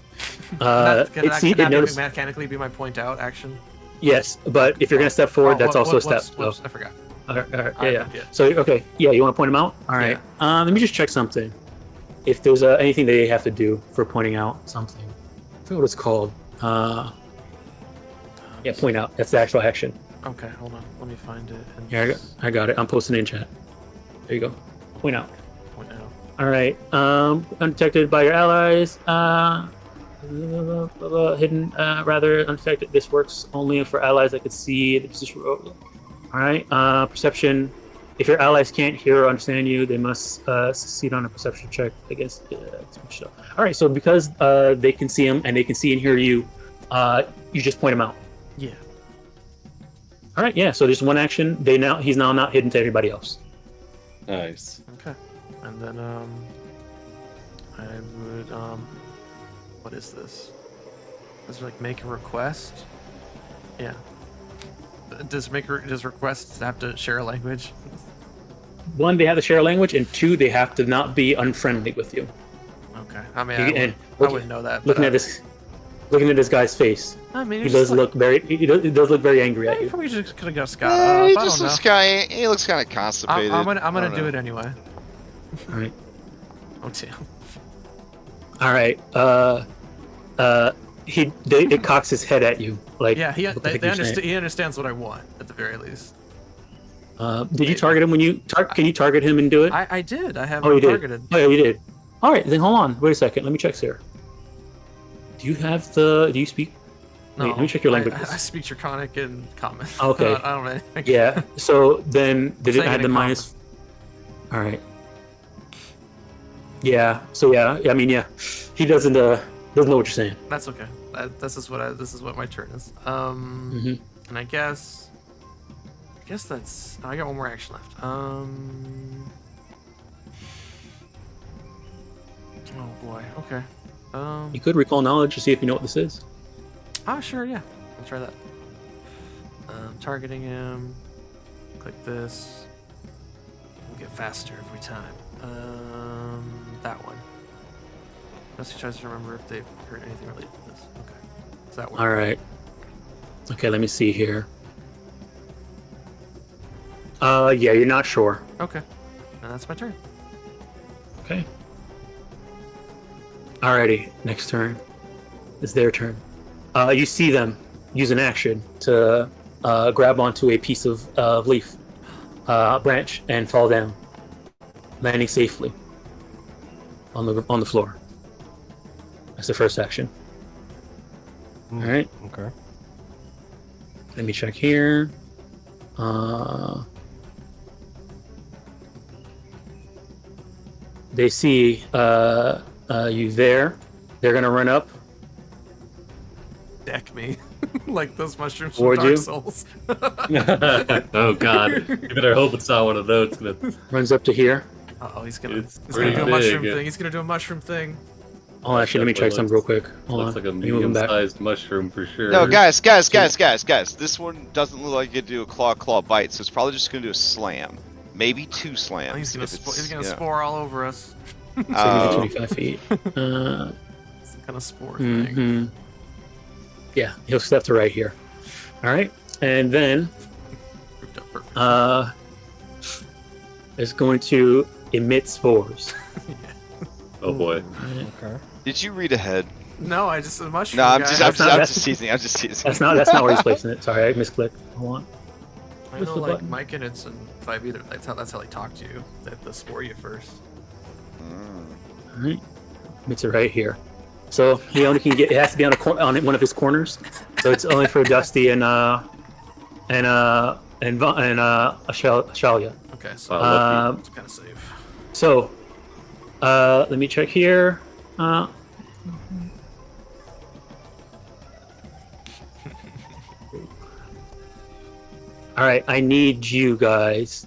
Can that notice- mechanically be my point out action? Yes, but if you're gonna step forward, that's also a step. Whoops, I forgot. All right, Yeah. So okay, yeah, you want to point them out? All right. Let me just check something. If there's anything they have to do for pointing out something, I forget what it's called. Yeah, point out. That's the actual action. Okay, hold on. Let me find it. And Yeah, I got it. I'm posting it in chat. There you go. Point out. point out. All right. Undetected by your allies. Hidden, rather undetected. This works only for allies that can see the position. All right. Perception. If your allies can't hear or understand you, they must succeed on a perception check against. All right. So because they can see him and they can see and hear you, you just point him out. Yeah. All right. Yeah. So there's one action. He's now not hidden to everybody else. Nice. Okay. And then I would what is this? Does it like make a request? Yeah. Does requests have to share a language? One, they have to share a language, and two, they have to not be unfriendly with you. Okay. I mean, And I wouldn't know that. Looking at this guy's face, I mean, he does look very angry at You you. probably just could have got Scott Yeah, up. he I just don't looks know. he looks kind of constipated. I'm gonna I don't do know. it anyway. All right. Oh damn. All right. It cocks his head at you, like. Yeah, what the heck you're saying. he understands what I want at the very least. Did you target him when you can you target him and do it? I did. I have Oh, him you did. targeted. Oh, yeah, you did. All right, then hold on. Wait a second. Let me check, Sarah. Do you speak? No, Wait, let me check your language. I speak Draconic and Common. Okay. I don't know anything. Yeah. So then did it Saying add the in minus? All right. Yeah. So yeah. I mean, yeah. He doesn't know what you're saying. That's okay. This is what my turn is. Mhm. And I guess that's. I got one more action left. Oh boy. Okay. You could recall knowledge to see if you know what this is. Sure. Yeah. I'll try that. Targeting him. Click this. We'll get faster every time. That one. Unless he tries to remember if they've heard anything related to this. Okay. Does that work? All right. Okay, let me see here. Yeah, you're not sure. Okay. And that's my turn. Okay. Alrighty, next turn. It's their turn. You see them use an action to grab onto a piece of leaf, branch, and fall down, landing safely on the floor. That's the first action. All right. Okay. Let me check here. They see you there. They're gonna run up. Deck me. Like those mushrooms Toward from Dark you? Souls. Oh god. You better hope it's not one of those. It's gonna... Runs up to here. Oh, he's gonna It's do a pretty mushroom big. thing. He's gonna do a mushroom thing. Oh, actually, let me check something real quick. Hold Looks on. like a Let me move him back. medium-sized mushroom for sure. No, guys. This one doesn't look like it do a claw bite, so it's probably just gonna do a slam. Maybe 2 slams. He's gonna if it's, he's gonna you know. spore all over us. So we do Oh. 25 feet. It's kind of spore thing. Mhm. Yeah, he'll step to right here. All right, and then Grouped up perfect. it's going to emit spores. Oh boy. Okay. Did you read ahead? No, I just a mushroom. No, I'm guy. just That's not- that's- teasing. I'm just teasing. That's not where he's placing it. Sorry, I misclicked. Hold on. I What's know, the like button? Mike and it's in 5 either. That's how they talk to you. They have to spore you first. All right, emits it right here. So he only can get. It has to be on one of his corners. So it's only for Dusty and Ashalia. Okay, so Lucky. it's kind of safe. So let me check here. All right, I need you guys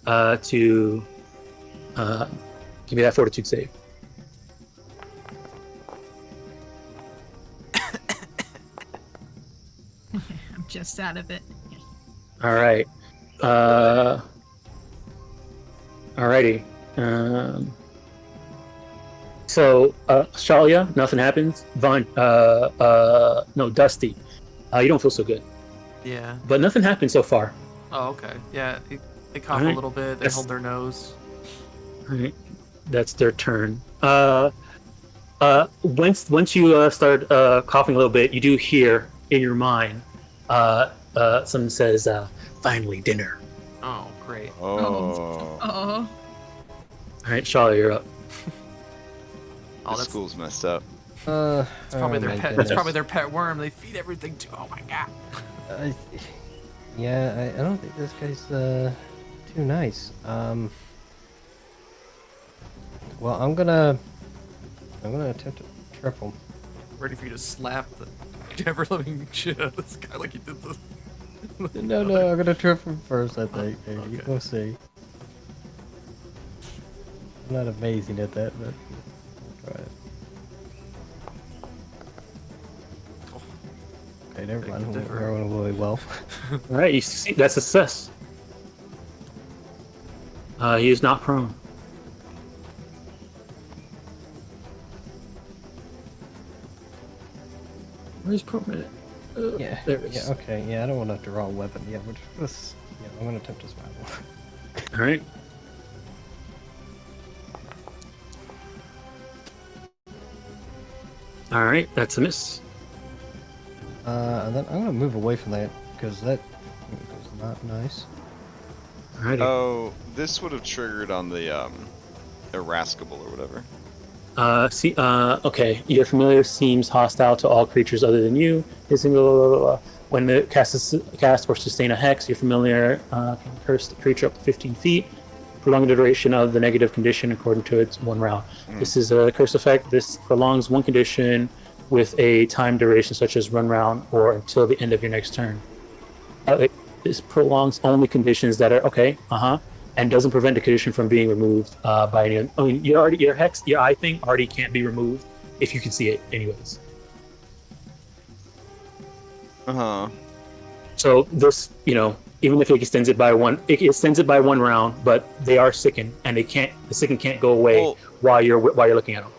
to give me that fortitude save. I'm just out of it. All right. Alrighty. So, Shalia, nothing happens. Vaughn, no, Dusty, you don't feel so good. Yeah. But nothing happened so far. Oh, okay. Yeah, they cough Alright. a little bit. They That's- hold their nose. Alright, that's their turn. Once you start coughing a little bit, you do hear in your mind, someone says, "Finally, dinner." Oh, great. Oh. Oh. All right, Shalia, you're up. Oh, The that's school's messed up. it's probably their my pet. That's goodness. probably their pet worm. They feed everything to. Oh my god. Yeah, I don't think this guy's too nice. Well, I'm gonna attempt to trip him. Ready for you to slap the ever living shit out of this guy like you did the. No, I'm gonna trip him first. I think. Okay. We'll see. I'm not amazing at that, but we'll try it. Okay, never Big mind. differ. We're going really well. All right, you see that's a success. He is not prone. Where's prone? Yeah. There it is. Yeah. Okay. Yeah. I don't want to draw a weapon. Yeah. Yeah. I'm gonna attempt to survival. All right. All right, that's a miss. And then I'm gonna move away from that because that is not nice. All righty. Oh, this would have triggered on the irascible or whatever. Okay. Your familiar seems hostile to all creatures other than you. When the cast or sustain a hex, your familiar can curse the creature up to 15 feet, prolong the duration of the negative condition according to its 1 round. This is a curse effect. This prolongs one condition with a time duration such as 1 round or until the end of your next turn. This prolongs only conditions that are and doesn't prevent the condition from being removed by any. I mean, your hex, your eye thing already can't be removed if you can see it, anyways. So this, even if it extends it by one, it extends it by 1 round, but they are sickened, and the sicken can't go away Well- while you're looking at them.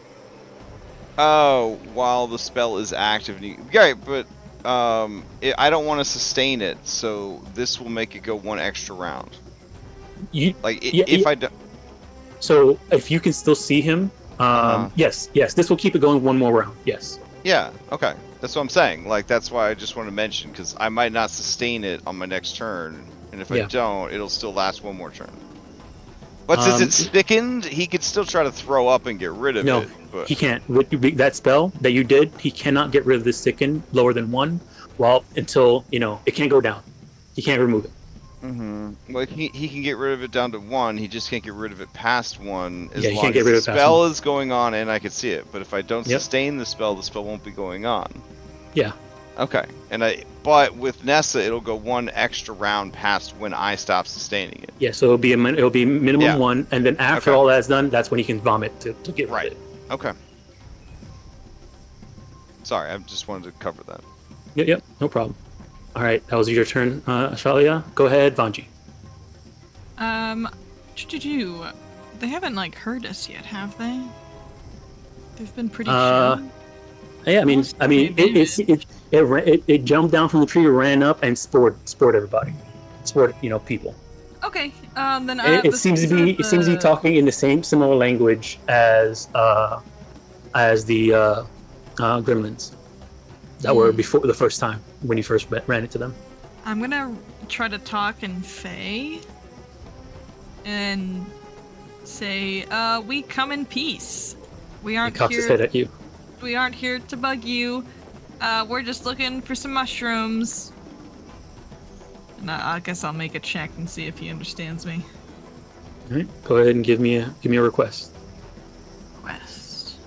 Oh, while the spell is active. Yeah, but I don't want to sustain it, so this will make it go 1 extra round. If I don't. So if you can still see him, yes, this will keep it going 1 more round. Yes. Yeah, okay. That's what I'm saying. That's why I just want to mention, because I might not sustain it on my next turn, and if I don't, it'll still last 1 more turn. But since it's sickened, he could still try to throw up and get rid of it. But... He can't. With that spell that you did, he cannot get rid of the sicken lower than 1, until, it can't go down. He can't remove it. Mm-hmm. Well, he can get rid of it down to 1. He just can't get rid of it past 1 as he long can't get as rid the of it past spell 1. is going on and I can see it. But if I don't sustain the spell won't be going on. Yeah. Okay, but with Nessa, it'll go one extra round past when I stop sustaining it. Yeah, so it'll be minimum Yeah. 1, and then after Okay. all that's done, that's when he can vomit to get rid Right. of it. Okay. Sorry, I just wanted to cover that. Yep, no problem. All right, that was your turn, Ashalia. Go ahead, Vanji. They haven't like heard us yet, have they? They've been pretty Uh, chill. Yeah, I mean, it jumped down from the tree, ran up, and spored everybody, spored people. Okay, then It seems to be talking in the same similar language as the gremlins that were before the first time when you first ran into them. I'm gonna try to talk in Fae and say, we come in peace. We He aren't cocks his here. head at you. We aren't here to bug you. We're just looking for some mushrooms. And I guess I'll make a check and see if he understands me. All right, go ahead and give me a request. Quest.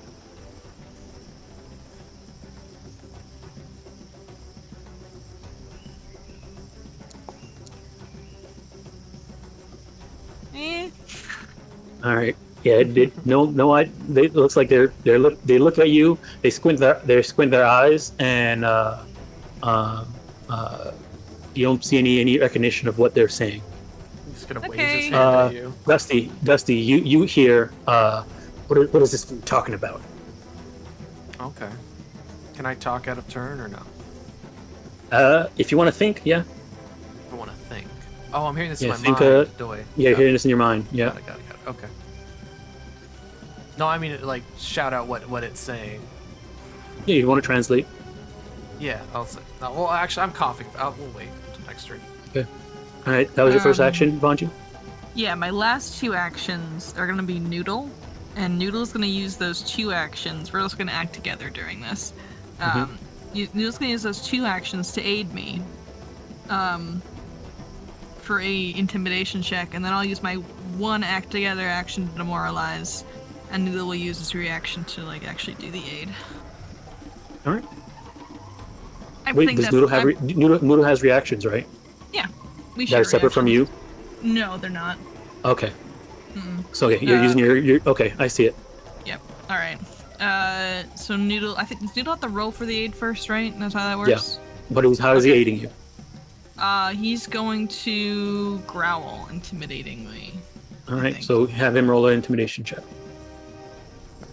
Eh. All right. Yeah. They looks like they look at you. They squint their eyes, and you don't see any recognition of what they're saying. He's gonna wave Okay. his hand at you. Dusty, you hear what is this food talking about? Okay. Can I talk out of turn or no? If you want to think, yeah. I want to think. Oh, I'm hearing this Yeah, in my think, mind. Do I? Yeah, you're hearing this in your mind. Yeah. Got it. Okay. No, I mean, like, shout out what it's saying. Yeah, you want to translate. Yeah, I'll say. No, well, actually, I'm coughing. We'll wait till next turn. Okay. All right, that was your first action, Vanji? Yeah, my last 2 actions are gonna be Noodle, and Noodle's gonna use those 2 actions. We're also gonna act together during this. Noodle's gonna use those 2 actions to aid me, for a intimidation check, and then I'll use my 1 act together action to demoralize, and Noodle will use his reaction to like actually do the aid. All right. I Wait, think does that's Noodle has reactions, right? Yeah, we That share are separate from reactions. you? No, they're not. Okay. Mm-mm. So okay, you're using your okay, I see it. Yep. All right. So Noodle, I think does Noodle have to roll for the aid first, right? That's how that works. Yeah. But how is he aiding you? He's going to growl intimidatingly. All I right, think. so have him roll an intimidation check.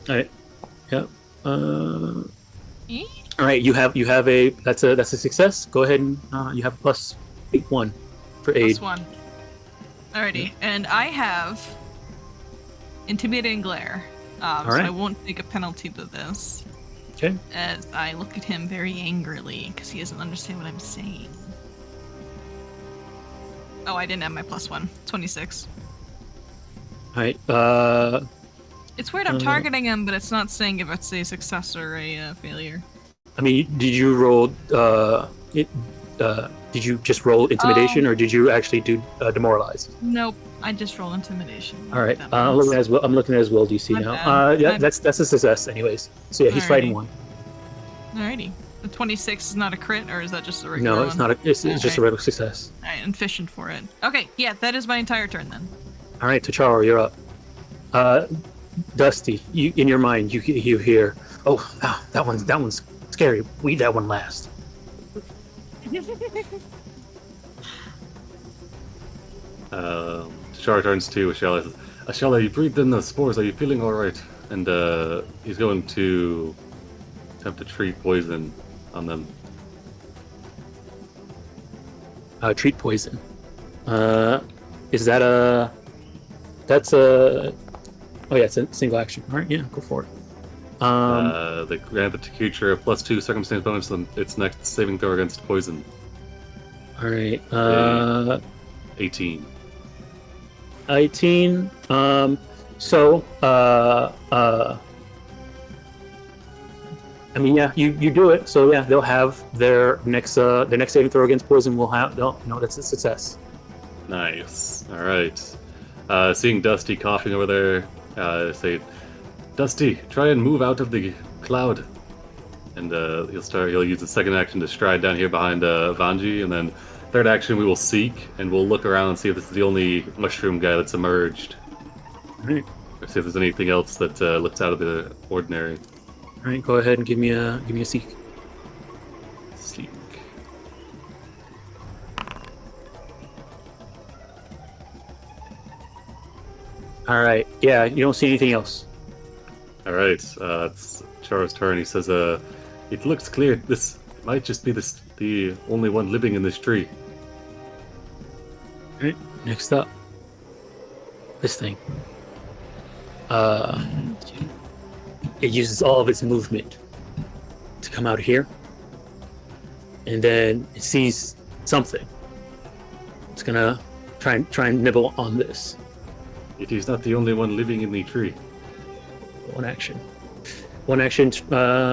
All right. Yep. All right, you have a that's a success. Go ahead and you have +1 for aid. +1. Alrighty, and I have intimidating glare. So right. I won't take a penalty to this. Okay. As I look at him very angrily because he doesn't understand what I'm saying. Oh, I didn't have my +1. 26. All right. It's weird. I'm targeting him, but it's not saying if it's a success or a failure. I mean, did you roll? Did you just roll intimidation, or did you actually do demoralize? Nope. I just roll intimidation. All right. That I'm means- looking at his will DC My now. bad. Yeah, that's a success, anyways. So yeah, he's fighting one. Alrighty. The 26 is not a crit, or is that just a regular No, it's one? not. It's just a regular success. Alright, I'm fishing for it. Okay, yeah, that is my entire turn then. All right, T'Charo, you're up. Dusty, you in your mind, you hear, oh, that one's scary. We eat that one last. Shar turns to Ashella. Says, Ashella, you breathed in the spores. Are you feeling all right? And he's going to attempt to treat poison on them. Treat poison. Is that a? That's a. Oh yeah, it's a single action. All right, yeah, go for it. They grant the creature a +2 circumstance bonus on its next saving throw against poison. All right. 18. 18. I mean, yeah, you do it. So yeah, they'll have their next saving throw against poison. That's a success. Nice. All right. Seeing Dusty coughing over there, say, Dusty, try and move out of the cloud. and he'll use the second action to stride down here behind Vanji, and then third action we will seek, and we'll look around and see if this is the only mushroom guy that's emerged. Alright. Or see if there's anything else that looks out of the ordinary. Alright, go ahead and give me a seek. Seek. Alright, yeah, you don't see anything else. All right, it's Charo's turn. He says, "It looks clear. This might just be the only one living in this tree." Alright, next up. This thing. It uses all of its movement to come out here. And then it sees something. It's gonna try and nibble on this. It is not the only one living in the tree. One action. One action,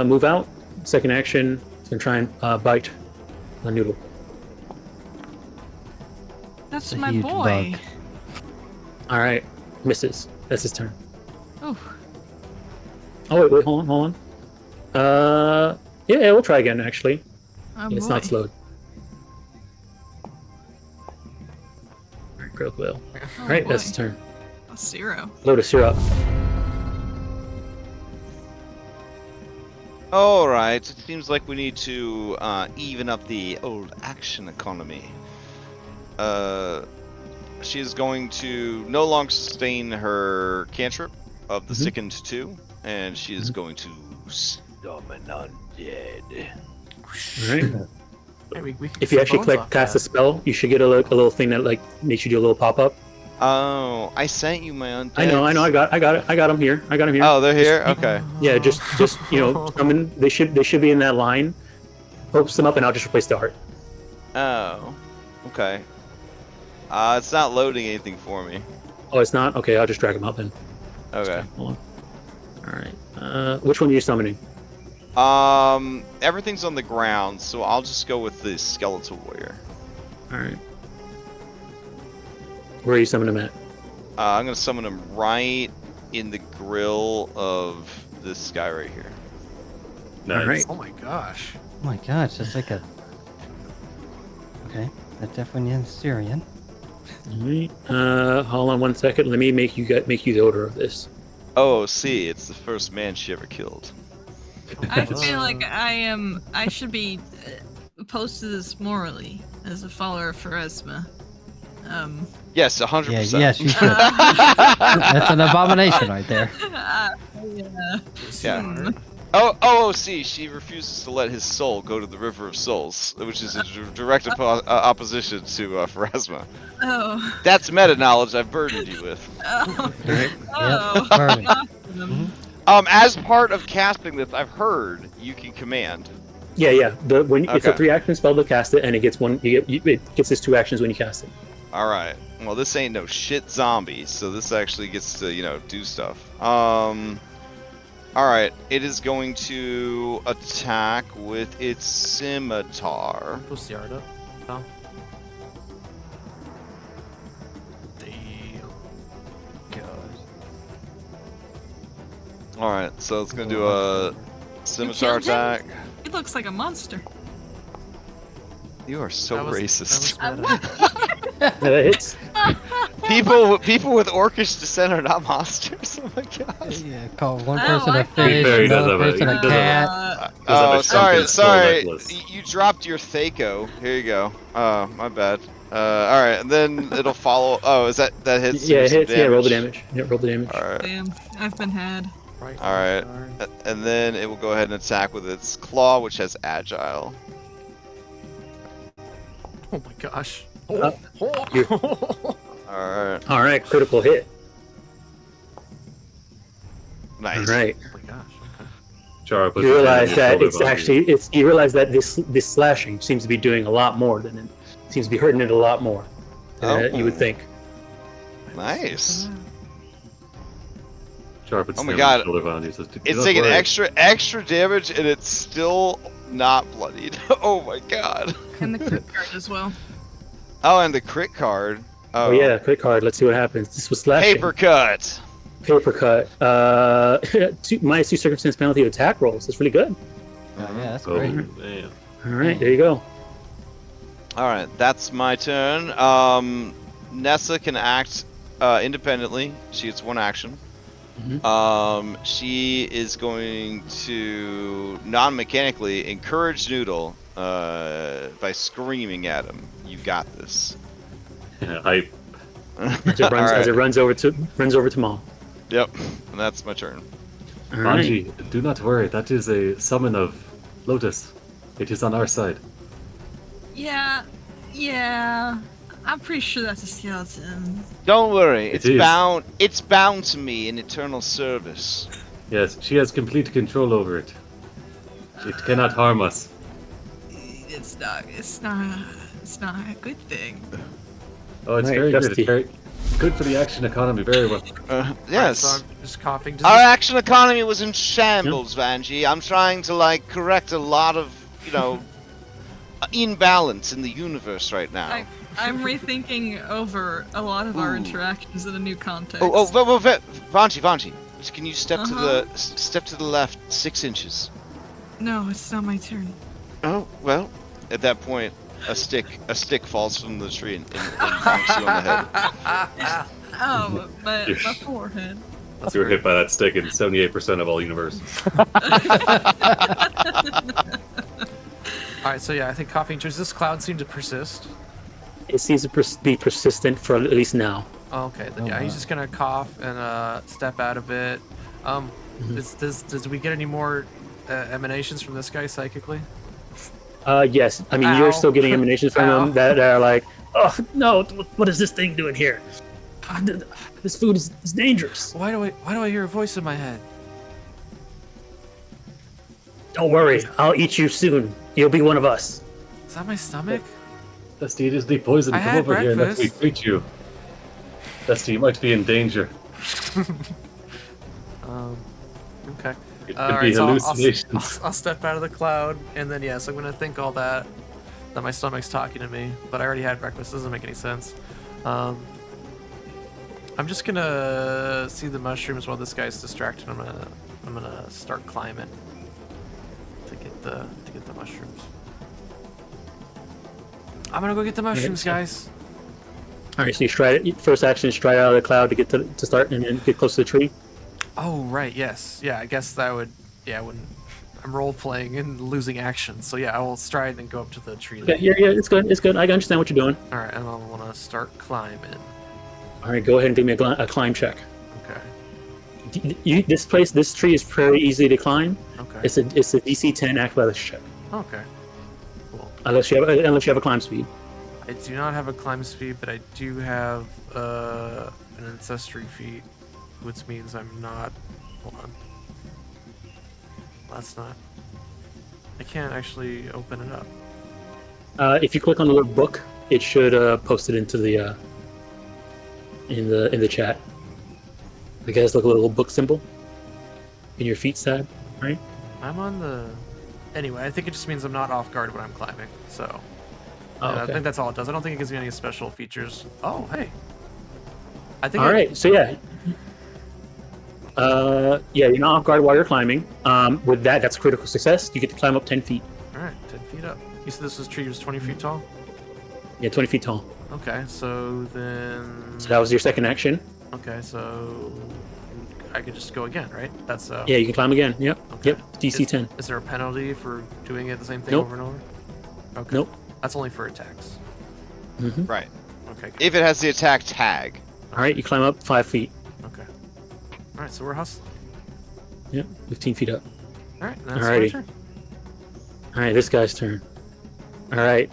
move out. Second action, it's gonna try and bite the noodle. That's It's a my huge boy. bug. Alright, misses. That's his turn. Oh, Oh wait, hold on. Yeah, we'll try again actually. It's boy. not slowed. Alright, critical will. Oh, Alright, that's boy. his turn. A 0. Lotus, you're up. Alright, it seems like we need to even up the old action economy. She is going to no longer sustain her cantrip of the sickened 2, and she is going to summon undead. Alright. Hey, we can If get you actually bones click off cast a that. spell, you should get a little thing that like makes you do a little pop up. Oh, I sent you my undead. I know, I got it. I got them here. Oh, they're here? Okay. Yeah, just summon. They should be in that line. Post them up, and I'll just replace the art. Oh, okay. It's not loading anything for me. Oh, it's not. Okay, I'll just drag them out then. Okay. Hold on. All right. Which one are you summoning? Everything's on the ground, so I'll just go with the skeletal warrior. All right. Where are you summoning him at? I'm gonna summon him right in the grill of this guy right here. Nice. Alright. Oh my gosh. Oh my gosh, it's like a. Okay, that definitely is Syrian. All right. Hold on one second. Let me make you the order of this. Oh, see, it's the first man she ever killed. I feel like I should be opposed to this morally as a follower of Pharasma. Yes, 100%. Yeah, yes, you should. That's an abomination right there. Yeah. Oh, see, she refuses to let his soul go to the River of Souls, which is a direct opposition to Pharasma. Oh. That's meta knowledge I've burdened you with. Oh. Yep, Oh. burning. Awesome. As part of casting this, I've heard you can command. Yeah. It's a Okay. 3-action spell to cast it, and it gets it gets its 2 actions when you cast it. All right. Well, this ain't no shit zombie, so this actually gets to do stuff. All right. It is going to attack with its scimitar. Post the art up. Tom. Damn. All right. So it's gonna do a scimitar killed him? attack. He looks like a monster. You are so That was racist. meta. No, that hits. People with orcish descent are not monsters. Oh my gosh. Yeah, call one Oh, person I a thought- fish, Fair, he does another have a- person he a does have a- cat. Does have Oh, a sorry, shrunken skull sorry. necklace. You dropped your Thaco. Here you go. Oh, my bad. All right, and then it'll follow. Oh, is that hits? Yeah, it some hits. Yeah, roll the damage. Yeah, roll the damage. All right, Damn, I've been had. Right. all right, and then it will go ahead and attack with its claw, which has agile. Oh my gosh. You- Oh. All right, All right, critical hit. nice. All right. Oh my gosh. Okay. Charo puts You his hand realize on that the it's shoulder actually you realize that this slashing seems to be doing a lot more than it seems to be hurting it a lot more than you would Oh. think. Nice. Charo puts Oh his my hand on God. the shoulder of Vanji and says, "Do It's not taking worry." extra damage, and it's still not bloodied. Oh my god. And the crit card as well. Oh, and the crit card. Oh yeah, crit card. Let's see what happens. This was slashing. Paper cut. Paper cut. -2 circumstance penalty to attack rolls. That's really good. Yeah, that's Oh great. man. All right, there you go. All right, that's my turn. Nessa can act independently. She gets one action. She is going to non-mechanically encourage Noodle by screaming at him. You got this. Hype. As All right. it runs over to Mom. Yep, and that's my turn. All right. Mwangi, do not worry. That is a summon of Lotus. It is on our side. Yeah. I'm pretty sure that's a skeleton. Don't worry, It it's is. bound. It's bound to me in eternal service. Yes, she has complete control over it. It cannot harm us. It's not a good thing. Oh, it's Right, very good. Dusty. It's very good for the action economy. Very well. Yes. So I'm just coughing. Does Our this- action economy was in shambles, Vanjie. I'm trying to correct a lot of, imbalance in the universe right now. I'm rethinking over a lot of our interactions in a new context. Vanjie, can you step to Uh-huh. the left 6 inches? No, it's not my turn. Oh well. At that point, a stick falls from the tree and bonks you on the head. Oh, my forehead. You were hit by that stick in 78% of all universes. All right, so yeah, I think coughing. Does this cloud seem to persist? It seems to be persistent for at least now. Oh, okay, then Oh, yeah, he's wow. just gonna cough and step out of it. Does we get any more emanations from this guy psychically? Yes. I mean, Ow. you're still getting emanations from Ow. them that are like, oh no, what is this thing doing here? This food is dangerous. Why do I hear a voice in my head? Don't worry, I'll eat you soon. You'll be one of us. Is that my stomach? Dusty, it is the poison. I Come had over here and let me breakfast. treat you. Dusty, you might be in danger. Okay. It could Alright, be so hallucinations. I'll step out of the cloud, and then yes, I'm gonna think all that my stomach's talking to me. But I already had breakfast. Doesn't make any sense. I'm just gonna see the mushrooms while this guy's distracted. I'm gonna start climbing to get the mushrooms. I'm gonna go get the mushrooms, guys. All right, so you stride. First action is stride out of the cloud to get to start and then get close to the tree. Oh right, yes, yeah. I guess that would, yeah. When I'm role playing and losing action, so yeah, I will stride and go up to the tree. Yeah, it's good. It's good. I understand what you're doing. All right, and I want to start climbing. All right, go ahead and give me a climb check. Okay. This tree is very easy to climb. Okay. It's a DC 10 athletics check, Okay. Cool. unless you have a climb speed. I do not have a climb speed, but I do have an ancestry feat, which means I'm not. Hold on. That's not. I can't actually open it up. If you click on the little book, it should post it into the in the chat. The guys look a little book symbol in your feet tab, right? I'm on the. Anyway, I think it just means I'm not off guard when I'm climbing. So. Oh, I okay. think that's all it does. I don't think it gives me any special features. Oh, hey. I think. All right. So yeah. You're not off guard while you're climbing. With that's a critical success. You get to climb up 10 feet. All right, 10 feet up. You said this tree was 20 feet tall. Yeah, 20 feet tall. Okay, so then. So that was your second action. Okay, so I could just go again, right? That's Yeah, you can climb again. Yep. Okay. Yep. DC 10. Is there a penalty for doing it the same thing Nope. over and over? Okay. Nope. That's only for attacks. Mm-hmm. Right. Okay. If it has the attack tag. All right, you climb up 5 feet. Okay. All right, so we're hustling. Yep. 15 feet up. All right, that's my Alrighty. turn. All right, this guy's turn. All right.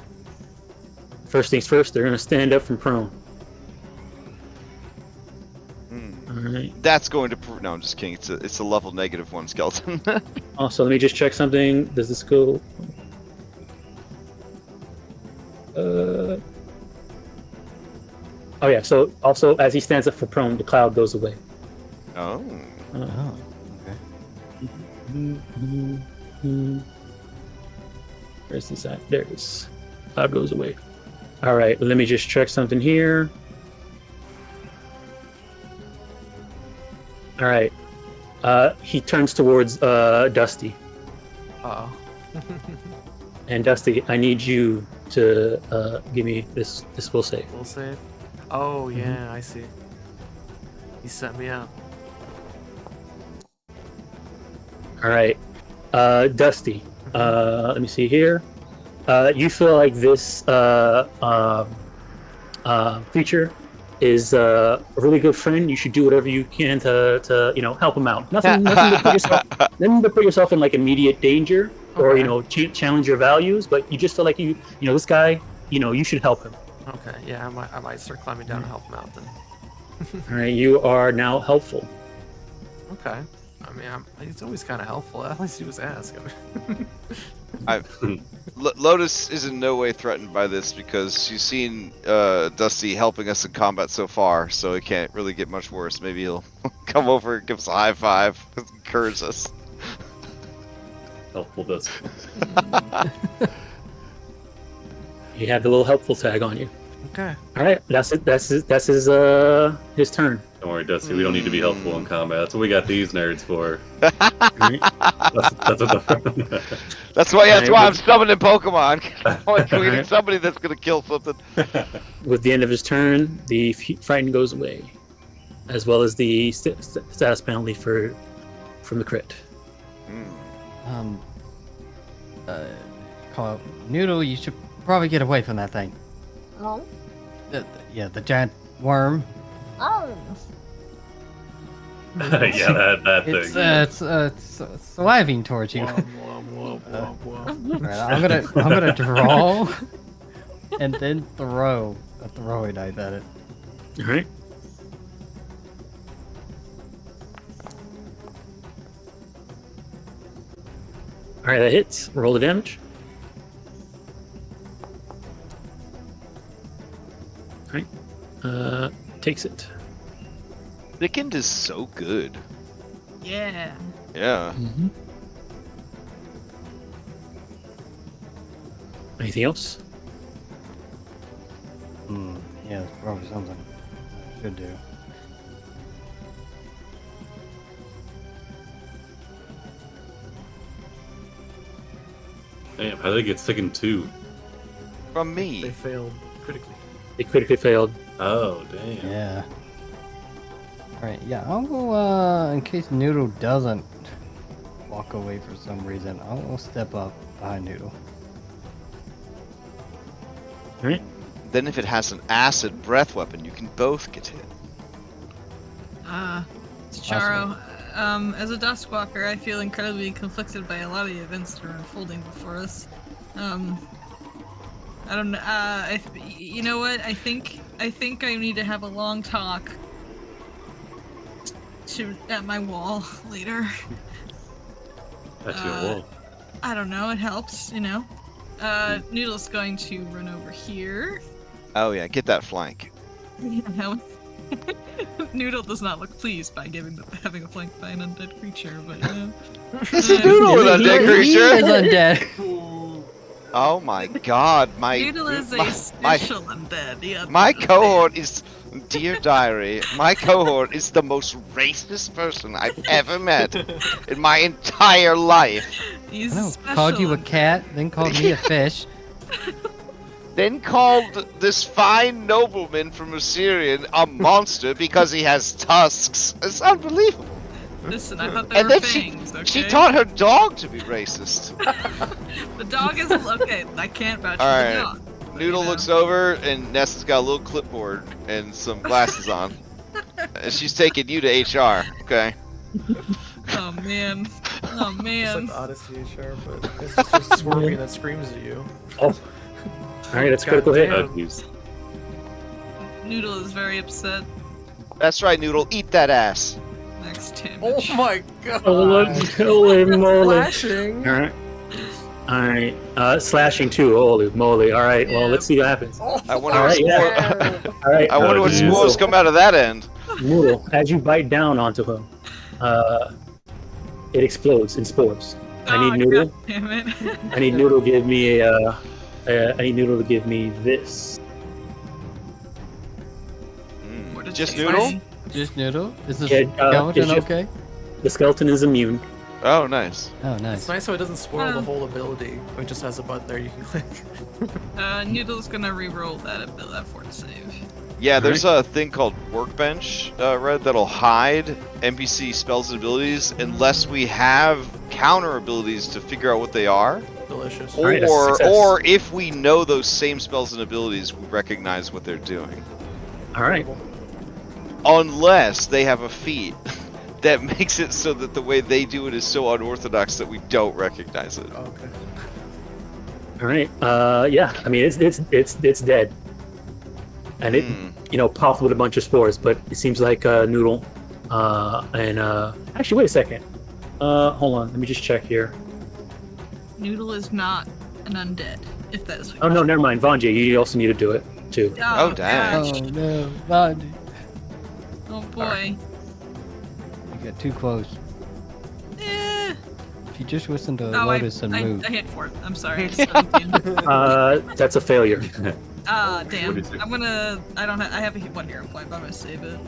First things first, they're gonna stand up from prone. All right. That's going to no, I'm just kidding. It's a level -1 skeleton. Also, let me just check something. Does this go? Oh yeah. So also, as he stands up for prone, the cloud goes away. Oh. Oh, okay. Where's this at? There it is. Cloud goes away. All right. Let me just check something here. All right. He turns towards Dusty. Uh-oh. And Dusty, I need you to give me this will save. We'll save. Oh, yeah, I see. He set me up. All right, Dusty. Let me see here. You feel like this creature is a really good friend. You should do whatever you can to help him out. Nothing to put yourself in like immediate danger or Okay. challenge your values. But you just feel like this guy. You should help him. Okay, yeah, I might start climbing down and help him out then. All right, you are now helpful. Okay. I mean, it's always kind of helpful. At least he was asking. Lotus is in no way threatened by this because she's seen Dusty helping us in combat so far, so it can't really get much worse. Maybe he'll come over and give us a high five, encourage us. Helpful does. You have the little helpful tag on you. Okay. All right, that's it. That's his turn. Don't worry, Dusty. We don't need to be helpful in combat. That's what we got these nerds for. Right? That's what That's why I'm summoning Pokemon. We need somebody that's gonna kill something. With the end of his turn, the frighten goes away, as well as the status penalty from the crit. Call out Noodle. You should probably get away from that thing. Oh. The giant worm. Oh. yeah, that thing. It's saliving towards you. Alright, I'm gonna draw and then throw a throwing knife at it. All right. All right, that hits. Roll the damage. All right. Takes it. Thickened is so good. Yeah. Yeah. Mm-hmm. Anything else? Yeah, it's probably something I should do. Damn, how did it get sickened too? From They me. failed critically. They critically failed. Oh, damn. Yeah. Alright, yeah, I'll go, in case Noodle doesn't walk away for some reason, I'll step up behind Noodle. All right. Then if it has an acid breath weapon, you can both get hit. Charo, as a Duskwalker, I feel incredibly conflicted by a lot of the events that are unfolding before us. I don't know. You know what? I think I need to have a long talk at my wall later. That's your wall. I don't know. It helps, Noodle's going to run over here. Oh yeah, get that flank. Noodle does not look pleased by having a flank by an undead creature, but This is Noodle, an undead He is creature. undead. Oh my god, Noodle is a special undead. My cohort is, dear diary, my cohort is the most racist person I've ever met in my entire life. He's I know, special. called you a cat, then called me a fish. Then called this fine nobleman from Assyrian a monster because he has tusks. It's unbelievable. Listen, I thought they And were then fangs, okay? she taught her dog to be racist. The dog is okay. I can't vouch for Alright. the dog. Noodle looks over and Nessa's got a little clipboard and some glasses on. And she's taking you to HR, okay? Oh man. Oh It's man. like the Odyssey HR, but it's just a scorpion that screams at you. Oh. All right, that's critical hit. Goddamn. Noodle is very upset. That's right, Noodle, eat that ass. Max Oh damage. my god! Holy moly! Flashing! All right. Slashing too. Holy moly! All right. Well, Yeah. let's see what happens. I wonder All what right, spore, All right. I wonder what Jesus. spores come out of that end. Noodle, as you bite down onto him, it explodes in spores. I need Noodle. God damn it. I need Noodle to give me I need Noodle to give me this. What did Just she Noodle? say? Just Noodle? Is this Yeah, skeleton it's just- okay? The skeleton is immune. Oh, nice. Oh, It's nice. nice how it doesn't spoil the Um. whole ability. It just has a button there you can click. Noodle's gonna re-roll that fort save. Yeah, there's a thing called Workbench, Red, that'll hide NPC spells and abilities unless we have counter abilities to figure out what they are. Delicious. Alright, that's a success. Or if we know those same spells and abilities, we recognize what they're doing. All right. Unless they have a feat that makes it so that the way they do it is so unorthodox that we don't recognize it. Okay. All right. Yeah. I mean, it's dead, and it popped with a bunch of spores. But it seems like Noodle, and actually, wait a second. Hold on. Let me just check here. Noodle is not an undead, if that is what Oh no, never mind. Vanji, you also need to do it too. Oh, dang. gosh. Oh no, Bondy. Oh boy. You got too close. Eh. If you just listen to Oh, Lotus and I move. hit 4. I'm sorry. 17. That's a failure. Ah, What damn. do you think? I'm gonna. I have a 1 hero point, but I'm gonna save it.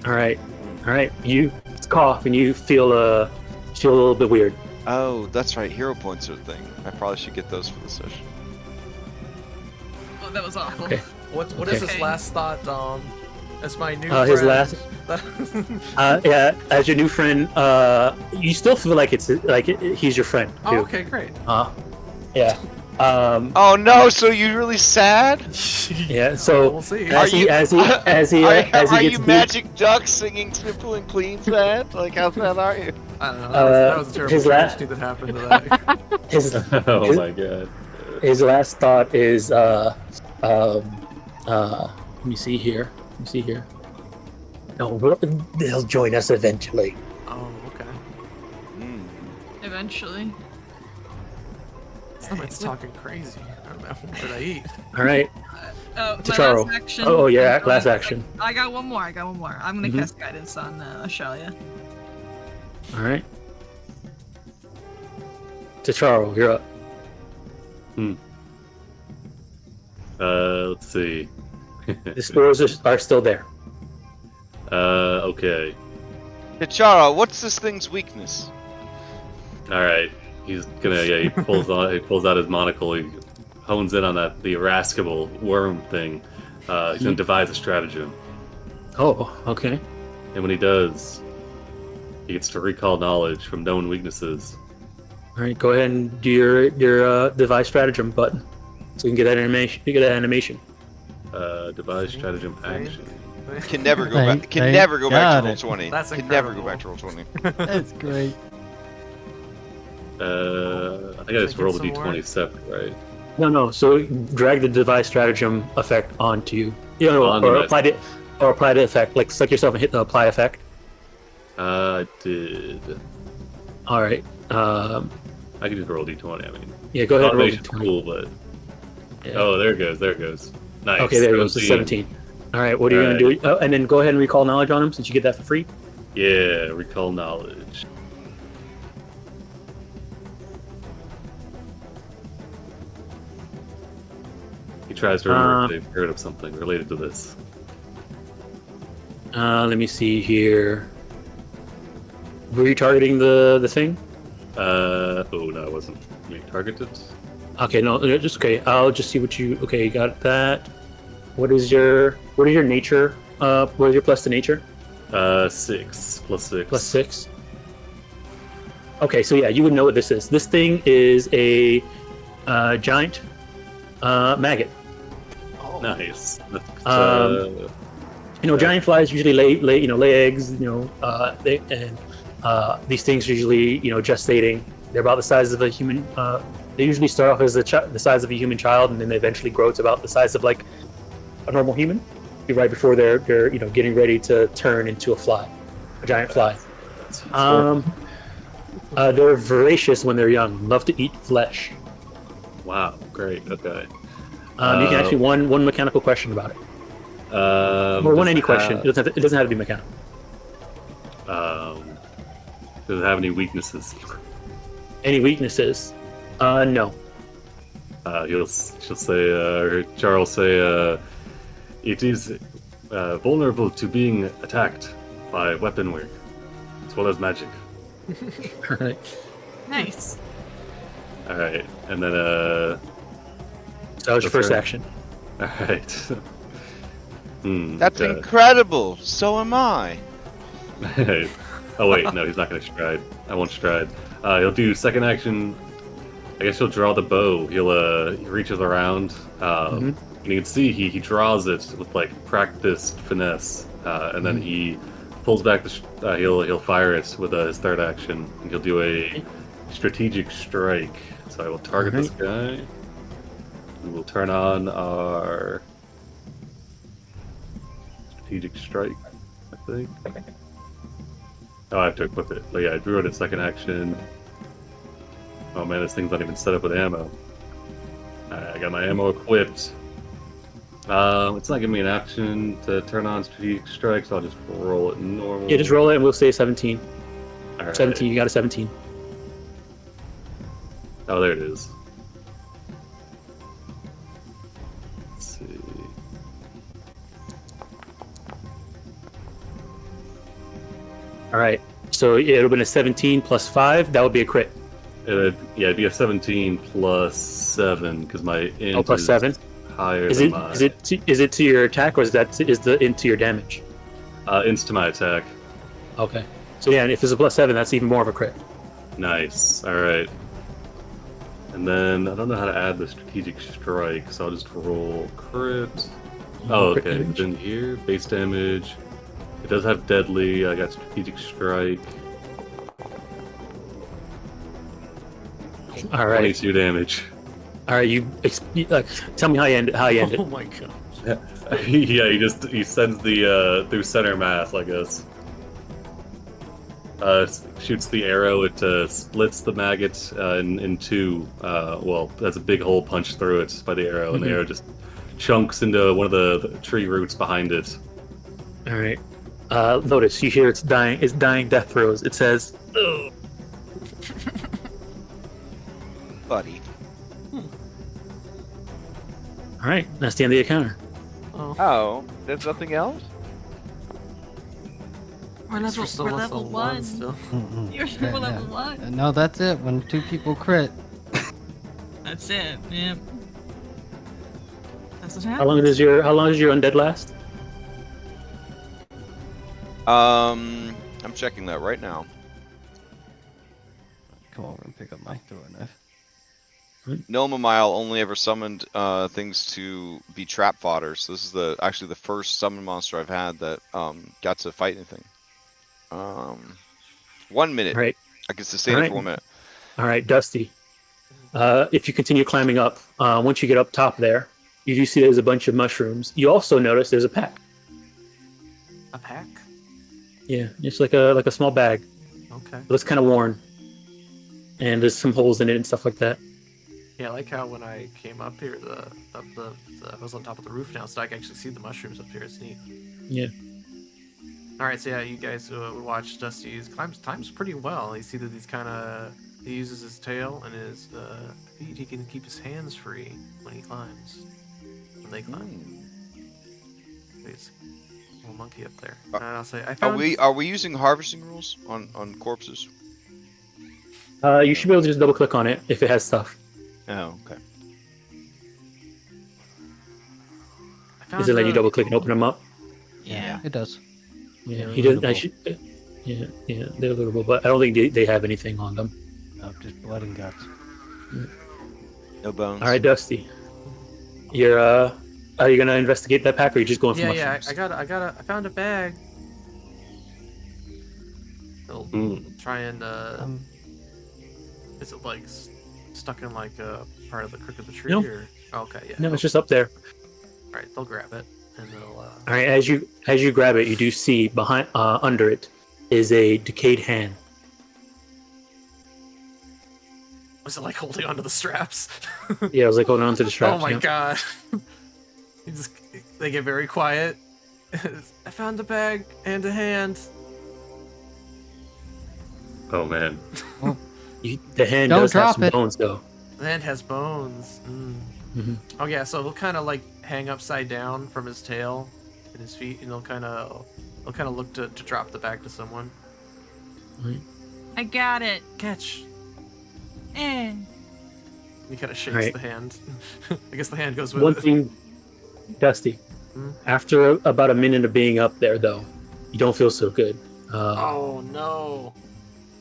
All right. You cough and you feel a little bit weird. Oh, that's right. Hero points are a thing. I probably should get those for the session. Oh, that was awful. Okay. What Okay. is his last thought, as my new His friend? Yeah, as your new friend, you still feel like he's your friend too. Oh, okay, great. Yeah. Oh no! So you really sad? Yeah. So we'll see. as he are gets you deep- Magic Duck singing Sniffle and Clean sad? Like how sad are you? I don't know. That was a terrible his last- tragedy that happened to that. his Oh my god. his last thought is let me see here. No, they'll join us eventually. Oh, okay. Mm. Eventually. Someone's talking crazy. I don't know. What did I eat? All right. Oh, my Tacharo. last action. Oh, yeah, last action. I got one more. I'm gonna Mhm. cast guidance on Ashalia. All right. Tacharo, you're up. Let's see. The spores are still there. Okay. Hichara, what's this thing's weakness? All right. He's gonna. Yeah. He pulls out his monocle. He hones in on the irascible worm thing. He's gonna devise a stratagem, Oh, okay. and when he does, he gets to recall knowledge from known weaknesses. All right, go ahead and do your device stratagem button, so you can get that animation. You get that animation. Devise stratagem action. Can never go Thank- back. Can thank never go back God to roll it. 20. That's Can never go incredible. back to roll 20. That's great. I think I just Can I rolled a get some more? d20 separate, right? No. So drag the device stratagem effect onto you. On the Or device. apply the effect. Like select yourself and hit the apply effect. I did. All right. I could just roll d20. I mean, Yeah, go ahead and roll automation's d20. cool, but Yeah. oh, there it goes. There it goes. Nice. Okay, there it goes. It's 17. All right, what are you gonna do? Oh, and then go ahead and recall knowledge on him since you get that for free. Yeah, recall knowledge. He tries to remember if they've heard of something related to this. Let me see here. Were you targeting the thing? Oh no, it wasn't me targeted. Okay, no, just okay. I'll just see what you. Okay, you got that. What is your nature? What is your plus to nature? 6 plus 6. Plus 6. Okay, so yeah, you would know what this is. This thing is a giant maggot. Nice. Giant flies usually lay eggs. These things are usually gestating. They're about the size of a human. They usually start off as the size of a human child, and then they eventually grow to about the size of like a normal human. Right before they're getting ready to turn into a giant fly. They're voracious when they're young. Love to eat flesh. Wow, great. Okay. You can actually one mechanical question about it, or one any question. It doesn't have to be mechanical. Does it have any weaknesses? Any weaknesses? No. She'll say, or Charles say, it is vulnerable to being attacked by weaponry, as well as magic. All right. Nice. All right, and then So that was your That's first right. action. all right. That's okay. incredible. So am I. Oh wait, no, he's not going to stride. I won't stride. He'll do second action. I guess he'll draw the bow. He reaches around. And you can see he draws it with like practiced finesse, and then he pulls back he'll fire it with his third action, and he'll do a strategic strike. So I will target this guy. We will turn on our strategic strike, I think. Oh, I have to equip it. But yeah, I drew it at second action. Oh man, this thing's not even set up with ammo. I got my ammo equipped. It's not giving me an action to turn on strategic strike, so I'll just roll it normal. Yeah, just roll it and we'll say 17. All right. 17, you got a 17. Oh, there it is. Let's see. All right. So it would have been a 17 plus 5. That would be a crit. It'd be a 17 plus 7 because my int Oh, plus is 7. higher Is than it my is it to your attack or is the into your damage? int's to my attack. Okay. So yeah, if it's a plus 7, that's even more of a crit. Nice. All right. And then I don't know how to add the strategic strike, so I'll just roll crit. Oh, Crit okay. damage. Then here, base damage. It does have deadly. I got strategic strike. All right. 22 damage. All right. Tell me how you end it. Oh my god. Yeah, he sends the through center mass, I guess. Shoots the arrow. It splits the maggot in two. Well, that's a big hole punched through it by the arrow, and the arrow just chunks into one of the tree roots behind it. All right. Notice you hear it's dying. It's dying death throes. It says, "Ugh." Buddy. All right. That's the end of the encounter. Oh, there's nothing else? We're level 1. Still. You're Yeah, level yeah. 1. No, that's it. When 2 people crit. That's it. Yep. That's what How happens. long does your undead last? I'm checking that right now. Come over and pick up my throwing knife. Nilmamile only ever summoned things to be trap fodder, so this is actually the first summon monster I've had that got to fight anything. 1 minute. All right. I can sustain it Alright. for 1 minute. All right, Dusty. If you continue climbing up, once you get up top there, you do see there's a bunch of mushrooms. You also notice there's a pack. A pack? Yeah, it's like a small bag. Okay. It looks kind of worn, and there's some holes in it and stuff like that. Yeah, I like how when I came up here, I was on top of the roof now, so I can actually see the mushrooms up here. It's neat. Yeah. All right, so yeah, you guys watch Dusty. He climbs pretty well. You see that he uses his tail and his feet. He can keep his hands free when he climbs. When they climb. There's a little monkey up there. And I'll say, I found. Are we using harvesting rules on corpses? You should be able to just double click on it if it has stuff. Oh, okay. I found Does it let you double click and open them up? Yeah. It does. Yeah, They're he does. I lootable. should. Yeah, they're lootable, but I don't think they have anything on them. No, just blood and guts. No bones. All right, Dusty. Are you gonna investigate that pack, or are you just going for Yeah, mushrooms? I found a bag. I'll try and is it like stuck in like a part of the crook of the tree? No. Or... Okay, yeah. No, it's just up there. All right, they'll grab it and they'll. All right, as you grab it, you do see behind under it is a decayed hand. Was it like holding onto the straps? Yeah, I was like holding on to the straps. Oh my yeah. god! They get very quiet. I found a bag and a hand. Oh man. The hand Don't does have drop some it. bones, though. The hand has bones. Mhm. Oh yeah, so he'll kind of like hang upside down from his tail and his feet, and he'll kind of look to drop the bag to someone. Right. I got it. Catch. Eh. He kind of shakes Right. the hand. I guess the hand goes with One it. thing, Dusty. Hmm? After about a minute of being up there, though, you don't feel so good. Oh no.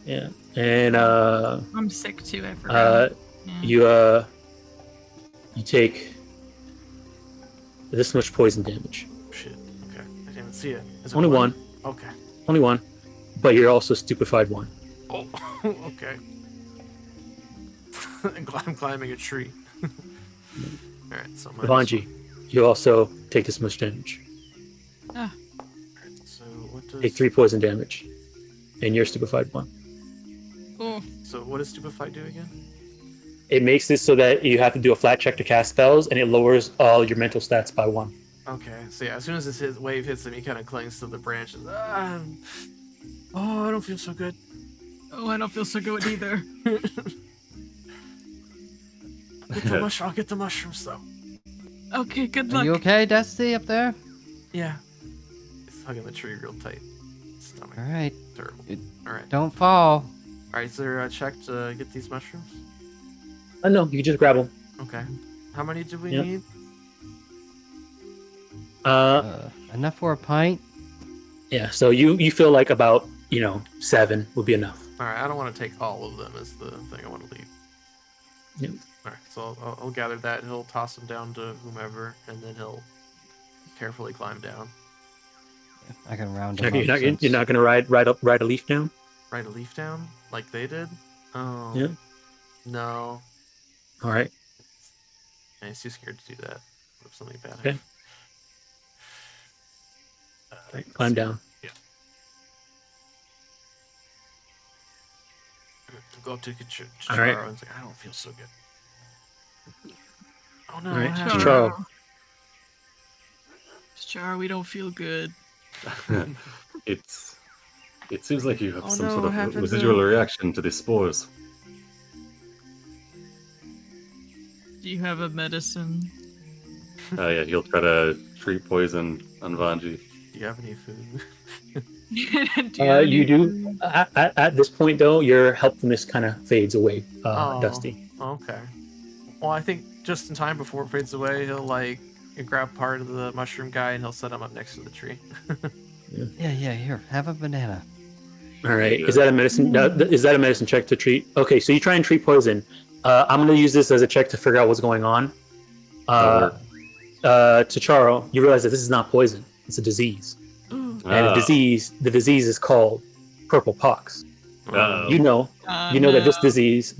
Yeah, and I'm sick too. I forgot. you take this much poison damage. Shit. Okay. I didn't even see it. Is it Only one. Okay. Only one. But you're also stupefied one. Oh. Okay. I'm climbing a tree. All right. So Vanji, you also take this much damage. Alright, so what does Take 3 poison damage, and you're stupefied one. Oh. So what does Stupefy do again? It makes this so that you have to do a flat check to cast spells, and it lowers all your mental stats by 1. Okay, so yeah, as soon as this wave hits him, he kind of clings to the branches. Oh, I don't feel so good. Oh, I don't feel so good either. I'll get the mushrooms though. Okay, good Are luck. you okay, Dusty, up there? Yeah. He's hugging the tree real tight. Stomach. All right. Terrible. It- Alright. Don't fall. Alright, is there a check to get these mushrooms? No, you can just grab them. Okay. How many do we Yep. need? Enough for a pint? Yeah, so you feel like about 7 would be enough. Alright, I don't want to take all of them is the thing I want to leave. Yep. Alright, so I'll gather that. He'll toss them down to whomever, and then he'll carefully climb down. I can round You're him not, up. you're since- not gonna ride a leaf down. Ride a leaf down like they did? Oh. Yeah. No. All right. Yeah, he's too scared to do that. What if something bad Okay. happens? Climb down. Yeah. Go up to All right. Charo and say, I don't feel so good. Oh no. All right, what happened? Charo. Char, we don't feel good. It seems like you have Oh some no, sort what of happened residual to- reaction to the spores. Do you have a medicine? Yeah, he'll try to treat poison on Vanji. Do you have any food? You do. At this point, though, your helpfulness kind of fades away, Oh. Dusty. Okay. Well, I think just in time before it fades away, he'll grab part of the mushroom guy and he'll set him up next to the tree. Yeah, here. Have a banana. All right. Is that a medicine? Is that a medicine check to treat? Okay, so you try and treat poison. I'm going to use this as a check to figure out what's going on. To Charo, you realize that this is not poison; it's a disease, and the disease is called purple pox. You know that this disease,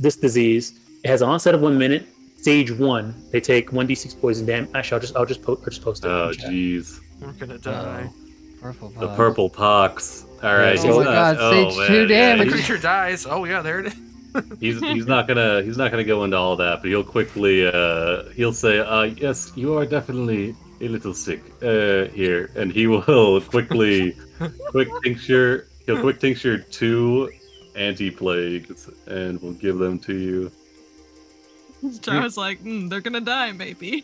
it has an onset of 1 minute. Stage 1, they take 1d6 poison damage. Actually, I'll just post it. Oh, in chat. jeez. We're gonna die. Purple The bug. purple pox. All right. Oh he's my not- God, stage 2 The damage. creature dies. Oh yeah, there it is. He's not gonna go into all that, but he'll quickly he'll say, yes, you are definitely a little sick here, and he will quick tincture 2 anti-plagues, and we'll give them to you. Char was like, they're gonna die, maybe.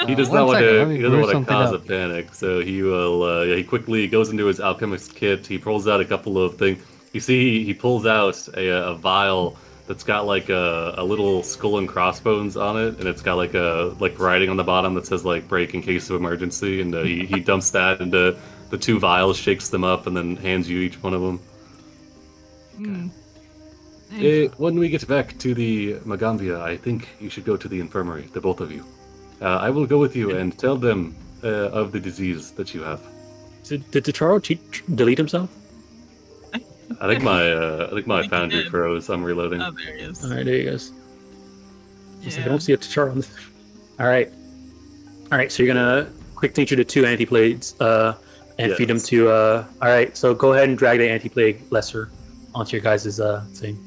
He does One not want second, to. let me He doesn't brew want to something cause a up. panic, so he will. He quickly goes into his alchemist kit. He pulls out a couple of things. You see, he pulls out a vial that's got like a little skull and crossbones on it, and it's got like writing on the bottom that says like "break in case of emergency." And he dumps that into the 2 vials, shakes them up, and then hands you each one of them. When we get back to the Magaambya, I think you should go to the infirmary, the both of you. I will go with you and tell them of the disease that you have. Did Charo delete himself? I think my he foundry did. froze. I'm reloading. Oh, there he is. All right, there he goes. I Yeah. don't see a Charo on this. All right. So you're gonna quick tincture to 2 anti-plagues and feed them Yes. to. All right. So go ahead and drag the anti-plague lesser onto your guys' thing.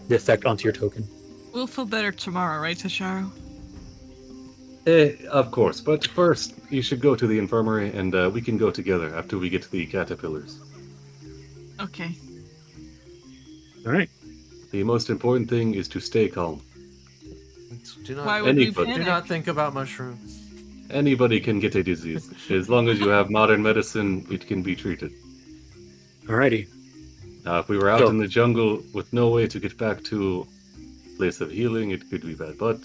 The effect onto your token. We'll feel better tomorrow, right, Tasharo? Of course, but first you should go to the infirmary, and we can go together after we get to the caterpillars. Okay. All right. The most important thing is to stay calm. Do Why not, would we Anybody. do panic? not think about mushrooms. Anybody can get a disease. As long as you have modern medicine, it can be treated. Alrighty. Now, if we were out Go. in the jungle with no way to get back to a place of healing, it could be bad. But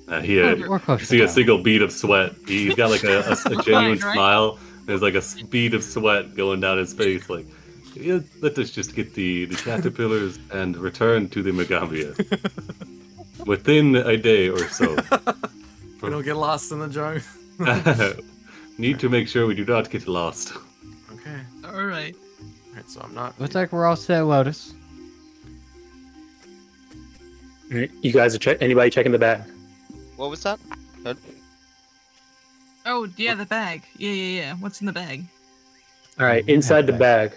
We're you close see to a town. single bead of sweat. He's got like a genuine Fine, right? smile. There's like a bead of sweat going down his face. Like, yeah, let us just get the caterpillars and return to the Magaambya within a day or so. We don't get lost in the jungle. Need to make sure we do not get lost. Okay. All right. Alright, so I'm not. Looks like we're all set, Lotus. All right, you guys are anybody checking the bag? What was that? Oh, yeah, the bag. Yeah. What's in the bag? All right, You have inside the bag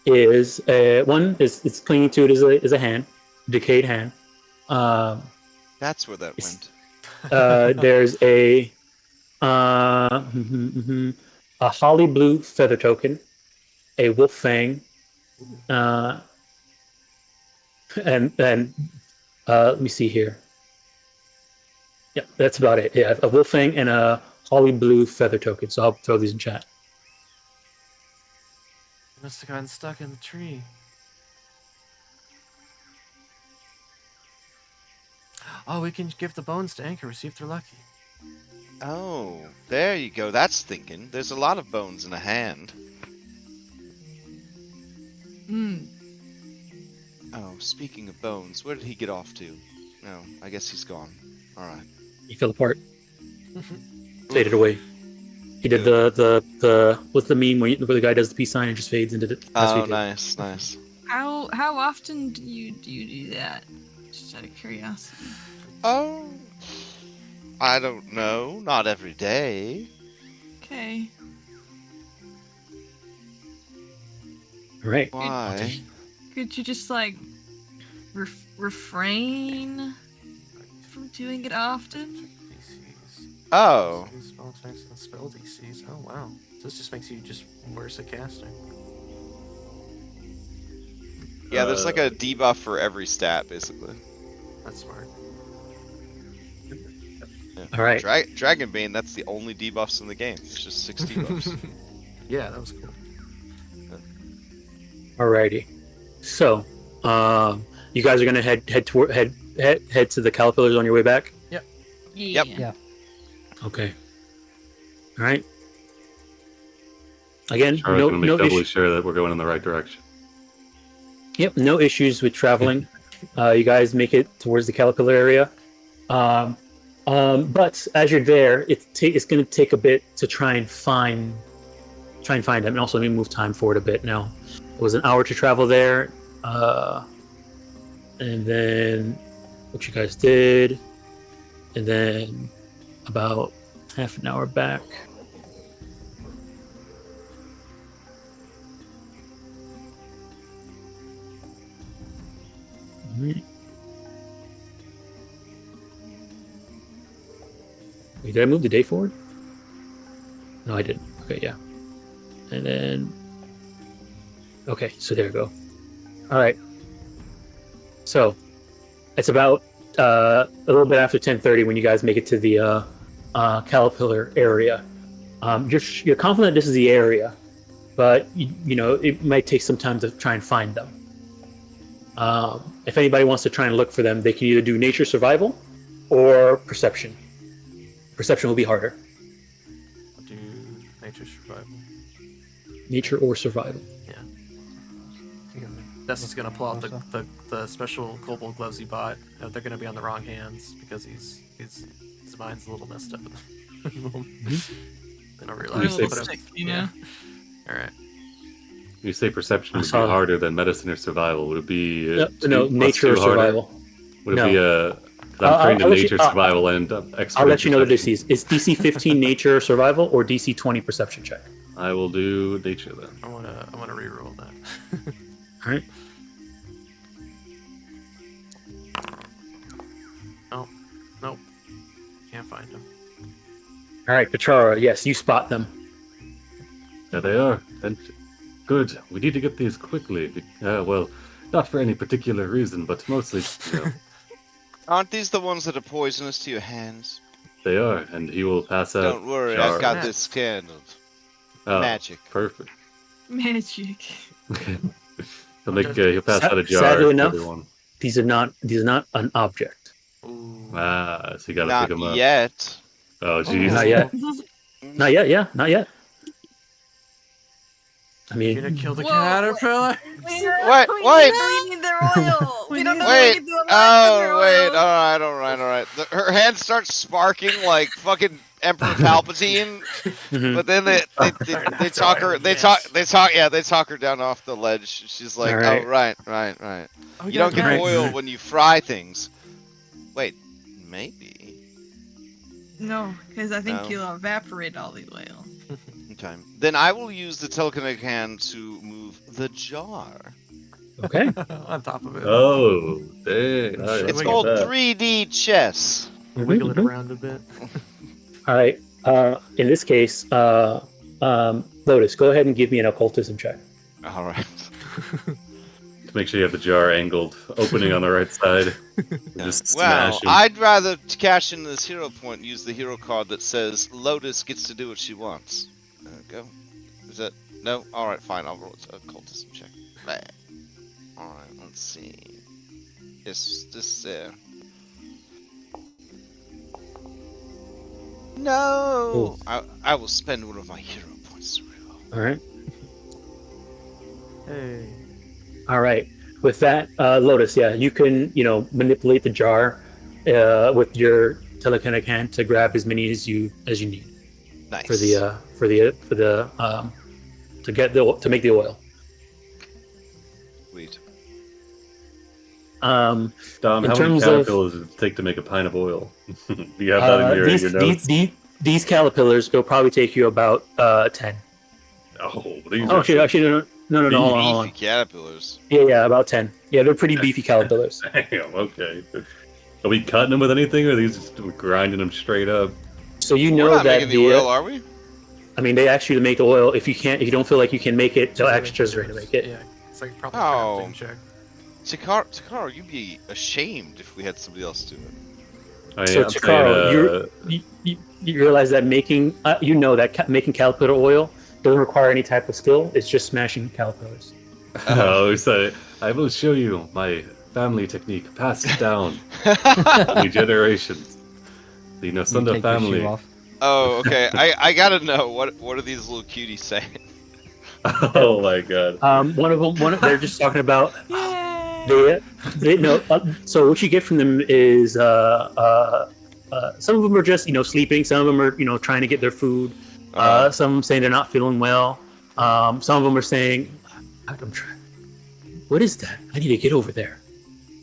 is one is it's clinging to it is a hand, decayed hand. That's where that It's- went. There's a holly blue feather token, a wolf fang, and let me see here. Yeah, that's about it. Yeah, a wolf fang and a holly blue feather token. So I'll throw these in chat. Must have gotten stuck in the tree. Oh, we can give the bones to Anchor, see if they're lucky. Oh, there you go. That's thinking. There's a lot of bones in a hand. Hmm. Oh, speaking of bones, where did he get off to? No, I guess he's gone. Alright. He fell apart, faded away. He did the what's the meme where the guy does the peace sign and just fades into it. That's what Oh, he did. nice. How often do you do that? Just out of curiosity. Oh, I don't know. Not every day. Okay. All right. Why? Could you just like refrain from doing it often? DCs. Oh. Spell attacks and spell DCs. Oh, wow. So this just makes you just worse at casting. Yeah, there's like a debuff for every stat, basically. That's smart. Yeah. All right. Dragonbane, that's the only debuffs in the game. It's just 6 debuffs. Yeah, that was cool. Alrighty. So, you guys are gonna head to the caterpillars on your way back. Yeah. Yeah. Okay. All right. Again, Char's gonna make no doubly issues. sure that we're going in the right direction. Yep, no issues with traveling. You guys make it towards the caterpillar area. But as you're there, it's going to take a bit to try and find them, and also let me move time forward a bit. Now, it was an hour to travel there, and then what you guys did, and then about half an hour back. Wait, did I move the day forward? No, I didn't. Okay, yeah. And then... Okay, so there we go. All right. So, it's about a little bit after 10:30 when you guys make it to the caterpillar area. You're confident this is the area, but you know it might take some time to try and find them. If anybody wants to try and look for them, they can either do nature survival or perception. Perception will be harder. I'll do nature survival. Nature or survival. Yeah. Destin's gonna pull out the special kobold gloves he bought. They're gonna be on the wrong hands because his mind's a little messed up. Then I realize. You say Sick, you know? All right. You say perception would be saw- harder than medicine or survival. Would it be No, 2 plus nature or 2 harder? survival. Would it No. be a? Because I'm trained in I'll let you- nature, survival, and expert. I'll in let you know the perception. DCs. It's DC 15 nature or survival or DC 20 perception check. I will do nature then. I wanna reroll that. All right. Nope. Can't find him. All right, Petrara. Yes, you spot them. There they are. And good. We need to get these quickly. Well, not for any particular reason, but mostly, you know, Aren't these the ones that are poisonous to your hands? they are. And he will pass out. Don't worry, Char. I've got this scanned. Oh, Magic. Perfect. Magic. He'll pass out a jar Sadly to enough, everyone. these are not an object. Ooh. So you gotta Not pick him up. yet. Oh jeez. Not yet. Not yet. Yeah, not yet. I You mean, gonna kill the Whoa, caterpillar? Wait, We wait. need their oil. We don't know Wait. what we can do about their Oh, wait. oil. All right. Her hand starts sparking like fucking Emperor Palpatine, mhm. but then they That's talk oil, her. They yes. talk her down off the ledge. She's like, Alright. oh, right. Oh, You don't get Right. oil when you fry things. Wait, maybe. No, because I think No. you'll evaporate all the oil. Okay. Then I will use the telekinetic hand to move the jar. Okay. On top of it. Oh, dang. All right, It's look at called that. 3D chess. Wiggle it Mhm. around a bit. All right. In this case, Lotus, go ahead and give me an occultism check. All right. To make sure you have the jar angled, opening on the right side. Just Well, smash him. I'd rather cash in this hero point and use the hero card that says Lotus gets to do what she wants. There we go. Is that no? All right, fine. I'll roll a occultism check. Right. All right. Let's see. Is this there? No. I will spend one of my hero points to reroll. All right. Hey. All right. With that, Lotus, yeah, you can, manipulate the jar with your telekinetic hand to grab as many as you need Nice. to make the oil. Sweet. Um, Dom, in how many terms of- caterpillars does it take to make a pint of oil? Do you have that in your notes? these caterpillars will probably take you about 10. Oh, these Oh, are actually, no, hold on. Beefy caterpillars. Yeah, about 10. Yeah, they're pretty beefy caterpillars. Damn, okay. Are we cutting them with anything, or are these just grinding them straight up? So you We're know not that making the oil, are we? I mean, they actually make the oil. If you don't feel like you can make it, they'll actually just ready to make it. Yeah, it's like probably a Oh. crafting check. Chikaro, you'd be ashamed if we had somebody else do it. So I'm Chikaro, saying, you realize that making making caterpillar oil doesn't require any type of skill. It's just smashing caterpillars. oh, so I will show you my family technique passed down many generations. The You Nosunda take your shoe family. off. Oh, okay. I gotta know what are these little cuties saying? Oh my god. One of them, they're just talking about Yay! they know. So what you get from them is some of them are just sleeping. Some of them are trying to get their food. Some of them saying they're not feeling well. Some of them are saying, I'm trying. What is that? I need to get over there.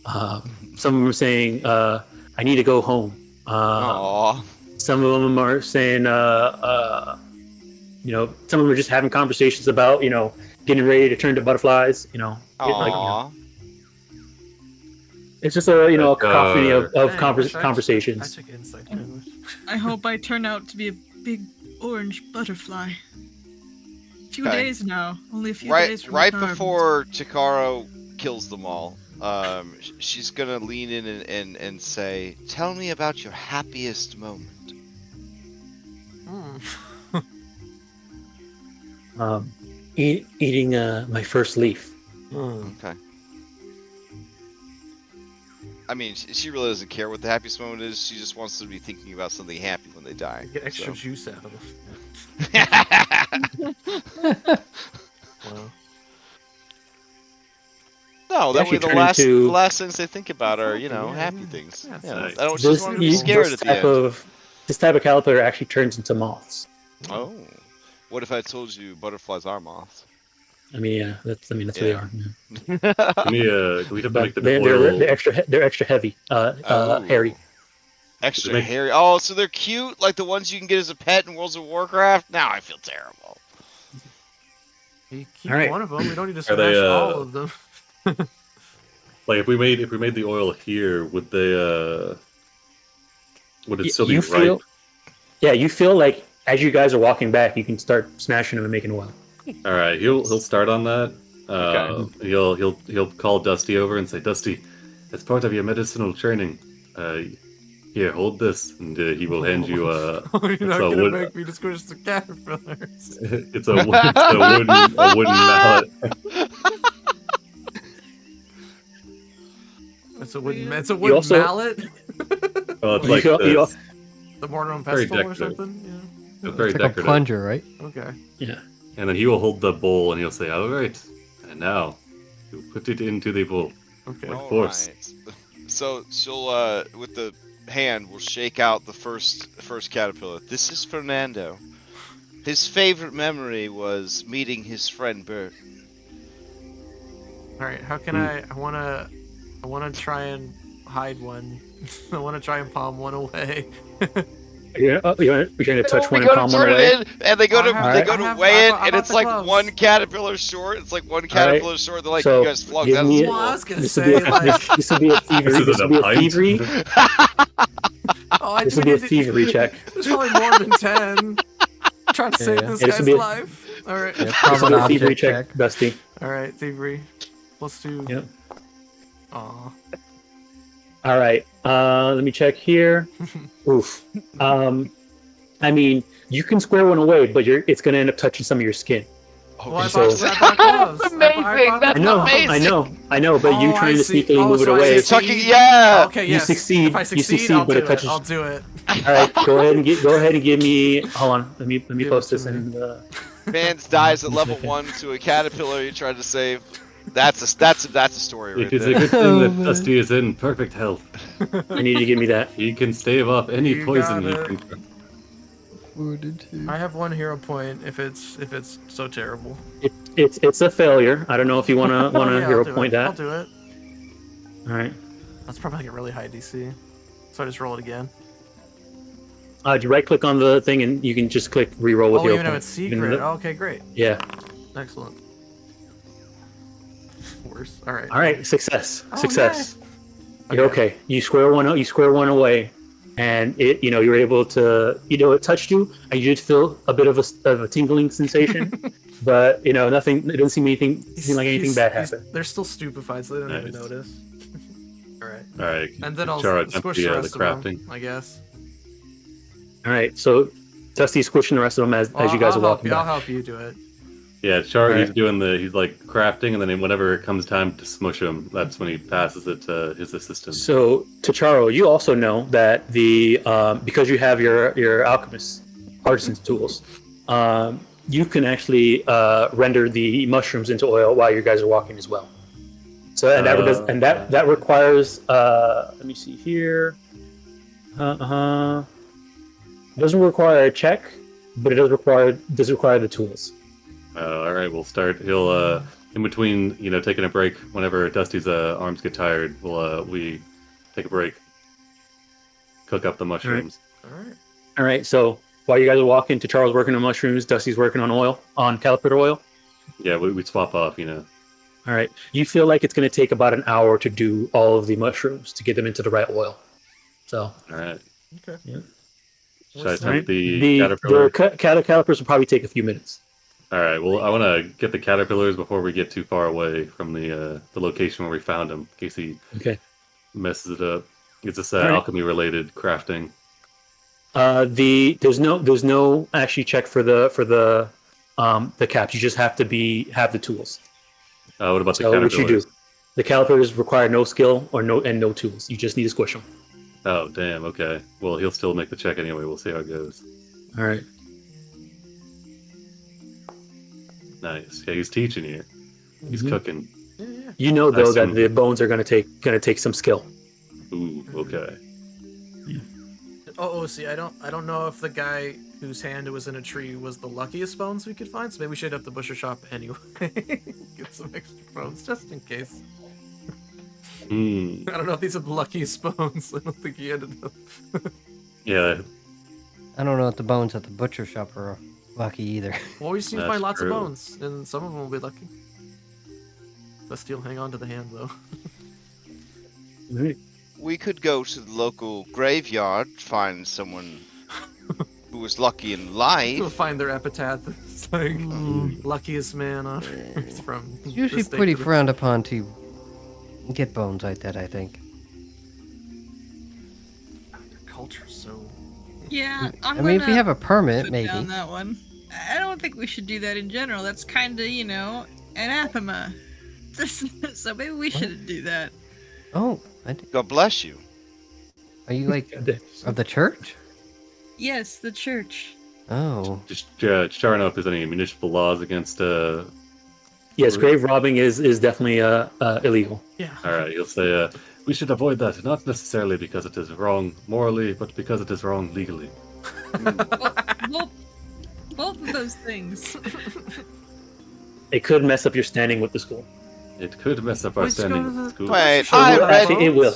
Some of them are saying, I need to go home. Aww. Some of them are saying, some of them are just having conversations about, getting ready to turn to butterflies. Aww. It's just a cacophony of Hey, I conversations. took insight damage. I hope I turn out to be a big orange butterfly. Few Okay. days now. Only a few Right, days from right retirement. before Chikaro kills them all, she's gonna lean in and say, "Tell me about your happiest moment." Eating my first leaf. Okay. I mean, she really doesn't care what the happiest moment is. She just wants to be thinking about something happy when they die. Get extra so. juice out of it. Wow. No, that Actually way the turn last into- last things they think about are, Yeah, happy yeah. things. Yeah, it's Yeah, nice. I don't just want to be scared at the end. This type of caterpillar actually turns into moths. Oh, what if I told you butterflies are moths? I mean, yeah, that's what they Yeah. are. Yeah. Can we have to But make the they're oil? extra heavy, Oh. hairy. Extra Make- hairy. Oh, so they're cute, like the ones you can get as a pet in World of Warcraft. Now I feel terrible. You keep All right. one of them. We don't need to Are they, smash all of them. Like if we made the oil here, would it still be You ripe? feel, yeah, you feel like as you guys are walking back, you can start smashing them and making oil. All right, he'll start on that. Okay. He'll call Dusty over and say, Dusty, as part of your medicinal training, Here, hold this, and he will hand you a. Oh, you're it's not a gonna wood, make me squish the caterpillars. it's a wooden mallet. It's a wooden You also- mallet. Well, it's You like go- you this. The mortar and Very pestle or decorative. something. It's very It's like a decorative. plunger, right? Yeah. Okay. Yeah. And then he will hold the bowl, and he'll say, "All right, and now you put it into the bowl." Okay. Like All force. right. So she'll with the hand will shake out the first caterpillar. This is Fernando. His favorite memory was meeting his friend Bert. All right. How can I wanna try and hide one. I wanna try and palm one away. You're trying to touch one They and go to palm one turn away. it in, and they go to I they have- go I to have- weigh it, I and bought it's the like gloves. one caterpillar short. It's like one caterpillar short. They're like, So, you guys flunked. give That me was a- Well, I cool. was gonna This would say be a like, this would be a thievery. This This is would be a a pint. thievery. oh, I This would be a did- thievery check. There's probably more than 10. Trying to save Yeah. this Yeah, this guy's would be a- life. All right. Yeah, This probably would an be a thievery object check, check. Dusty. All right, thievery. +2. Yep. Aw. All right. Let me check here. Oof. I mean, you can square one away, but it's going to end up touching some of your skin. Well, I So- bought gloves. That's I bought amazing. That's I know, amazing. I know, but you Oh, trying I to see. sneakily Oh, move it so I away. You're see. tucking, yeah. Okay, You yes. succeed- If I you succeed, succeed, I'll but do it it. touches- I'll do it. All right, go ahead and give me. Hold on, let me Give it post to this me. in the. Mans dies at One level second. 1 to a caterpillar you tried to save. That's a story right It is a there. good thing Oh, that man. Dusty is in perfect health. I need you to give me that. He can stave off any You poison got you it. can. I have 1 hero point if it's so terrible. It's a failure. I don't know if you wanna Oh, yeah, hero I'll do point it. I'll that. do it. All right. That's probably like a really high DC. So I just roll it again. You right click on the thing and you can just click reroll with Oh, hero even though point. it's You can- secret. Okay, great. Yeah. Excellent. Worse. All right. All right. Success. Oh, Success. yay. You're okay. You square one away, and you're able to it touched you, and you did feel a bit of a tingling sensation, but nothing. It doesn't seem like anything bad happened. They're still stupefied, so they don't even Nice. notice. All right. All right. And then I'll Chara, attempt squish the the rest of crafting. them, I guess. All right. So Dusty's squishing the rest of them as you guys are walking I'll back. help you do it. Yeah, Chara, Alright. he's like crafting, and then whenever it comes time to smush him, that's when he passes it to his assistant. So Tacharo, you also know that the because you have your alchemist artisan's tools, you can actually render the mushrooms into oil while you guys are walking as well. So that requires let me see here. It doesn't require a check, but it does require the tools. All right, we'll start. He'll in between, taking a break. Whenever Dusty's arms get tired, we take a break, cook up the mushrooms. All right. All right. So while you guys are walking, Tachar's working on mushrooms, Dusty's working on caterpillar oil. Yeah, we swap off. All right. You feel like it's going to take about an hour to do all of the mushrooms to get them into the right oil. So All right. Okay. Yeah. Should I What's attempt the the caterpillar? caterpillars will probably take a few minutes. All right. Well, I want to get the caterpillars before we get too far away from the location where we found him, in case he Okay. messes it up. Is this All right. alchemy related crafting? There's no actually check for the caps. You just have to have the tools. What about the So what you do? caterpillars? The caterpillars require no skill or no tools. You just need to squish them. Oh, damn. Okay. Well, he'll still make the check anyway. We'll see how it goes. All right. Nice. Yeah, he's teaching you. He's Mhm. cooking. Yeah, yeah. You know though that assume- the bones are gonna take some skill. Ooh. Okay. Oh, see, I don't know if the guy whose hand it was in a tree was the luckiest bones we could find, so maybe we should hit up the butcher shop anyway. Get some extra bones, just in case. Hmm. I don't know if these are the luckiest bones. I don't think he ended up. Yeah. I don't know if the bones at the butcher shop are lucky either. Well, we seem to That's find lots true. of bones, and some of them will be lucky. Best you'll hang on to the hand, though. All right. We could go to the local graveyard, find someone who was lucky in You'll life. find their epitaph. It's like, luckiest man on earth from. It's usually this day pretty to the- frowned upon to get bones like that, I think. culture so. Yeah, I mean, if we have a permit, put maybe. down that one. I don't think we should do that in general. That's kind of, anathema. So maybe we shouldn't do that. Oh, God bless you. are you like of the church? Yes, the church. Oh, Just trying to know if there's any municipal laws against. Yes, grave robbing is definitely illegal. Yeah. All right, you'll say we should avoid that, not necessarily because it is wrong morally, but because it is wrong legally. Well, both of those things. It could mess up your standing with the school. It could mess up our Let's go standing to with the the- school. Wait, Sure, I we'll read Actually, it will.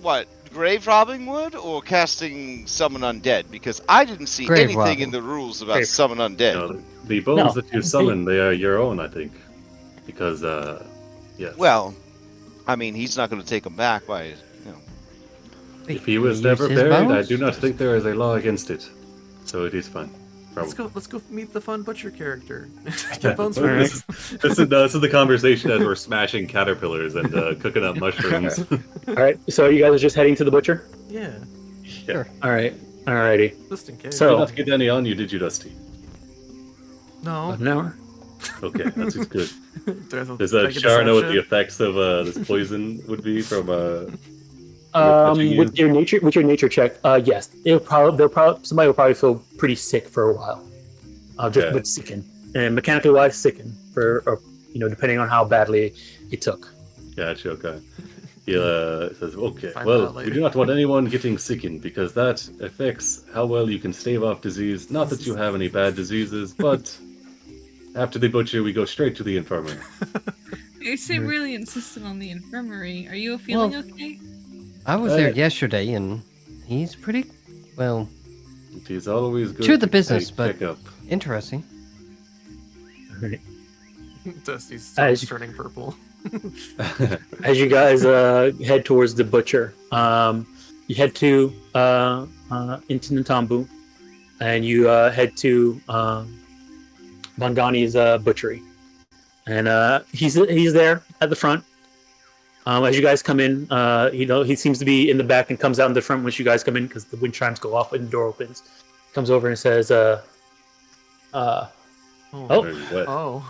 what grave robbing would or casting summon undead because I didn't see Grave anything robbing. in the rules about Grave- summon undead. No, the bones No. that you summon, they are your own, I think, because yes. Well, I mean, he's not going to take them back by. wait, if he was can we never use his buried, I bones? do not think there is a law against it, so it is fine. Probably. Let's go meet the fun butcher character. Yeah, Get bones well, from this, this is the conversation as we're smashing caterpillars and cooking up mushrooms. All right, so you guys are just heading to the butcher. Yeah, Sure. All right, alrighty. just in case. You So- did not get any on you, did you, Dusty? no. About an hour. Okay, that's just good. Do I have to Does make a Char know what the deception? effects of this poison would be from touching With your nature check, yes, somebody will probably feel pretty sick for a while, just Okay. but sicken, and mechanically wise sicken or depending on how badly it took. Gotcha, okay. He says, okay, Find well, out we later. do not want anyone getting sickened because that affects how well you can stave off disease. Not that you have any bad diseases, but after the butcher, we go straight to the infirmary. You seem really insistent on the infirmary. Are you feeling okay? I was there Uh, yesterday, and he's pretty, well, It is always good To the business, check but- up. interesting. Dusty's As- turning purple. As you guys head towards the butcher, you head to into Ntambu, and you head to Mangani's butchery, and he's there at the front. As you guys come in, he seems to be in the back and comes out in the front once you guys come in because the wind chimes go off when the door opens. Comes over and says, Oh. Very wet. Oh.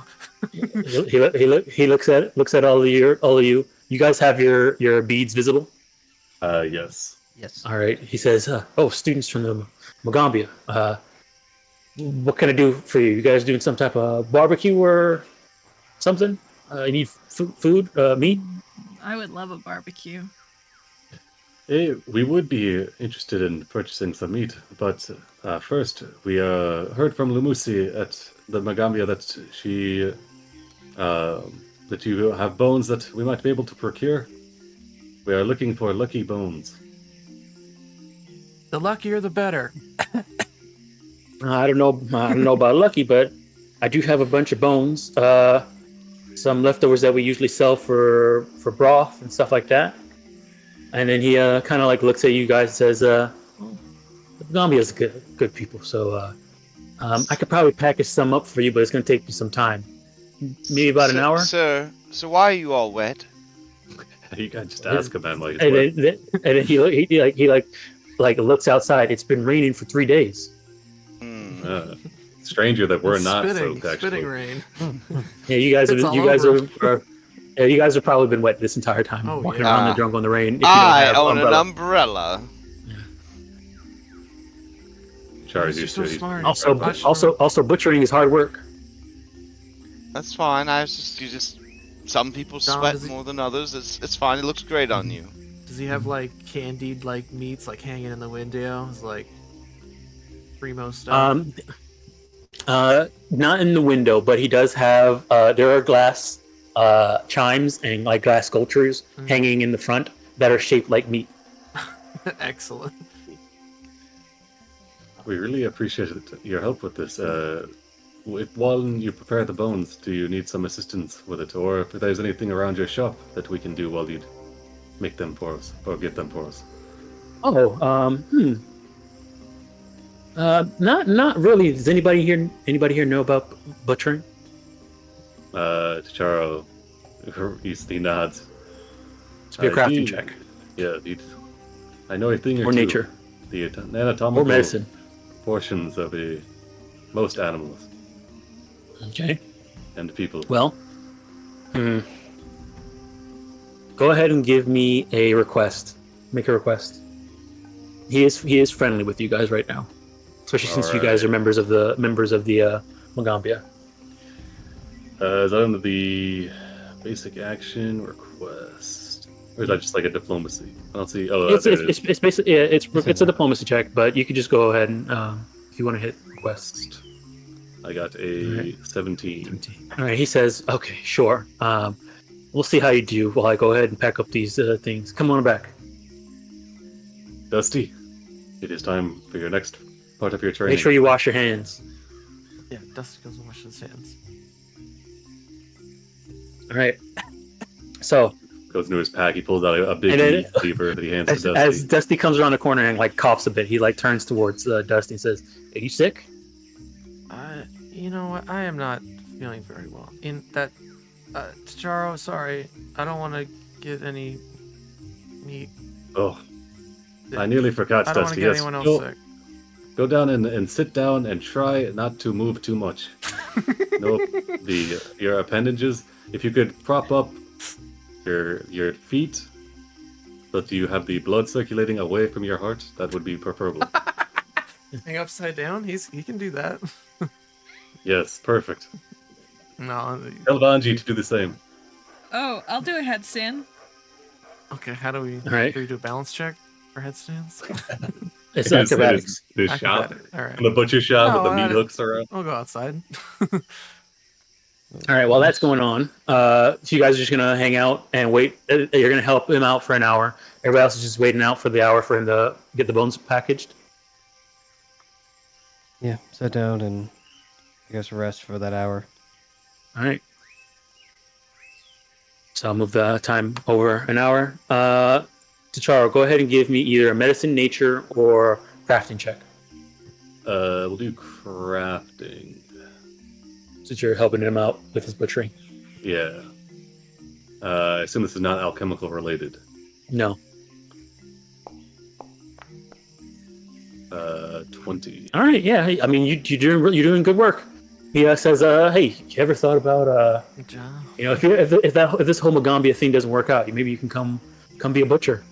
he looks at all of you. You guys have your beads visible. Yes. Yes. All right. He says, "Oh, students from the Magaambya. What can I do for you? You guys doing some type of barbecue or something? You need food, meat? I would love a barbecue. Hey, we would be interested in purchasing some meat, but first, we heard from Lumusi at the Magaambya that she that you have bones that we might be able to procure. We are looking for lucky bones. The luckier the better. I don't know about lucky, but I do have a bunch of bones. Some leftovers that we usually sell for broth and stuff like that." And then he kind of like looks at you guys and says, "The Magaambya is good people, so I could probably package some up for you, but it's going to take me some time. Maybe about an hour." Sir, so why are you all wet? You can just ask a man while he's And wet. then he looks outside. It's been raining for 3 days. Hmm. Stranger that we're not spitting, soaked, actually. spitting rain. Yeah, you guys It's all you guys have probably been wet this entire time, Oh, walking yeah. around the jungle in the rain. If you don't I have own umbrella. an umbrella. Char's You're used so to it. smart. Also, I'm sure. also, butchering is hard work. That's fine. Some people Dom, sweat does he- more than others. It's fine. It looks great on you. Does he have like candied like meats like hanging in the window? It's like primo stuff. Not in the window, but he does have. There are glass chimes and like glass sculptures Mhm. hanging in the front that are shaped like meat. Excellent. We really appreciate your help with this. While you prepare the bones, do you need some assistance with it? Or if there's anything around your shop that we can do while you make them for us, or get them for us? Not really. Does anybody here know about butchering? Charo, he nods. It's be a crafting he- check Yeah, I know a thing or or two. nature. the Or anatomical medicine. portions of most animals Okay. and people. Well, go ahead and give me a request. Make a request. He is friendly with you guys right now, especially since you guys are members of the Magaambya. Is that under the basic action request, or is that just like a diplomacy? I don't see. Oh, It's there it is. it's basically it's a diplomacy check, but you could just go ahead and if you want to hit request. I got a 17. All right. He says, "Okay, sure. We'll see how you do while I go ahead and pack up these things. Come on back. Dusty, it is time for your next part of your training. Make sure you wash your hands." Yeah, Dusty goes and washes his hands. All right. So Goes into his pack. He pulls out a big And then- meat cleaver that he hands to as Dusty. Dusty comes around the corner and like coughs a bit, he like turns towards Dusty and says, "Are you sick?" You know what? I am not feeling very well. In that, Charo, sorry, I don't want to get any meat. Oh, I nearly forgot, I don't want Dusty. to get Yes, anyone else sick. go down and sit down and try not to move too much. No, your appendages. If you could prop up your feet, but you have the blood circulating away from your heart, that would be preferable. Hang upside down? He can do that. Yes, perfect. No. Tell Vanji to do the same. Oh, I'll do a headstand. Okay, how do we right. do we do a balance check for headstands? It's It is- acrobatics. it is the shop, Acrobatic. All right. the butcher shop with No, the meat I- hooks around. I'll go outside. All right. While that's going on, so you guys are just gonna hang out and wait. You're gonna help him out for an hour. Everybody else is just waiting out for the hour for him to get the bones packaged. Yeah, sit down and I guess rest for that hour. All right. So I'll move the time over an hour. Tacharo, go ahead and give me either a medicine, nature, or crafting check, We'll do crafting. since you're helping him out with his butchering. Yeah. I assume this is not alchemical related. No. 20. All right. Yeah. I mean, you're doing good work. He says, "Hey, you ever thought about Good job. if this whole Magaambya thing doesn't work out, maybe you can come be a butcher."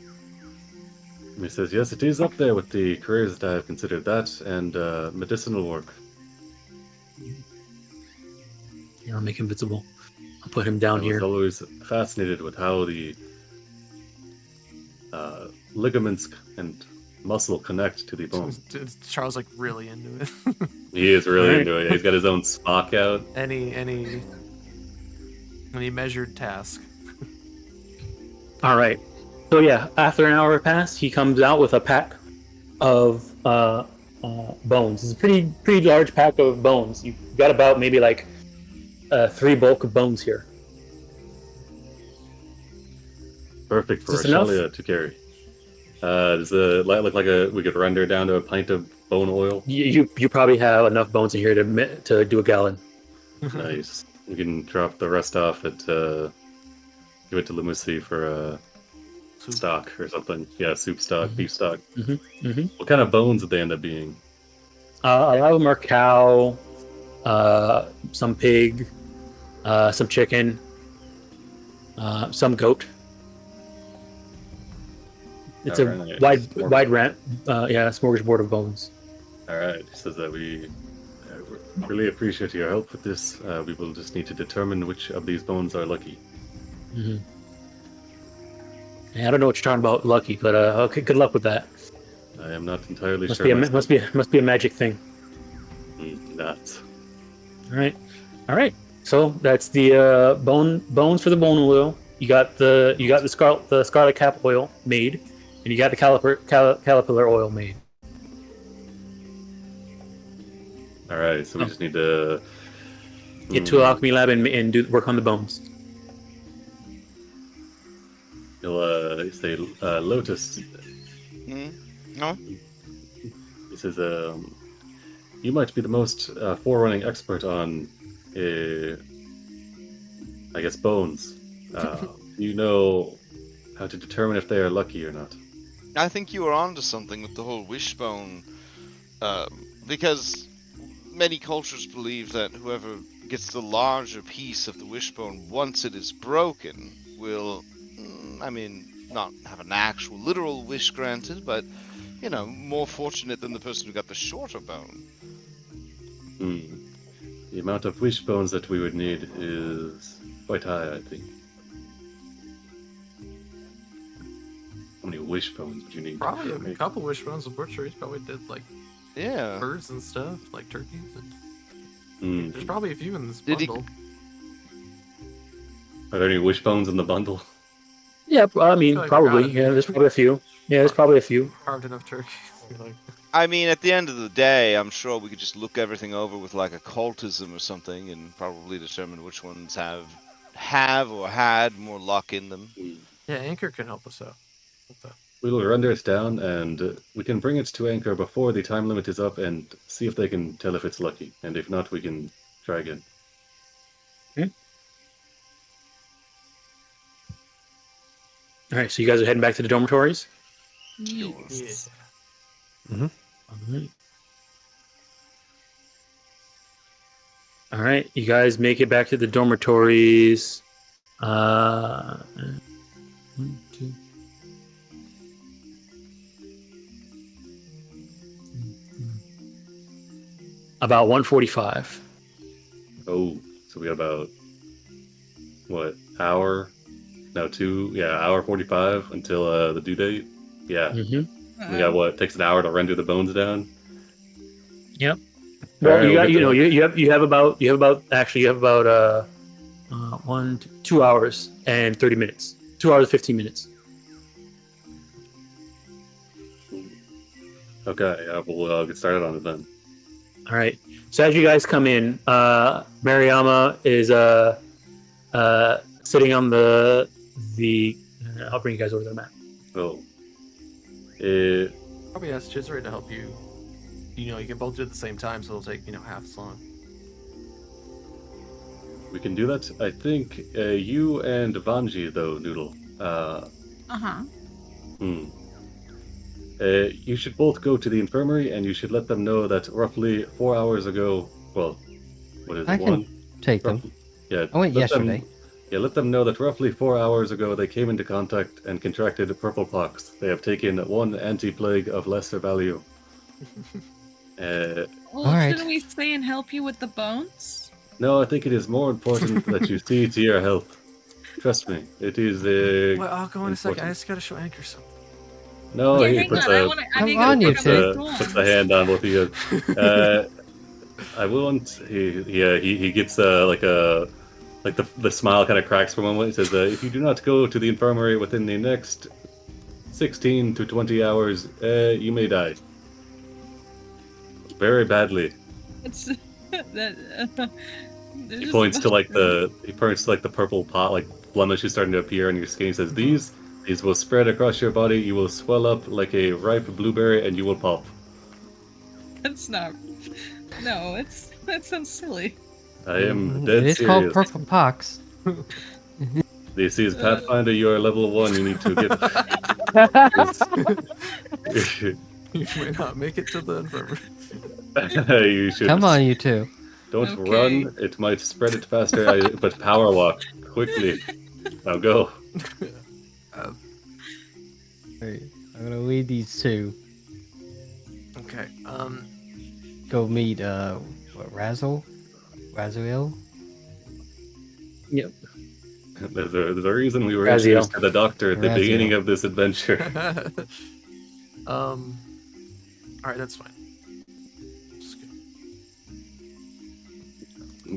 He says, yes, it is up there with the careers that I have considered, that and medicinal work. Here, I'll make him visible. I'll put him down I here. was always fascinated with how the ligaments and muscle connect to the bone. Charles like really into it. He is really Alright. into it. He's got his own Spock out. any measured task. All right. So yeah, after an hour passed, he comes out with a pack of bones. It's a pretty large pack of bones. You've got about maybe like 3 bulk of bones here. Perfect for Is this enough? Ashalia to carry. Does the light look like we could render down to a pint of bone oil? You probably have enough bones in here to do a gallon. Nice. We can drop the rest off at give it to Limusi for Soup. stock or something. Yeah, soup stock, beef stock. Mm-hmm. What kind of bones did they end up being? A lot of them are cow, some pig, some chicken, some goat. It's a Alright. wide rant, smorgasbord of bones. All right. He says that we really appreciate your help with this. We will just need to determine which of these bones are lucky. Mm-hmm. Yeah, I don't know what you're talking about, lucky, but okay, good luck with that. I am not entirely Must sure. be a myself. must be a magic thing. Nuts. All right. So that's the bones for the bone oil. You got the scarlet cap oil made, and you got the caterpillar oil made. All right. So we just need to Get to an alchemy lab and do work on the bones. He'll say Lotus. No? He says, you might be the most forerunning expert on, I guess, bones. You know how to determine if they are lucky or not. I think you were onto something with the whole wishbone, because many cultures believe that whoever gets the larger piece of the wishbone once it is broken will, not have an actual literal wish granted, but, more fortunate than the person who got the shorter bone. The amount of wishbones that we would need is quite high, I think. How many wishbones would you need? Probably a couple wishbones of butcheries. Probably did like Yeah. birds and stuff, like turkeys. And Hmm. there's probably a few in this Did he- bundle. Are there any wishbones in the bundle? Yeah, I mean, Like, probably. gotta be. Yeah, there's probably a few. Yeah, there's probably a few. Carved enough turkeys. Like, I mean, at the end of the day, I'm sure we could just look everything over with like a cultism or something, and probably determine which ones have or had more luck in them. yeah, Anchor can help us out with that. We will render it down, and we can bring it to Anchor before the time limit is up, and see if they can tell if it's lucky. And if not, we can try again. All right, so you guys are heading back to the dormitories? Yes. All right. All right, you guys make it back to the dormitories. 1, 2. About 1:45. Oh, so we got about, what, hour? No, hour 45 until the due date? Yeah. Mm-hmm. We got what? Takes an hour to render the bones down? Yep. All Well, right, you got, we'll get you have about 2 hours and 30 minutes. 2 hours 15 minutes. Okay, we'll get started on it then. All right. So as you guys come in, Mariama is sitting on the. I'll bring you guys over to the map. Oh. Probably ask Chisray to help you. You can both do it at the same time, so it'll take half as long. We can do that. I think you and Vanji, though, Noodle. You should both go to the infirmary, and you should let them know that roughly 4 hours ago. Well, what is it? I can take them. Yeah. I went yesterday. Let them know that roughly 4 hours ago they came into contact and contracted purple pox. They have taken one anti-plague of lesser value. Well, Alright. shouldn't we stay and help you with the bones? No, I think it is more important that you see to your health. Trust me, it is. Well, I'll go in a second. I important. just gotta show Anchor something. No, Yeah, he hang puts on. I Come need on, to you pick up two. those puts a bones. hand on both of you. I won't. He gets the smile kind of cracks for a moment. He says, "If you do not go to the infirmary within the next 16 to 20 hours, you may die very badly." It's that. He points to the purple pot, like blemish is starting to appear on your skin. He says, "These will spread across your body. You will swell up like a ripe blueberry, and you will pop." That's not. No, that sounds silly. I am dead It is serious. called purple pox. This is Pathfinder. You are level 1. You need to get. You may not make it to the infirmary. You should. Come on, you two. Don't Okay. run. It might spread it faster. But power walk quickly. Now go. Alright, I'm gonna lead these two. Okay. Go meet Raziel? Yep. There's a reason we were Raziel. introduced to the doctor at the Raziel. beginning of this adventure. All right, that's fine. Just go.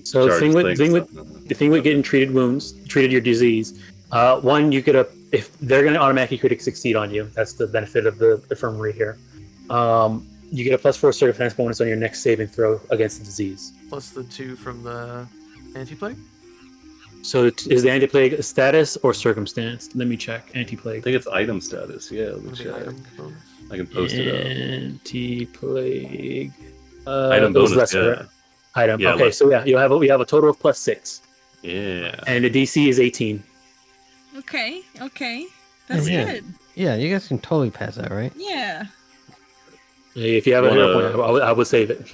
So the Charge thing things. with getting treated your disease, one, you get if they're going to automatically critically succeed on you. That's the benefit of the infirmary here. You get a +4 circumstance bonus on your next saving throw against the disease. Plus the 2 from the anti-plague. So is the anti-plague a status or circumstance? Let me check. I Anti-plague. think it's item status. Yeah, let me The check. item bonus. I can post it up. Anti-plague. Item it was bonus. lesser, Yeah. right? Item. Yeah, Okay, less. so yeah, you have a total of +6, Yeah. and the DC is 18. Okay. That's Yeah. good. Yeah, you guys can totally pass that, right? Yeah. If you have a hero point, Wanna- I would save it.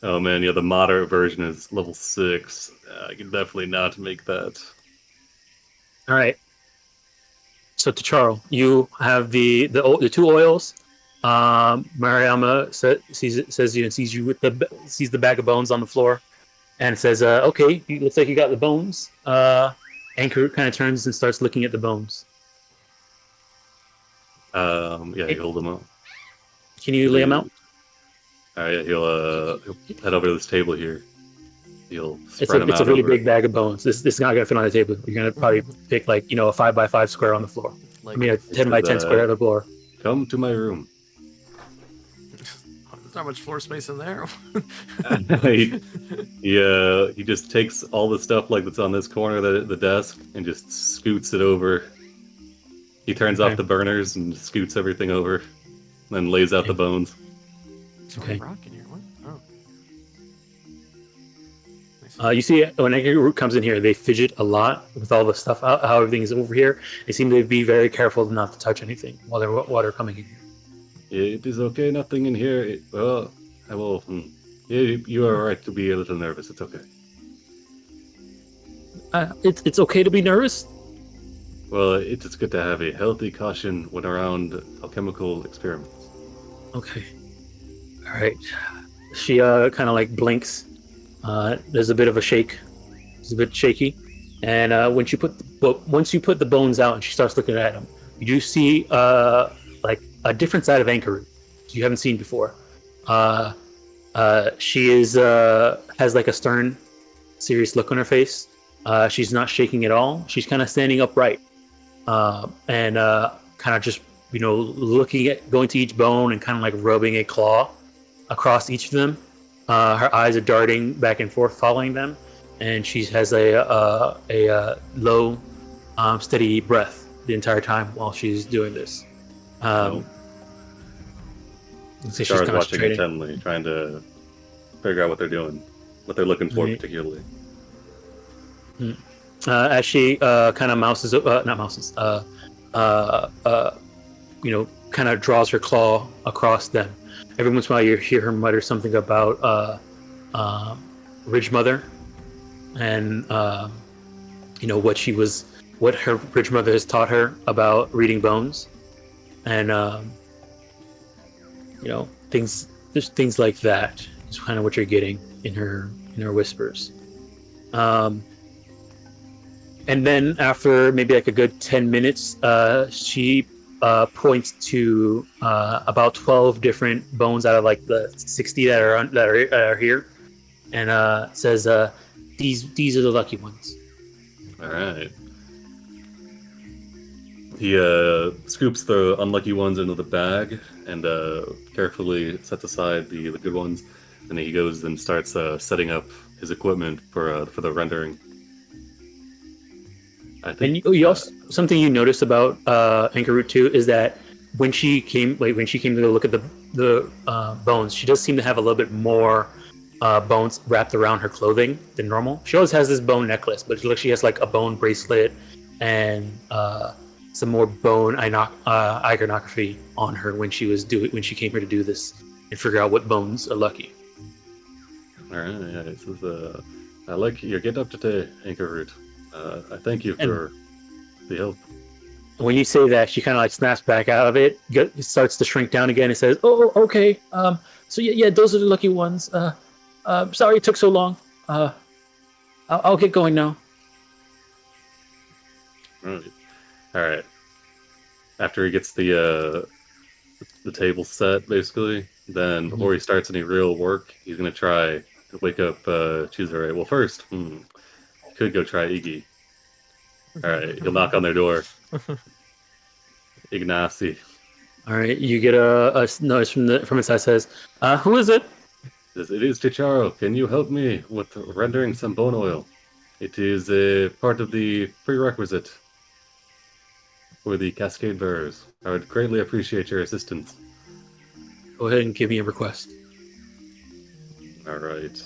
Oh man, yeah, the moderate version is level 6. I can definitely not make that. All right. So T'Charo, you have the two oils. Mariama sees you with sees the bag of bones on the floor, and says, "Okay, looks like you got the bones." Anchor kind of turns and starts looking at the bones. Yeah, Hey, you hold them up. can you lay them out? Alright, he'll head over to this table here. He'll It's spread them a out really over. big bag of bones. This is not gonna fit on the table. You're gonna probably pick like a 5x5 square on the floor. Like, I mean a He 10x10 says, square on the floor. Come to my room. there's not much floor space in there. He just takes all the stuff like that's on this corner of the desk and just scoots it over. He turns off Okay. the burners and scoots everything over, then lays out the bones. There's Okay. a rock in here. What? Oh. You see, when Anchor comes in here, they fidget a lot with all the stuff, how everything is over here. They seem to be very careful not to touch anything while they're coming in here. It is okay, nothing in here. Well, I will. Yeah, you are right to be a little nervous. It's okay. It's okay to be nervous. Well, it is good to have a healthy caution when around alchemical experiments. Okay. All right. She kind of like blinks. There's a bit of a shake. It's a bit shaky. And once you put the bones out and she starts looking at them, you do see like a different side of Anchor you haven't seen before. She has like a stern, serious look on her face. She's not shaking at all. She's kind of standing upright and kind of just looking at going to each bone and kind of like rubbing a claw across each of them. Her eyes are darting back and forth, following them, and she has a low, steady breath the entire time while she's doing this. So she's Char's watching concentrating. intently, trying to figure out what they're doing, what they're looking for, Right. particularly. As she kind of kind of draws her claw across them. Every once in a while, you hear her mutter something about Ridge Mother, and what her Ridge Mother has taught her about reading bones, and things like that is kind of what you're getting in her whispers. And then after maybe like a good 10 minutes, she points to about 12 different bones out of like the 60 that are here, and says, "These are the lucky ones." All right. He scoops the unlucky ones into the bag and carefully sets aside the good ones. And then he goes and starts setting up his equipment for the rendering. I think. And you also something you notice about Anchor Root 2 is that when she came to go look at the bones, she does seem to have a little bit more bones wrapped around her clothing than normal. She always has this bone necklace, but she has like a bone bracelet and some more bone iconography on her when she came here to do this and figure out what bones are lucky. All right. Yeah, this is, I like your get up today, Anchor Root. I thank you for the help. When you say that, she kind of like snaps back out of it, starts to shrink down again, and says, "Oh, okay. So yeah, those are the lucky ones. Sorry it took so long. I'll get going now." All right. After he gets the table set, basically, then before he starts any real work, he's gonna try to wake up Chizure. Well, first, he could go try Iggy. All right, he'll knock on their door. Ignacy. All right, you get a notice from inside says, "Who is it?" Says, "It is Chicharo. Can you help me with rendering some bone oil? It is a part of the prerequisite for the Cascade Bearers. I would greatly appreciate your assistance." Go ahead and give me a request. All right.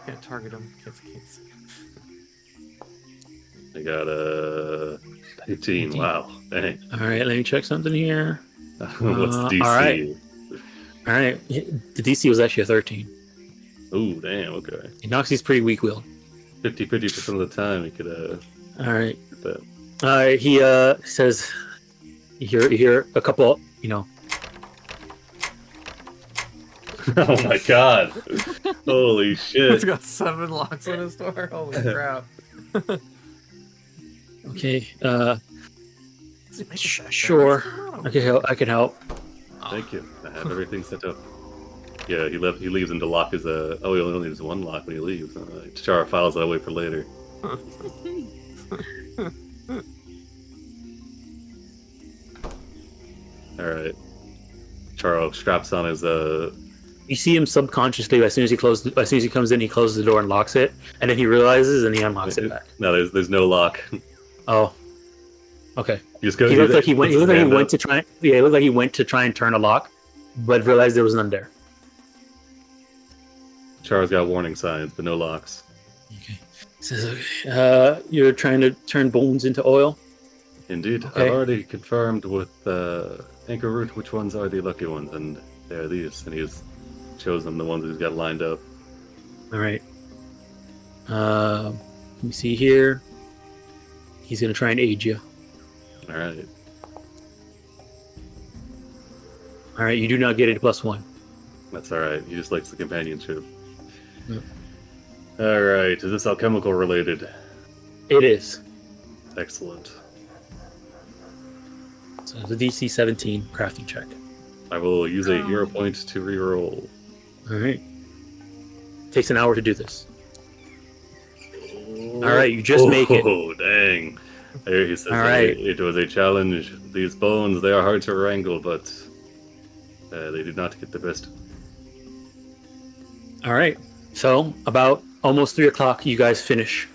Can't target him. Can't. I got 18. Wow. Dang. All right, let me check something here. What's DC? All right. The DC was actually a 13. Ooh, damn. Okay. Noxie's pretty weak-willed. 50% of the time he could. All right. Get that. All right. He says, you hear a couple, Oh my god. Holy shit. It's got 7 locks on his door. Holy crap. Okay. Does he make it back Sure. there? I can help. Thank you. I have everything set up. Yeah, he leaves him to lock his oh, he only needs one lock when he leaves. Chara files that away for later. Alright. Charo straps on his You see him subconsciously as soon as he comes in, he closes the door and locks it, and then he realizes and he unlocks it back. No, there's no lock. Oh. Okay. You just go, He looked like he went to try. Yeah, it looked like he went to try and turn a lock, but realized there was none there. Charo's got warning signs, but no locks. Okay. Says, you're trying to turn bones into oil. Indeed. Okay. I've already confirmed with Anchor Root which ones are the lucky ones, and they are these. And he's chosen the ones he's got lined up. All right. Let me see here. He's gonna try and aid you. All right. All right. You do not get a +1. That's all right. He just likes the companionship. Yep. All right. Is this alchemical related? It is. Excellent. So it's a DC 17 crafting check. I will use a hero point to reroll. All right. Takes an hour to do this. All right, you just make it. Oh, dang. There he says, All right. It was a challenge. These bones, they are hard to wrangle, but they did not get the best. All right. So about almost 3 o'clock, you guys finish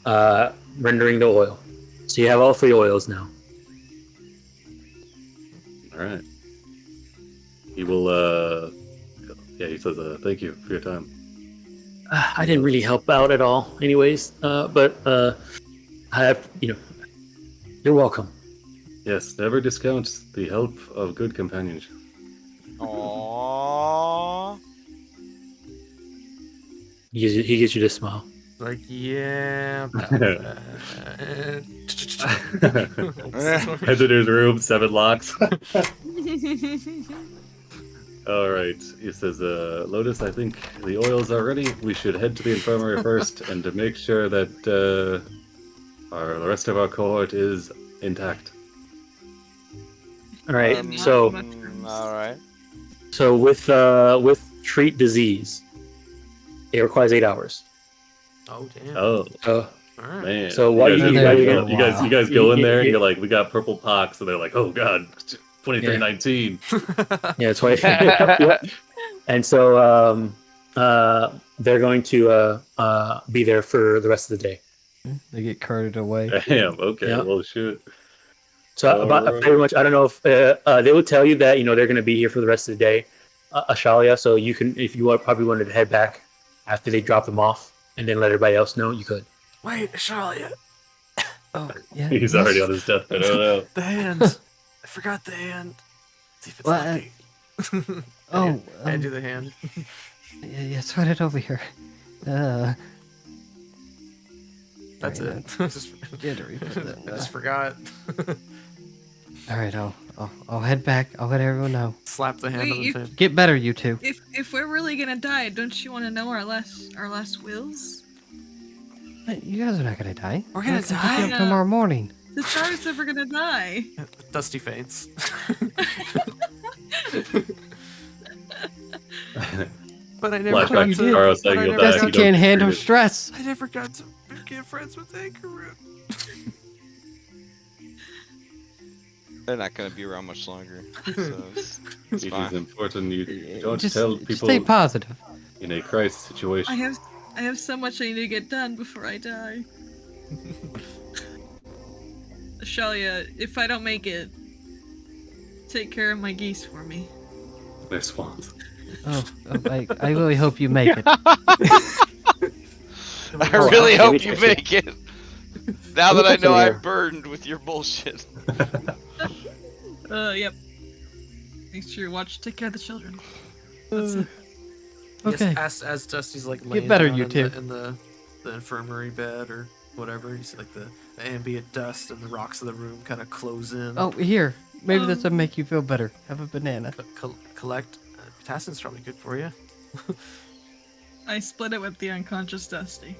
rendering the oil. So you have all 3 oils now. All right. He will, he says, thank you for your time. I didn't really help out at all, anyways. But I have, you're welcome. Yes, never discount the help of good companionship. Aww. He gives you this smile. Like, yeah. Heads into his room, 7 locks. All right. He says, Lotus, I think the oils are ready. We should head to the infirmary first, and to make sure that the rest of our cohort is intact. All right. All right. So with treat disease, it requires 8 hours. Oh, damn. Oh, All right. man. So what you- you guys go in there, and you- you're like, we got purple pox, and they're like, oh god, 2319. Yeah, it's why. Yep. And so they're going to be there for the rest of the day. They get carted away. Damn. Okay. Yeah. Well, shoot. So pretty much, I don't know if they will tell you that they're going to be here for the rest of the day, Ashalia. So you can, if you probably wanted to head back after they drop them off, and then let everybody else know, you could. Wait, Charlotte. Oh, yeah. He's yes. already on his deathbed. Oh no. The hand. I forgot the hand. See if it's Well, lucky. Oh, I do the hand. yeah, sort it over here. That's Right, it. I just, Yeah, to repeat that. I just forgot. All right, I'll head back. I'll let everyone know. Slap the hand Wait, on the you- table. Get better, you two. If we're really gonna die, don't you want to know our last wills? You guys are not gonna die. We're gonna I'll pick you die? up tomorrow morning. The stars never gonna die. Dusty faints. But I never Flashback got you to did. Charo saying But I you'll never back. Guess you you don't can't get handle treated. stress. I never got to get friends with Anchor. They're not going to be around much longer. So it's It is fine. important you don't Just tell people stay positive. in a crisis situation. I have so much I need to get done before I die. Ashalia, if I don't make it, take care of my geese for me. They're swans. I really hope you make it. I really let me hope you check make it. Now that I What's in know here? I'm burdened with your bullshit. Yep. Make sure you take care of the children. That's it. Okay. Yes, as Dusty's like laying better, down you in two. the infirmary bed or whatever, you see like the ambient dust and the rocks of the room kind of close in. Oh, here. Maybe this will make you feel better. Have a banana. Collect. Potassium's probably good for you. I split it with the unconscious Dusty.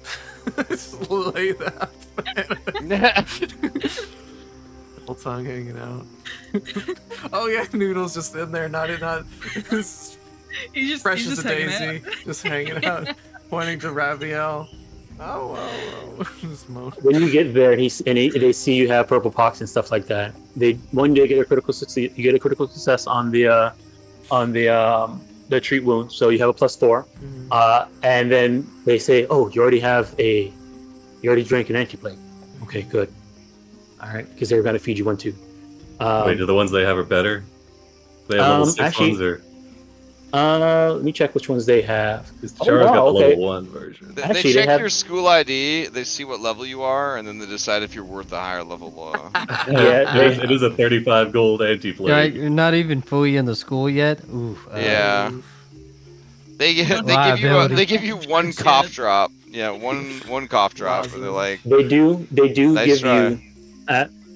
Just lay that. Whole tongue hanging out. Oh yeah, Noodle's just in there, not He's just fresh he's as just a hanging daisy, out. just hanging out, pointing to Raviel. Oh. Just moaning. When you get there, they see you have purple pox and stuff like that. When you get a critical success, you get a critical success on the treat wound, so you have a +4. And then they say, "Oh, you already drank an anti-plague." Okay, good. All right, because they're gonna feed you one too. Wait, do the ones they have are better? They have level 6 actually- ones, or Let me check which ones they have. because Oh, Char's wow, got the okay. level 1 version. They Actually, check they have- your school ID, they see what level you are, and then they decide if you're worth a higher level. Yeah, It is a 35 gold anti-plague. Right, you're not even fully in the school yet. Ooh. Yeah. They Liability. give you one Shit. cough drop. Yeah, one cough drop, and they're like, they do Nice give try. you.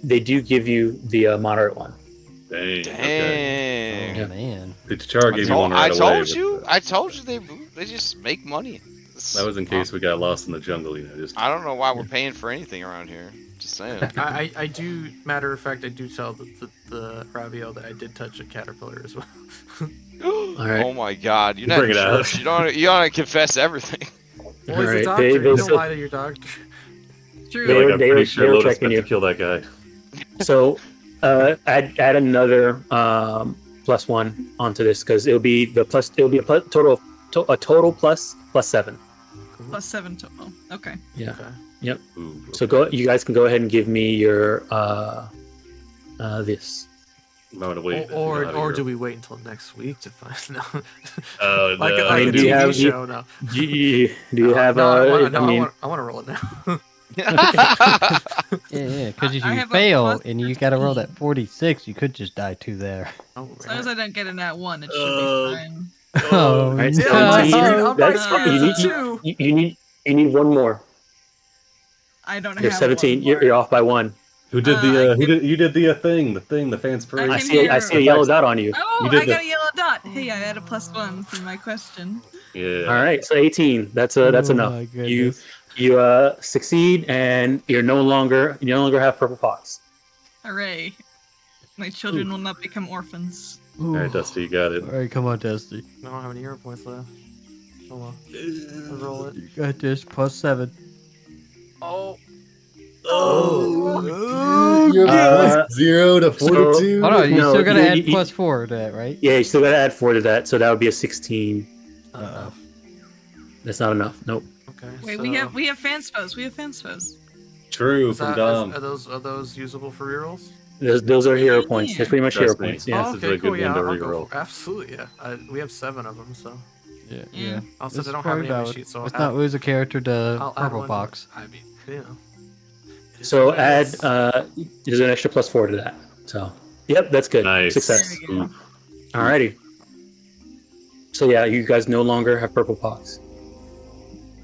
They do give you the moderate one. Dang. Okay. dang. Oh, man. The Char gave you one I right away. told but, you. I told you they just make money. That was in case we got lost in the jungle, just I don't know why we're paying for anything around here. Just saying. I do. Matter of fact, I do tell the Raviel that I did touch a caterpillar as well. right. Oh my God! You're You not bring it out. church. You don't confess everything. Well, he's a Alright, doctor. they You don't said- lie to your doctor. True. They were- I'm pretty sure they were Lotus checking meant you. to kill that guy. So add another +1 onto this because it'll be total +7. +7 total. Okay. Yeah. Okay. Yep. Ooh, So you guys can go ahead and give me your this. I'm gonna wait. Or do we wait until next week to find out? Oh, like no. a do you TV have- show? No. Do you have No, I I mean, want to roll it now. Yeah, because if I you have a fail plus and you got to roll that 46, you could just die 2 there. Oh, As long as I don't get in that one, it should Oh. be fine. Oh, Alright, Yeah, so I'm not you screwed. need- I'm that's- not screwed. you It's a need- two. you need one more. I don't You're have 17. one You're more. off by 1. Who did you did the thing, the fans parade? I I can see I see a yellow dot on you. Oh, You did I got the- a yellow dot. Hey, I had a +1 for my question. Yeah. All right, so 18. That's enough. my You goodness. succeed, and you no longer have purple pox. Hooray. My children will not become orphans. All right, Dusty, you got it. All right, come on, Dusty. I don't have any hero points left. Oh well. I'll roll it. You got this +7. Oh. You're Uh, 0 to 42. Hold on, you No, still got to you- add you- +4 to that, right? Yeah, you still got to add 4 to that, so that would be a 16. That's not enough. Nope. Okay. Wait, so we have fan spells. We have fan spells. True is from that- Dom. Are those usable for rerolls? Those are hero points. That's pretty much hero Trust me. points. Yeah. This is a good one to I'll reroll. go for, absolutely, yeah. We have 7 of them, so. Yeah. Yeah. Also, This they is don't have probably any on the valid. sheet, so Let's I'll not lose a character to I'll add purple one. box. I mean, you know. It is So what it add is. there's an extra +4 to that. So yep, that's good. Nice. Success. There we go. Ooh. Alrighty. So yeah, you guys no longer have purple pox.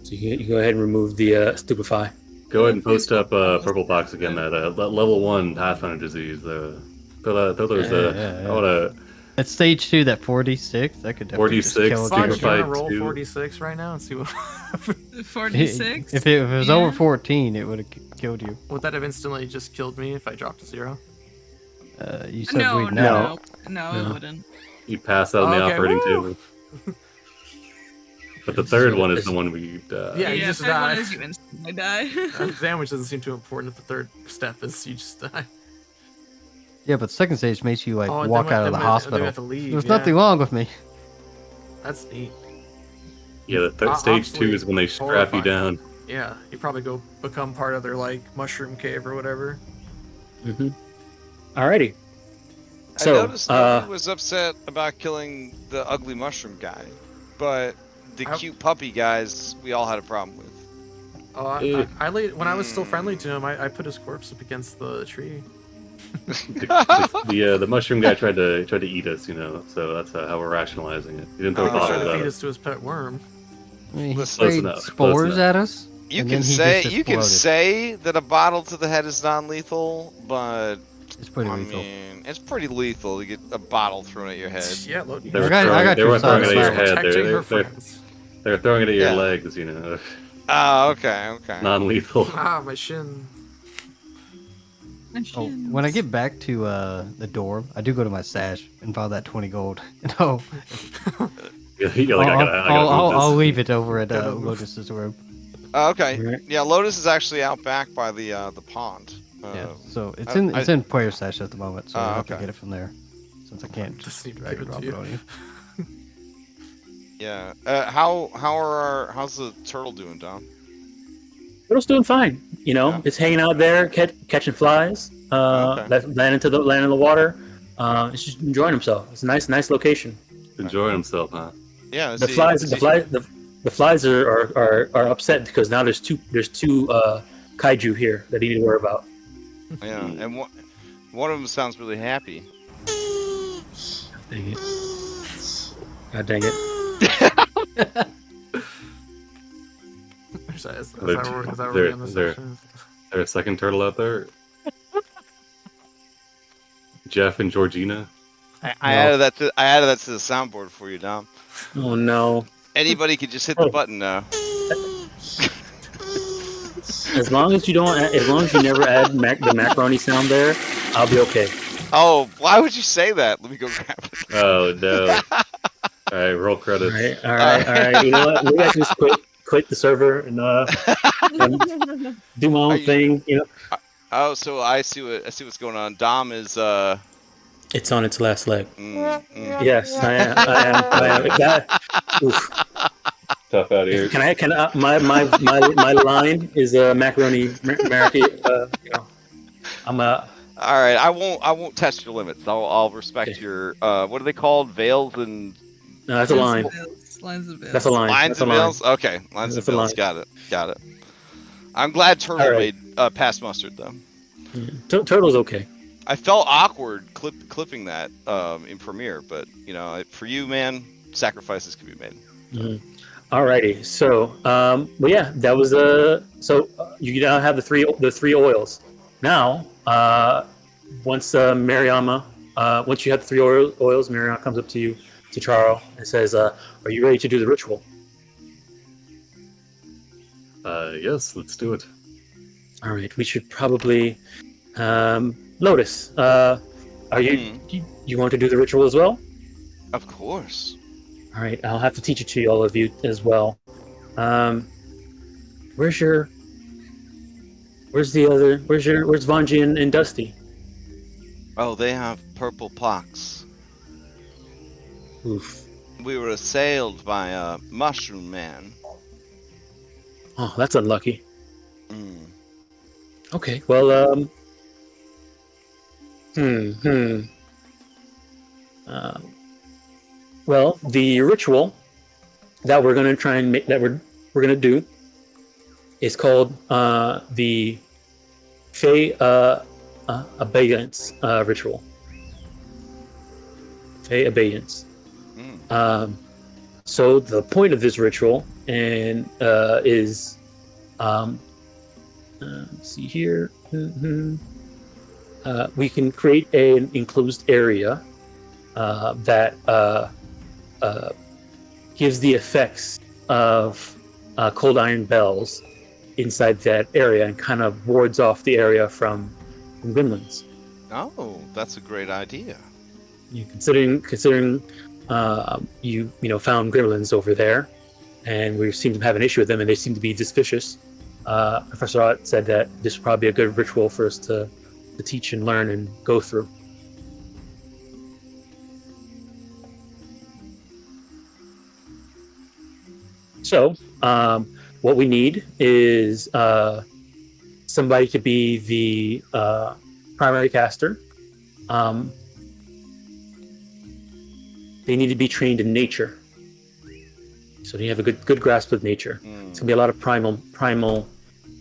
So you go ahead and remove the stupefy. Go ahead and post up purple box again. That level 1 Pathfinder disease. Throw those. Yeah. I wanna. At stage 2, that 46, that could definitely just 46, kill a Fine, Fine, you character. wanna fight roll two. 46 right now and see what happens? 46? If it was Yeah. over 14, it would have killed you. Would that have instantly just killed me if I dropped to 0? You said No, we'd no, know. no, No. it wouldn't. You pass out on the Okay, operating woo! table. But the third one is the one we. Yeah, you just third one die. is you instantly die. Damage doesn't seem too important if the third step is you just die. Yeah, but second stage makes you like Oh, walk then out of then the then hospital. we have to leave, There's yeah. nothing wrong with me. That's neat. Yeah, the third stage 2 is when they strap you horrifying. down. Yeah, you probably go become part of their like mushroom cave or whatever. Mm-hmm. Alrighty. I So noticed nobody was upset about killing the ugly mushroom guy, but the How- cute puppy guys we all had a problem with. Oh, I laid when I was still friendly to him. I put his corpse up against the tree. The mushroom guy tried to eat us, so that's how we're rationalizing it. He didn't throw He was trying bottles to at feed us. us to his pet worm. I mean, he Listen. Close sprayed enough, close spores enough. at us. You and can then he say just you can exploded. say that a bottle to the head is non-lethal, but It's pretty I lethal. mean, it's pretty lethal to get a bottle thrown at your head. Yeah, look. They I were got throwing, they your weren't side throwing it of at your that. head. Protecting her They're friends. throwing it at your Yeah. legs, Oh, okay. non-lethal. Ah, my shin. Oh, when I get back to the dorm, I do go to my stash and find that 20 gold. No, You're like, I gotta move this. I'll leave it over at Gotta move. Lotus's room. Okay. Alright. Yeah, Lotus is actually out back by the pond. Yeah, so it's I- it's in player stash at the moment, so I have to okay. get it from there. Since I can't Just just need to drag give and it drop to it you. on you. Yeah. How's the turtle doing, Dom? Turtle's doing fine. Yeah. It's hanging out there, catching flies. Okay. Land in the water. It's just enjoying himself. It's a nice location. Enjoying himself, huh? Yeah. The flies are upset because now there's two kaiju here that you need to worry about. Yeah, and one of them sounds really happy. Dang it! God dang it! Is that Are there- where we end the is there- session? Is there a second turtle out there? Jeff and Georgina? I added that to the soundboard for you, Dom. Oh no! Anybody could just hit the Oh. button now. As long as you never add the macaroni sound there, I'll be okay. Oh, why would you say that? Let me go grab it. Oh no! All right, roll credits. All right. You know what? Maybe I can just quit the server and do my Are own you- thing. Oh, so I see what's going on. Dom is It's on its last leg. Yes, I am. Oof. Tough out here. My line is macaroni. I'm a. All right, I won't test your limits. I'll respect Okay. your what are they called? Veils and No, that's a line. Lines of veils. That's a line. lines That's and a line. veils. Okay, lines That's and a veils. line. Got it. I'm glad Turtle All right. made past mustard though. Yeah. Turtle's okay. I felt awkward clipping that in Premiere, but for you, man, sacrifices can be made. Mm-hmm. Alrighty. So, well, yeah, that was you now have the three oils. Now, once Mariama, once you have the three oils, Mariama comes up to you, to Charo, and says, "Are you ready to do the ritual?" Yes, let's do it. All right. We should probably, Lotus. Are you you want to do the ritual as well? Of course. All right. I'll have to teach it to all of you as well. Where's Vanji and Dusty? Oh, they have purple pox. Oof. We were assailed by a mushroom man. Oh, that's unlucky. Mm. Okay, well, well, the ritual that we're gonna try and make, that we're gonna do, is called the Fey Abeyance ritual. Fey Abeyance. Mm. So the point of this ritual is, let's see here. We can create an enclosed area that gives the effects of cold iron bells inside that area and kind of wards off the area from gremlins. Oh, that's a great idea. Considering you found gremlins over there, and we seem to have an issue with them, and they seem to be suspicious. Professor Ott said that this would probably be a good ritual for us to teach and learn and go through. So, what we need is somebody to be the primary caster. They need to be trained in nature, so they have a good grasp of nature. It's gonna be a lot of primal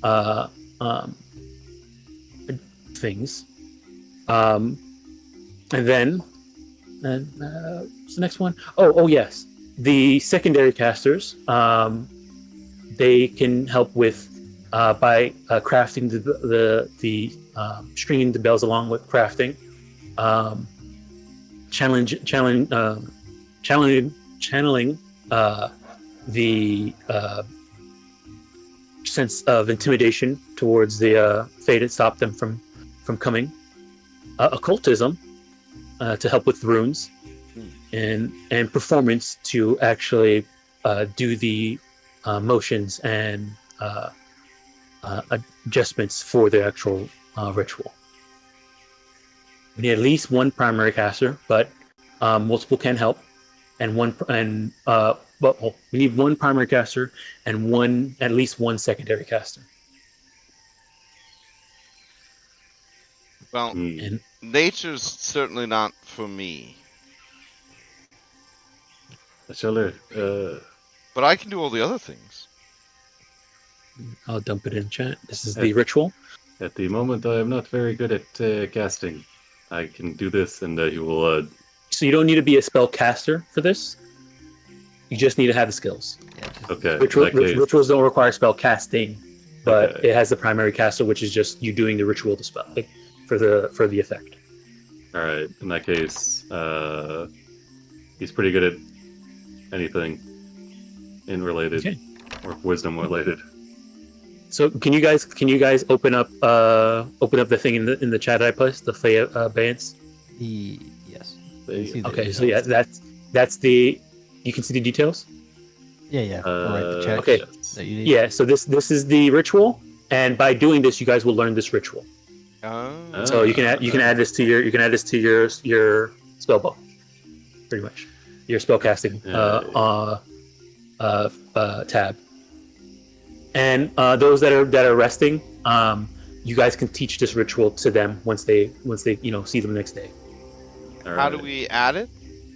uh, um, things. And then, what's the next one? Oh yes, the secondary casters. They can help with by crafting the stringing the bells along with crafting, channeling the sense of intimidation towards the fate and stop them from coming. Occultism to help with runes, and performance to actually do the motions and adjustments for the actual ritual. We need at least one primary caster, but multiple can help, and we need one primary caster and at least one secondary caster. Well, And nature's certainly not for me, but I can do all the other things. I'll dump it in chat. This is the ritual. At the moment, I am not very good at casting. I can do this, and you will. So you don't need to be a spell caster for this. You just need to have the skills. Okay. Rituals don't require spell casting, but it has the primary caster, which is just you doing the ritual to spell for the effect. All right. In that case, he's pretty good at anything in related or wisdom related. So can you guys open up the thing in the chat I placed, the Fey Abeyance? Yes. Okay, so yeah, that's the. You can see the details. Yeah. Right, the check. Okay. That you need. Yeah. So this is the ritual, and by doing this, you guys will learn this ritual. So you can add this to your spell book, pretty much, your spell casting tab. And those that are resting, you guys can teach this ritual to them once they see them the next day. How do we add it?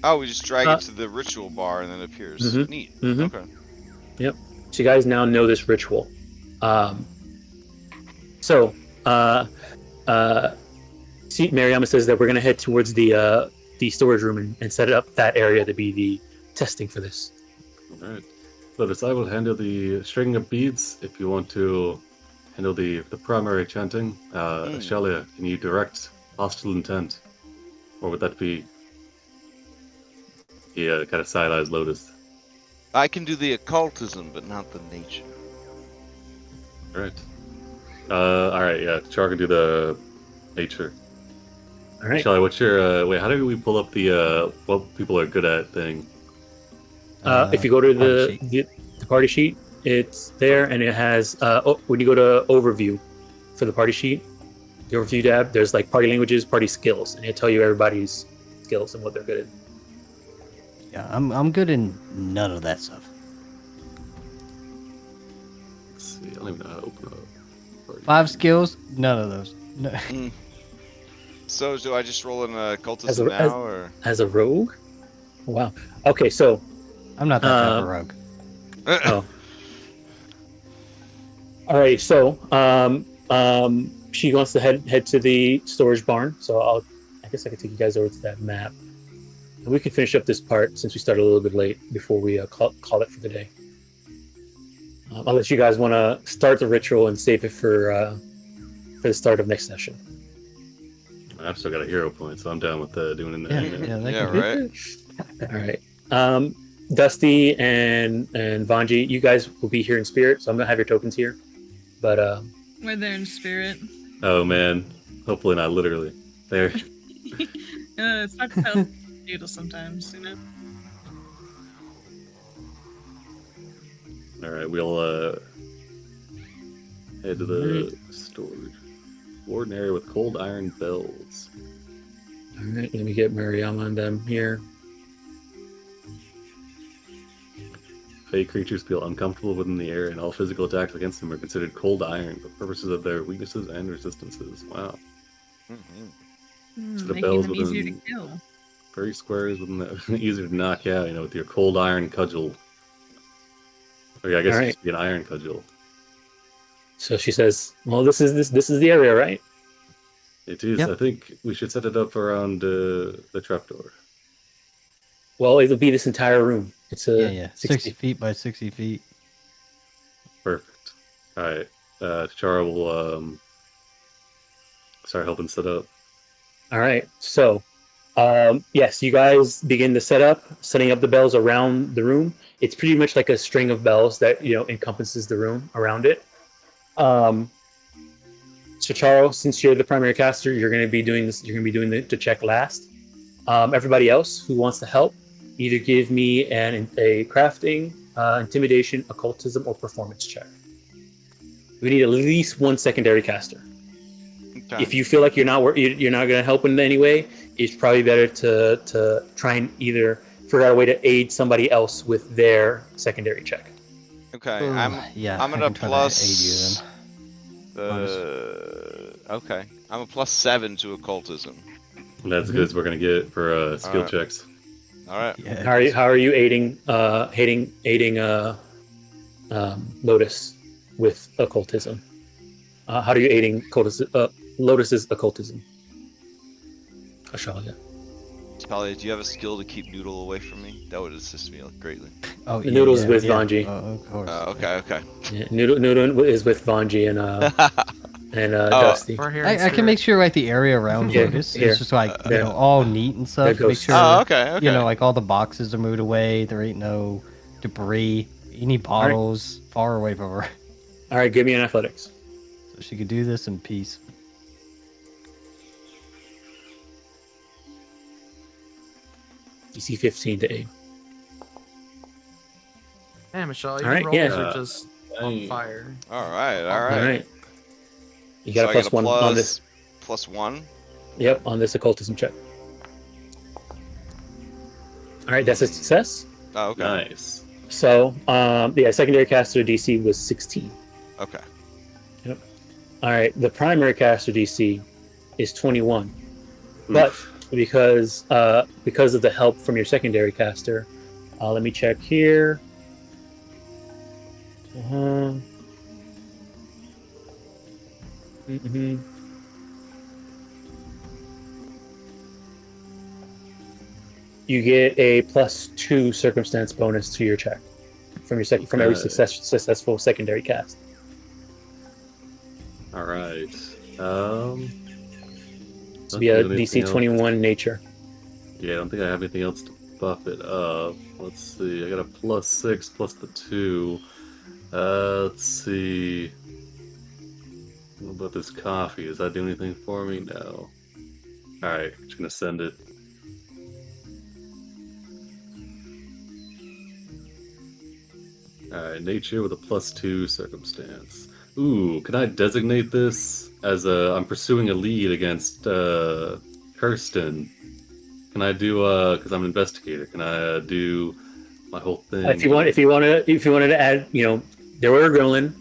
Oh, we just drag it to the ritual bar and then it appears. Neat. Okay. Yep. So you guys now know this ritual. See, Mariama says that we're gonna head towards the storage room and set up that area to be the testing for this. All right. Lotus, I will handle the string of beads if you want to handle the primary chanting. Shalia, can you direct hostile intent? Or would that be the kind of side-eyes Lotus? I can do the occultism, but not the nature. All right, yeah. Char can do the nature. All right. Shalia, what's your... wait, how do we pull up the what people are good at thing? If you go to the party sheet, it's there, and it has when you go to overview for the party sheet, the overview tab, there's like party languages, party skills, and it'll tell you everybody's skills and what they're good at. Yeah, I'm good in none of that stuff. Let's see, I don't even know how to open up. Party. 5 skills, none of those. No. So do I just roll in occultism now, or as a rogue? Wow. Okay, so I'm not that type of rogue. Oh. All right, so she wants to head to the storage barn. So I guess I could take you guys over to that map, and we can finish up this part since we started a little bit late before we call it for the day. Unless you guys want to start the ritual and save it for the start of next session. I've still got a hero point, so I'm down with doing it. right? All right. Dusty and Vanji, you guys will be here in spirit, so I'm gonna have your tokens here. But we're there in spirit. Oh man, hopefully not literally. There. It's hard to tell doodle sometimes, you know. All right, we'll head to the storage. Ordinary with cold iron bells. All right, let me get Mariama and them here. Fey creatures feel uncomfortable within the air, and all physical attacks against them are considered cold iron for purposes of their weaknesses and resistances. Wow. So the Making bells them easier to within kill. 30 squares within the easier to knock out, with your cold iron cudgel. Or yeah, I guess All it right. should be an iron cudgel. So she says, "Well, this is the area, right?" It is. Yep. I think we should set it up around the trapdoor. Well, it'll be this entire room. It's a Yeah. 60 feet by 60 feet. Perfect. All right. Chara will start helping set up. All right. So, yes, you guys begin to setting up the bells around the room. It's pretty much like a string of bells that encompasses the room around it. So, Charo, since you're the primary caster, you're going to be doing this. You're going to be doing the check last. Everybody else who wants to help, either give me a crafting, intimidation, occultism, or performance check. We need at least one secondary caster. Okay. If you feel like you're not going to help in any way, it's probably better to try and either figure out a way to aid somebody else with their secondary check. Okay, Ooh, I'm yeah. I'm I gonna can try to plus. aid you then. Okay, I'm a +7 to occultism. And that's as good as we're gonna get for skill Alright. checks. All right. Yeah. How are you aiding Lotus with occultism? How are you aiding Lotus's occultism? Ashalia. Talia, do you have a skill to keep Noodle away from me? That would assist me greatly. Oh, The noodle's with Vanji. Oh, of course. Okay. Yeah, Noodle is with Vanji and Dusty. We're here. I can make sure like the area around Here, Lotus here. is just like There. all neat and stuff. There Make goes- sure Oh, okay. like all the boxes are moved away. There ain't no debris, any bottles far away from her, All right, give me an athletics. so she could do this in peace. DC 15 to aid. Damn, Michelle, your Alright, rolls yeah. are just on Dang. fire. All right. All right. You got So a I plus get one on this. +1. Yep, on this occultism check. All right, that's a success. Oh, okay. Nice. So, secondary caster DC was 16. Okay. All right, the primary caster DC is 21. But because of the help from your secondary caster, let me check here. You get a +2 circumstance bonus to your check from every successful secondary cast. All right. So Don't be a think DC anything else. 21 nature. Yeah, I don't think I have anything else to buff it up. Let's see. I got a +6 plus the 2. Let's see. What about this coffee? Does that do anything for me? No. Alright, just gonna send it. Alright, nature with a +2 circumstance. Ooh, can I designate this as I'm pursuing a lead against Kirsten? Can I do because I'm an investigator? Can I do my whole thing? If you wanted to add, there were a gremlin.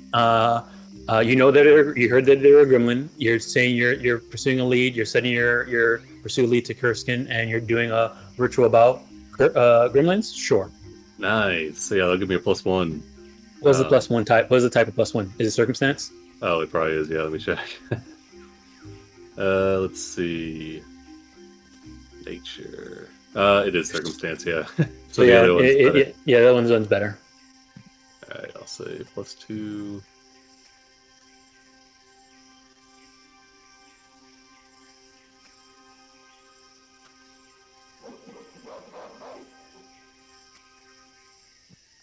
You heard that there were a gremlin. You're saying you're pursuing a lead. You're setting your pursue lead to Kirsten, and you're doing a ritual about gremlins. Sure. Nice. So yeah, that'll give me a +1. What's the +1 type? What is the type of +1? Is it circumstance? Oh, it probably is. Yeah, let me check. Let's see. Nature. It is circumstance. Yeah. So the yeah, other one's better. that one's better. All right, I'll say +2.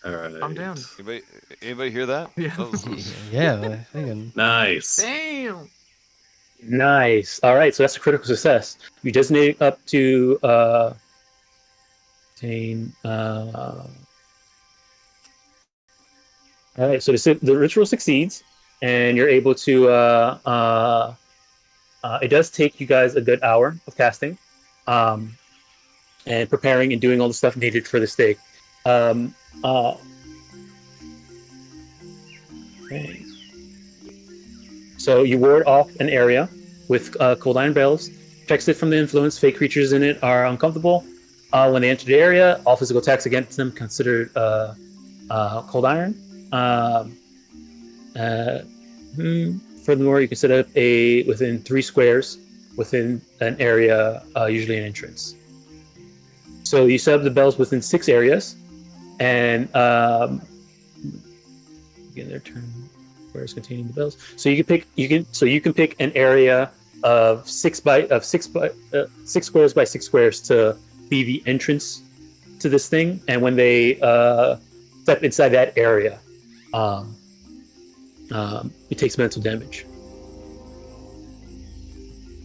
All right. I'm down. Anybody hear that? Yeah. That was- Yeah, I think. Nice. Damn. Nice. All right, so that's a critical success. You designate up to obtain. All right, so the ritual succeeds, and you're able to. It does take you guys a good hour of casting, and preparing and doing all the stuff needed for the stake. Okay. So you ward off an area with cold iron bells. Checks it from the influence. Fake creatures in it are uncomfortable. When they enter the area, all physical attacks against them considered cold iron. Furthermore, you can set up within 3 squares within an area, usually an entrance. So you set up the bells within 6 areas, and again, their turn. Squares containing the bells. So you can pick an area of 6 squares by 6 squares to be the entrance to this thing, and when they step inside that area, it takes mental damage.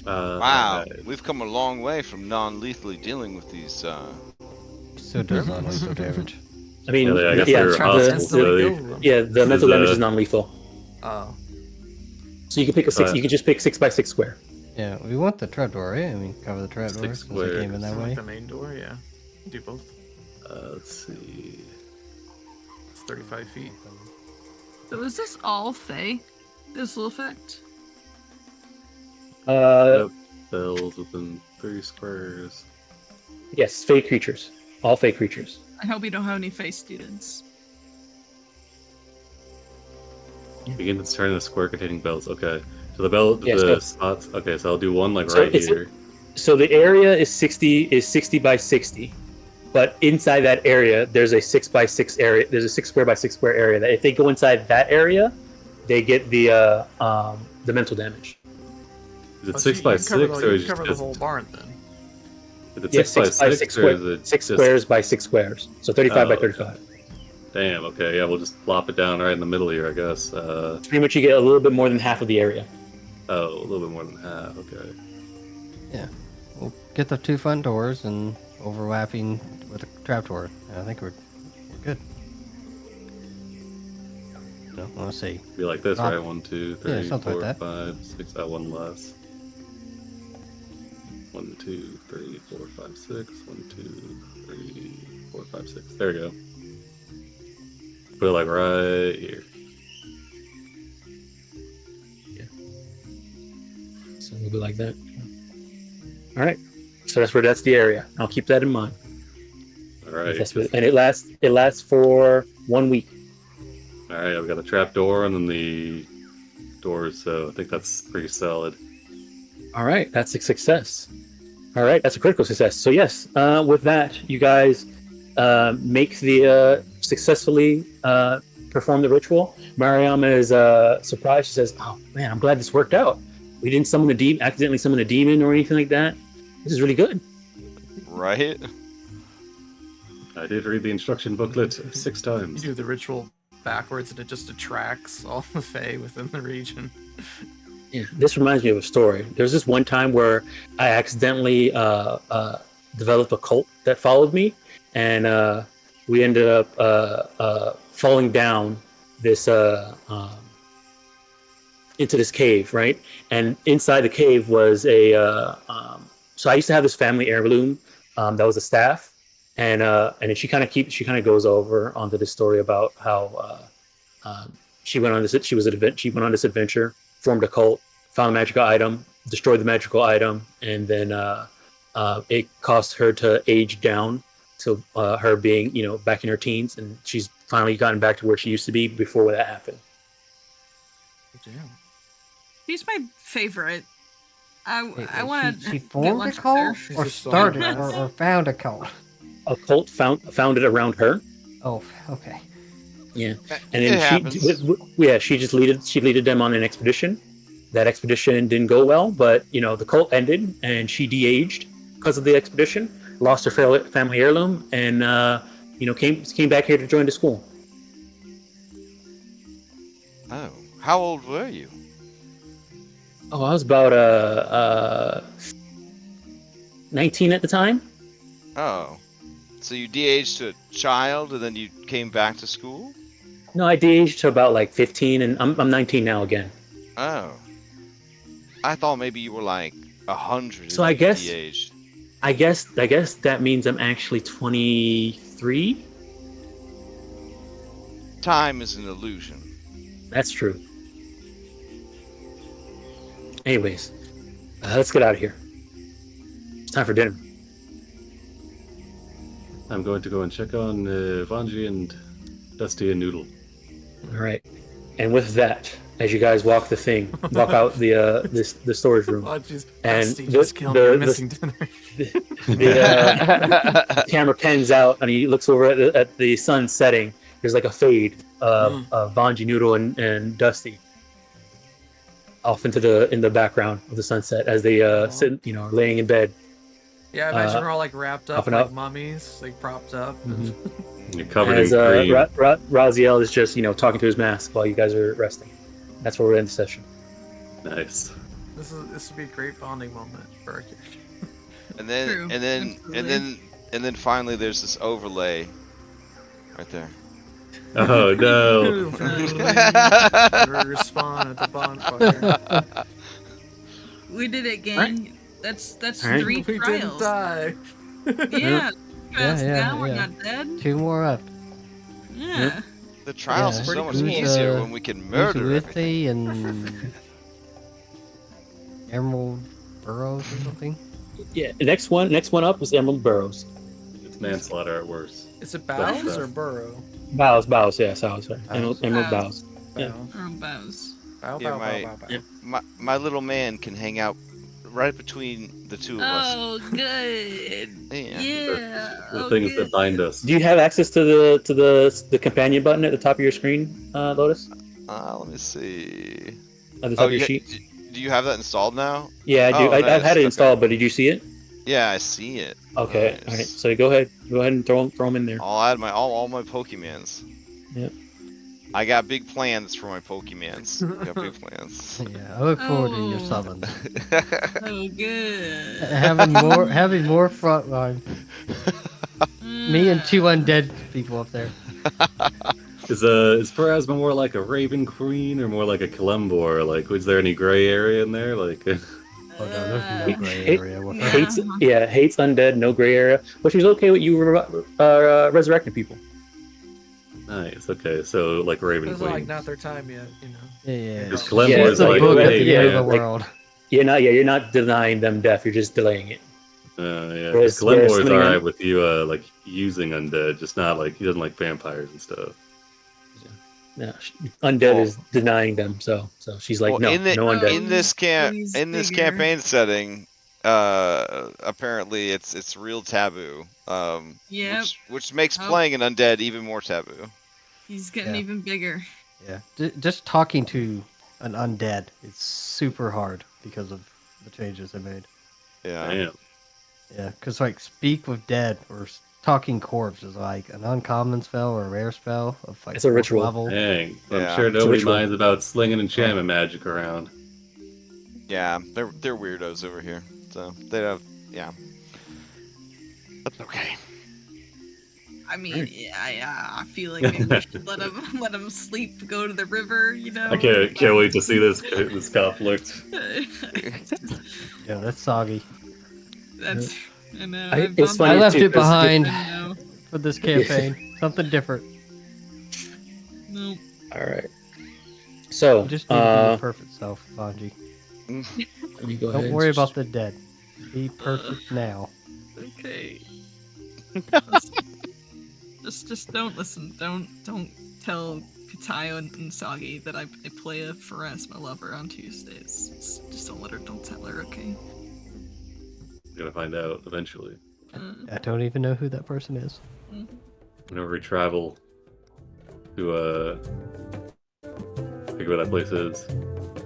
Wow, we've come a long way from non-lethally dealing with these. So does non-lethal damage. I mean, I guess yeah, they're hostile, the mental damage is non-lethal. Oh. So you can pick you can just pick 6 by 6 square. Yeah, we want the trapdoor, right? I mean, cover the trapdoor. 6 since they came in that way. The main door, yeah. Do both. Let's see. It's 35 feet. So is this all Fae? This little effect? Yep. Bells within 3 squares. Yes, Fey creatures, all Fey creatures. I hope we don't have any Fae students. Begin to turn in a square containing bells. Okay. So the spots. Okay, so I'll do one like So right here. So the area is 60 by 60, but inside that area there's a 6 by 6 area. There's a 6 square by 6 square area that if they go inside that area, they get the mental damage. Is it 6 by 6 or is it cover the just whole barn then? is it Yeah, 6 by 6 or is it 6 just- squares by 6 squares. So 35 by okay. 35. Damn. Okay. Yeah, we'll just plop it down right in the middle here, I guess. Pretty much you get a little bit more than half of the area. Oh, a little bit more than half. Okay. Yeah. We'll get the 2 front doors and overlapping with the trapdoor. I think we're good. No, let's see. Be like this, Ah. right? 1, 2, 3, something 4, like that. 5, 6. One less. 1, 2, 3, 4, 5, 6. 1, 2, 3, 4, 5, 6. There we go. Put it like right here. So it'll be like that. All right. So that's the area. I'll keep that in mind. All right. And it lasts for 1 week. All right. I've got a trap door and then the doors, so I think that's pretty solid. All right, that's a success. All right, that's a critical success. So yes, with that, you guys make the successfully perform the ritual. Mariama is surprised. She says, "Oh man, I'm glad this worked out. We didn't accidentally summon a demon or anything like that. This is really good." Right? I did read the instruction booklet 6 You times. do the ritual backwards and it just attracts all the Fae within the region. Yeah, this reminds me of a story. There's this one time where I accidentally developed a cult that followed me, and we ended up falling down this into this cave, right? And inside the cave was so I used to have this family heirloom that was a staff, and then she kind of goes over onto this story about how she went on this adventure, formed a cult, found a magical item, destroyed the magical item, and then it caused her to age down to her being, back in her teens, and she's finally gotten back to where she used to be before that happened. Damn. He's my favorite. I want to. She formed a cult, She's or just so started, nice. or found a cult. A cult founded around her. Oh, okay. Yeah, It and then happens. she leaded them on an expedition. That expedition didn't go well, but the cult ended, and she de-aged because of the expedition. Lost her family heirloom, and came back here to join the school. Oh, how old were you? Oh, I was about 19 at the time. Oh, so you de-aged to a child and then you came back to school? No, I de-aged to about like 15, and I'm 19 now again. Oh, I thought maybe you were like 100. So and I you guess- de-aged. I guess that means I'm actually 23. Time is an illusion. That's true. Anyways, let's get out of here. It's time for dinner. I'm going to go and check on Vanji and Dusty and Noodle. All right. And with that, as you guys walk out the storage room. Oh, jeez. And Dusty the- just killed the- your the- missing dinner. The camera pans out and he looks over at the sun setting. There's like a fade of Vanji, Noodle, and Dusty off in the background of the sunset as they sit, are laying in bed. Yeah, imagine we're all like wrapped up up and like up. mummies, like propped up. You're covered As in green. Raziel is just talking to his mask while you guys are resting. That's where we're in the session. Nice. This would be a great bonding moment for our character. And then True, and then finally there's this overlay right there. Oh no. Respawn at the bonfire. We did it, gang. That's All right. 3 We didn't trials. die. Yeah. Fast yeah, now, we're yeah. not dead. 2 more up. Yeah. The trials Yeah, are so much who's, easier when we can murder everything. Uzuithi and Emerald Burrows or something. Yeah, the next one up is Emerald Burrows. It's manslaughter at worst. Is it Bows That's, or Burrow? Bows, yeah, sorry. Emerald Bows. Bows. Yeah. Bow. Bows. Bow, Yeah, bow, my- bow, bow, bow. Yeah. My little man can hang out right between the two of us. Oh, good. Yeah. Yeah. The oh, things good. that bind us. Do you have access to the companion button at the top of your screen, Lotus? Let me see. At the top of your yeah, sheet? do you have that installed now? Yeah, I do. Oh, I've nice, had it okay. installed, but did you see it? Yeah, I see it. Okay, Nice. all right. So go ahead and throw them in there. I'll add all my Pokemans. Yep. I got big plans for my Pokemans. Got big plans. Yeah, I look forward to your Oh. summons. Oh, good. having more front line. Me and 2 undead people up there. Is Pharasma more like a Raven Queen or more like a Kalembor? Like, was there any gray area in there? Like, Oh no, there's no gray Hate- area with Yeah. her. Hates undead, no gray area, but she's okay with you resurrecting people. nice. Okay, so like Raven It's Queen. like not their time yet, you know. Yeah. Because Yeah, Kalembor Yeah, is It's a like, book at hey, the end yeah, of the like- world. You're not denying them death. You're just delaying it. yeah. Whereas- Kalembor is whereas alright Slinger- with you, like using undead, just not like he doesn't like vampires and stuff. No, undead Oh. is denying them. So she's like, Well, no, in the- no undead. in this Please bigger. campaign setting, apparently it's real taboo. Yep. Which makes Oh. playing an undead even more taboo. He's getting Yeah. even bigger. Yeah, just talking to an undead is super hard because of the changes they made. Yeah. Damn. Yeah, because like speak with dead or talking corpse is like an uncommon spell or a rare spell of like It's a fourth ritual. level. Dang. I'm Yeah. sure It's a nobody ritual. minds about slinging enchantment magic around. Yeah, they're weirdos over here. So they have That's okay. I mean, yeah, I feel like maybe we should let him sleep, go to the river, you know. I can't wait to see this conflict. Yeah, that's soggy. That's. I know. It's I funny left too, it 'cause behind I know. for this campaign. Something different. Nope. All right. So You just need to be your perfect self, Vanji. let me go ahead. Don't worry about the dead. Be perfect now. Okay. just don't listen. Don't tell Katayo and Sagi that I play a Pharasma lover on Tuesdays. Just don't tell her, okay? Gonna find out eventually. I don't even know who that person is. Whenever we travel to forget what that place is.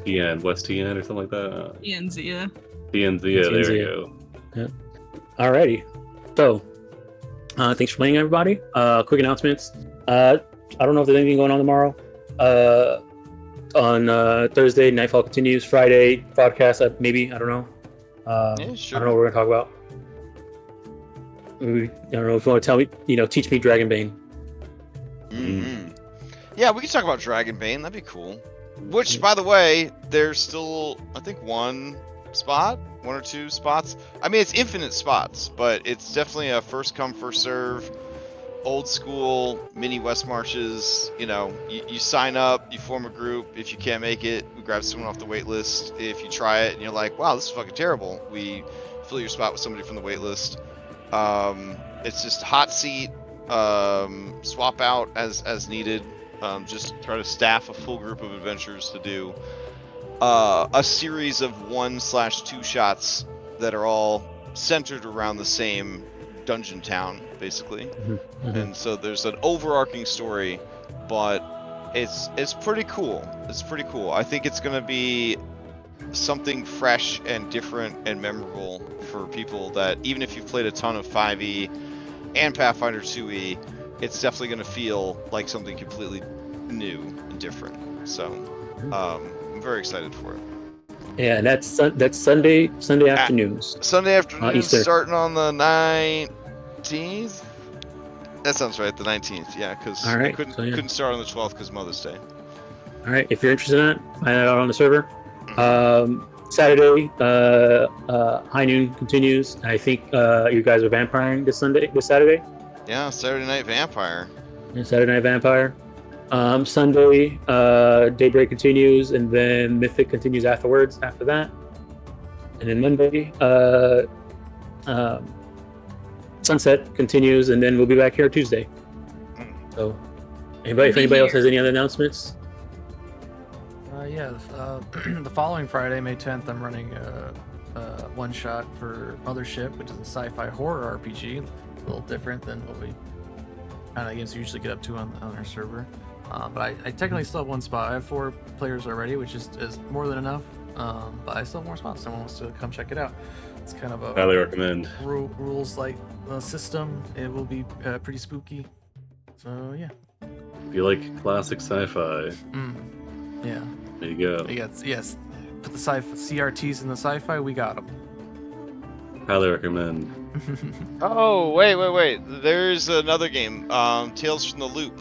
TN, West TN or something like that. Ian Zia. TNZ, yeah, there TNZ. you go. Alrighty. So, thanks for playing, everybody. Quick announcements. I don't know if there's anything going on tomorrow. On Thursday, Nightfall continues. Friday, podcast, maybe. I don't know. Yeah, sure. I don't know what we're going to talk about. I don't know if you want to tell me, teach me Dragonbane. Mhm. Yeah, we can talk about Dragonbane. That'd be cool. Which, by the way, there's still, I think, one or two spots. I mean, it's infinite spots, but it's definitely a first come, first serve, old school mini West Marches. You sign up, you form a group. If you can't make it, we grab someone off the wait list. If you try it and you're like, wow, this is fucking terrible, we fill your spot with somebody from the wait list. It's just hot seat, swap out as needed. just try to staff a full group of adventurers to do a series of 1/2 shots that are all centered around the same dungeon town, basically. And so there's an overarching story, but it's pretty cool. It's pretty cool. I think it's gonna be something fresh and different and memorable for people that even if you've played a ton of 5e and Pathfinder 2e, it's definitely gonna feel like something completely new and different. So I'm very excited for it. Yeah, and that's Sunday afternoons. Sunday afternoon, Easter. starting on the 19th. That sounds right, the 19th. Yeah, because All I right, couldn't so yeah. couldn't start on the 12th because Mother's Day. All right, if you're interested in it, find it out on the server. Saturday, high noon continues. I think you guys are vampiring this Saturday. Yeah, Saturday Night Vampire. Yeah, Saturday Night Vampire. Sunday, Daybreak continues, and then Mythic continues afterwards. After that, and then Monday, Sunset continues, and then we'll be back here Tuesday. So, if anybody else has any other announcements. The following Friday, May 10th, I'm running a one shot for Mothership, which is a sci-fi horror RPG. A little different than what we kind of games we usually get up to on our server. But I technically still have one spot. I have 4 players already, which is more than enough. But I still have more spots. Someone wants to come check it out. It's kind of a Highly recommend. rules like system. It will be pretty spooky. So yeah. If you like classic sci-fi, Yeah. there you go. Yes. Put the CRTs in the sci-fi. We got them. Highly recommend. Oh, wait. There's another game, Tales from the Loop,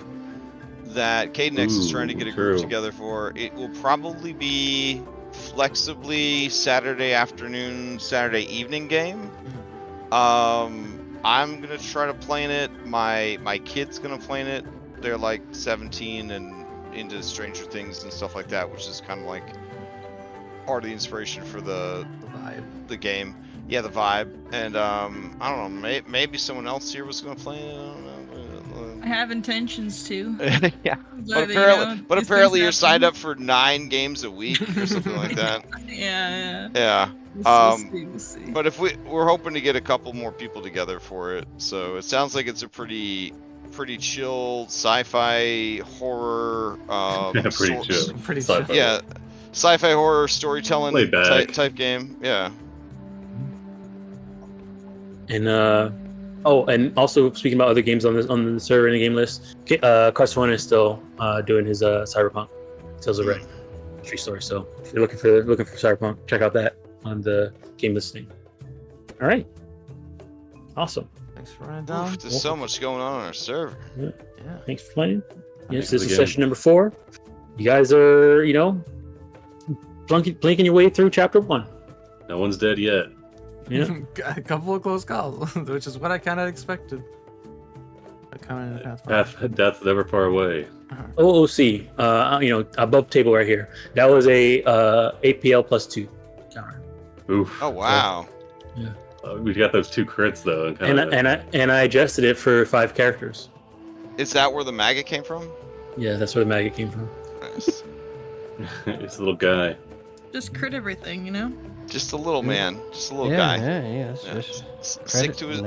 that Cadenex is trying to get a group true. together for. It will probably be flexibly Saturday afternoon, Saturday evening game. I'm gonna try to play in it. My kid's gonna play in it. They're like 17 and into Stranger Things and stuff like that, which is kind of like part of the inspiration for the vibe. The game. Yeah, the vibe. And I don't know, maybe someone else here was gonna play it. I don't know. I have intentions to. Yeah. But, But these apparently things you're signed happen. up for 9 games a week or something like that. Yeah. Yeah. We'll see. But if we're hoping to get a couple more people together for it, so it sounds like it's a pretty chill sci-fi horror. Pretty chill. Pretty Sci-fi. chill. Yeah, sci-fi horror storytelling Laid back. type game. Yeah. And and also speaking about other games on the server and the game list, Carson is still doing his Cyberpunk Tales of Red tree story. So if you're looking for Cyberpunk, check out that on the game listing. All right, awesome. Thanks for running down. There's so much going on our server. Yeah. Thanks for playing. Yes, Thanks this is again. session number 4. You guys are, blinking your way through chapter 1. No one's dead yet. Yeah. A couple of close calls, which is what I kind of expected. Death never far away. OOC, above table right here. That was a APL +2 counter. Oof. Oh wow. We got those 2 crits though. And I adjusted it for 5 characters. Is that where the maggot came from? Yeah, that's where the maggot came from. Nice. It's a little guy. Just crit everything, you know? Just a little man. Just a little Yeah, guy. yeah. Yeah. Just Sick to his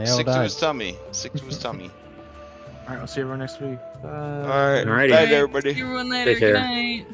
tummy. Sick to his tummy. All right, we'll see everyone next week. Bye. All right. Alrighty. Bye, everybody. See everyone later. Take care. Good night.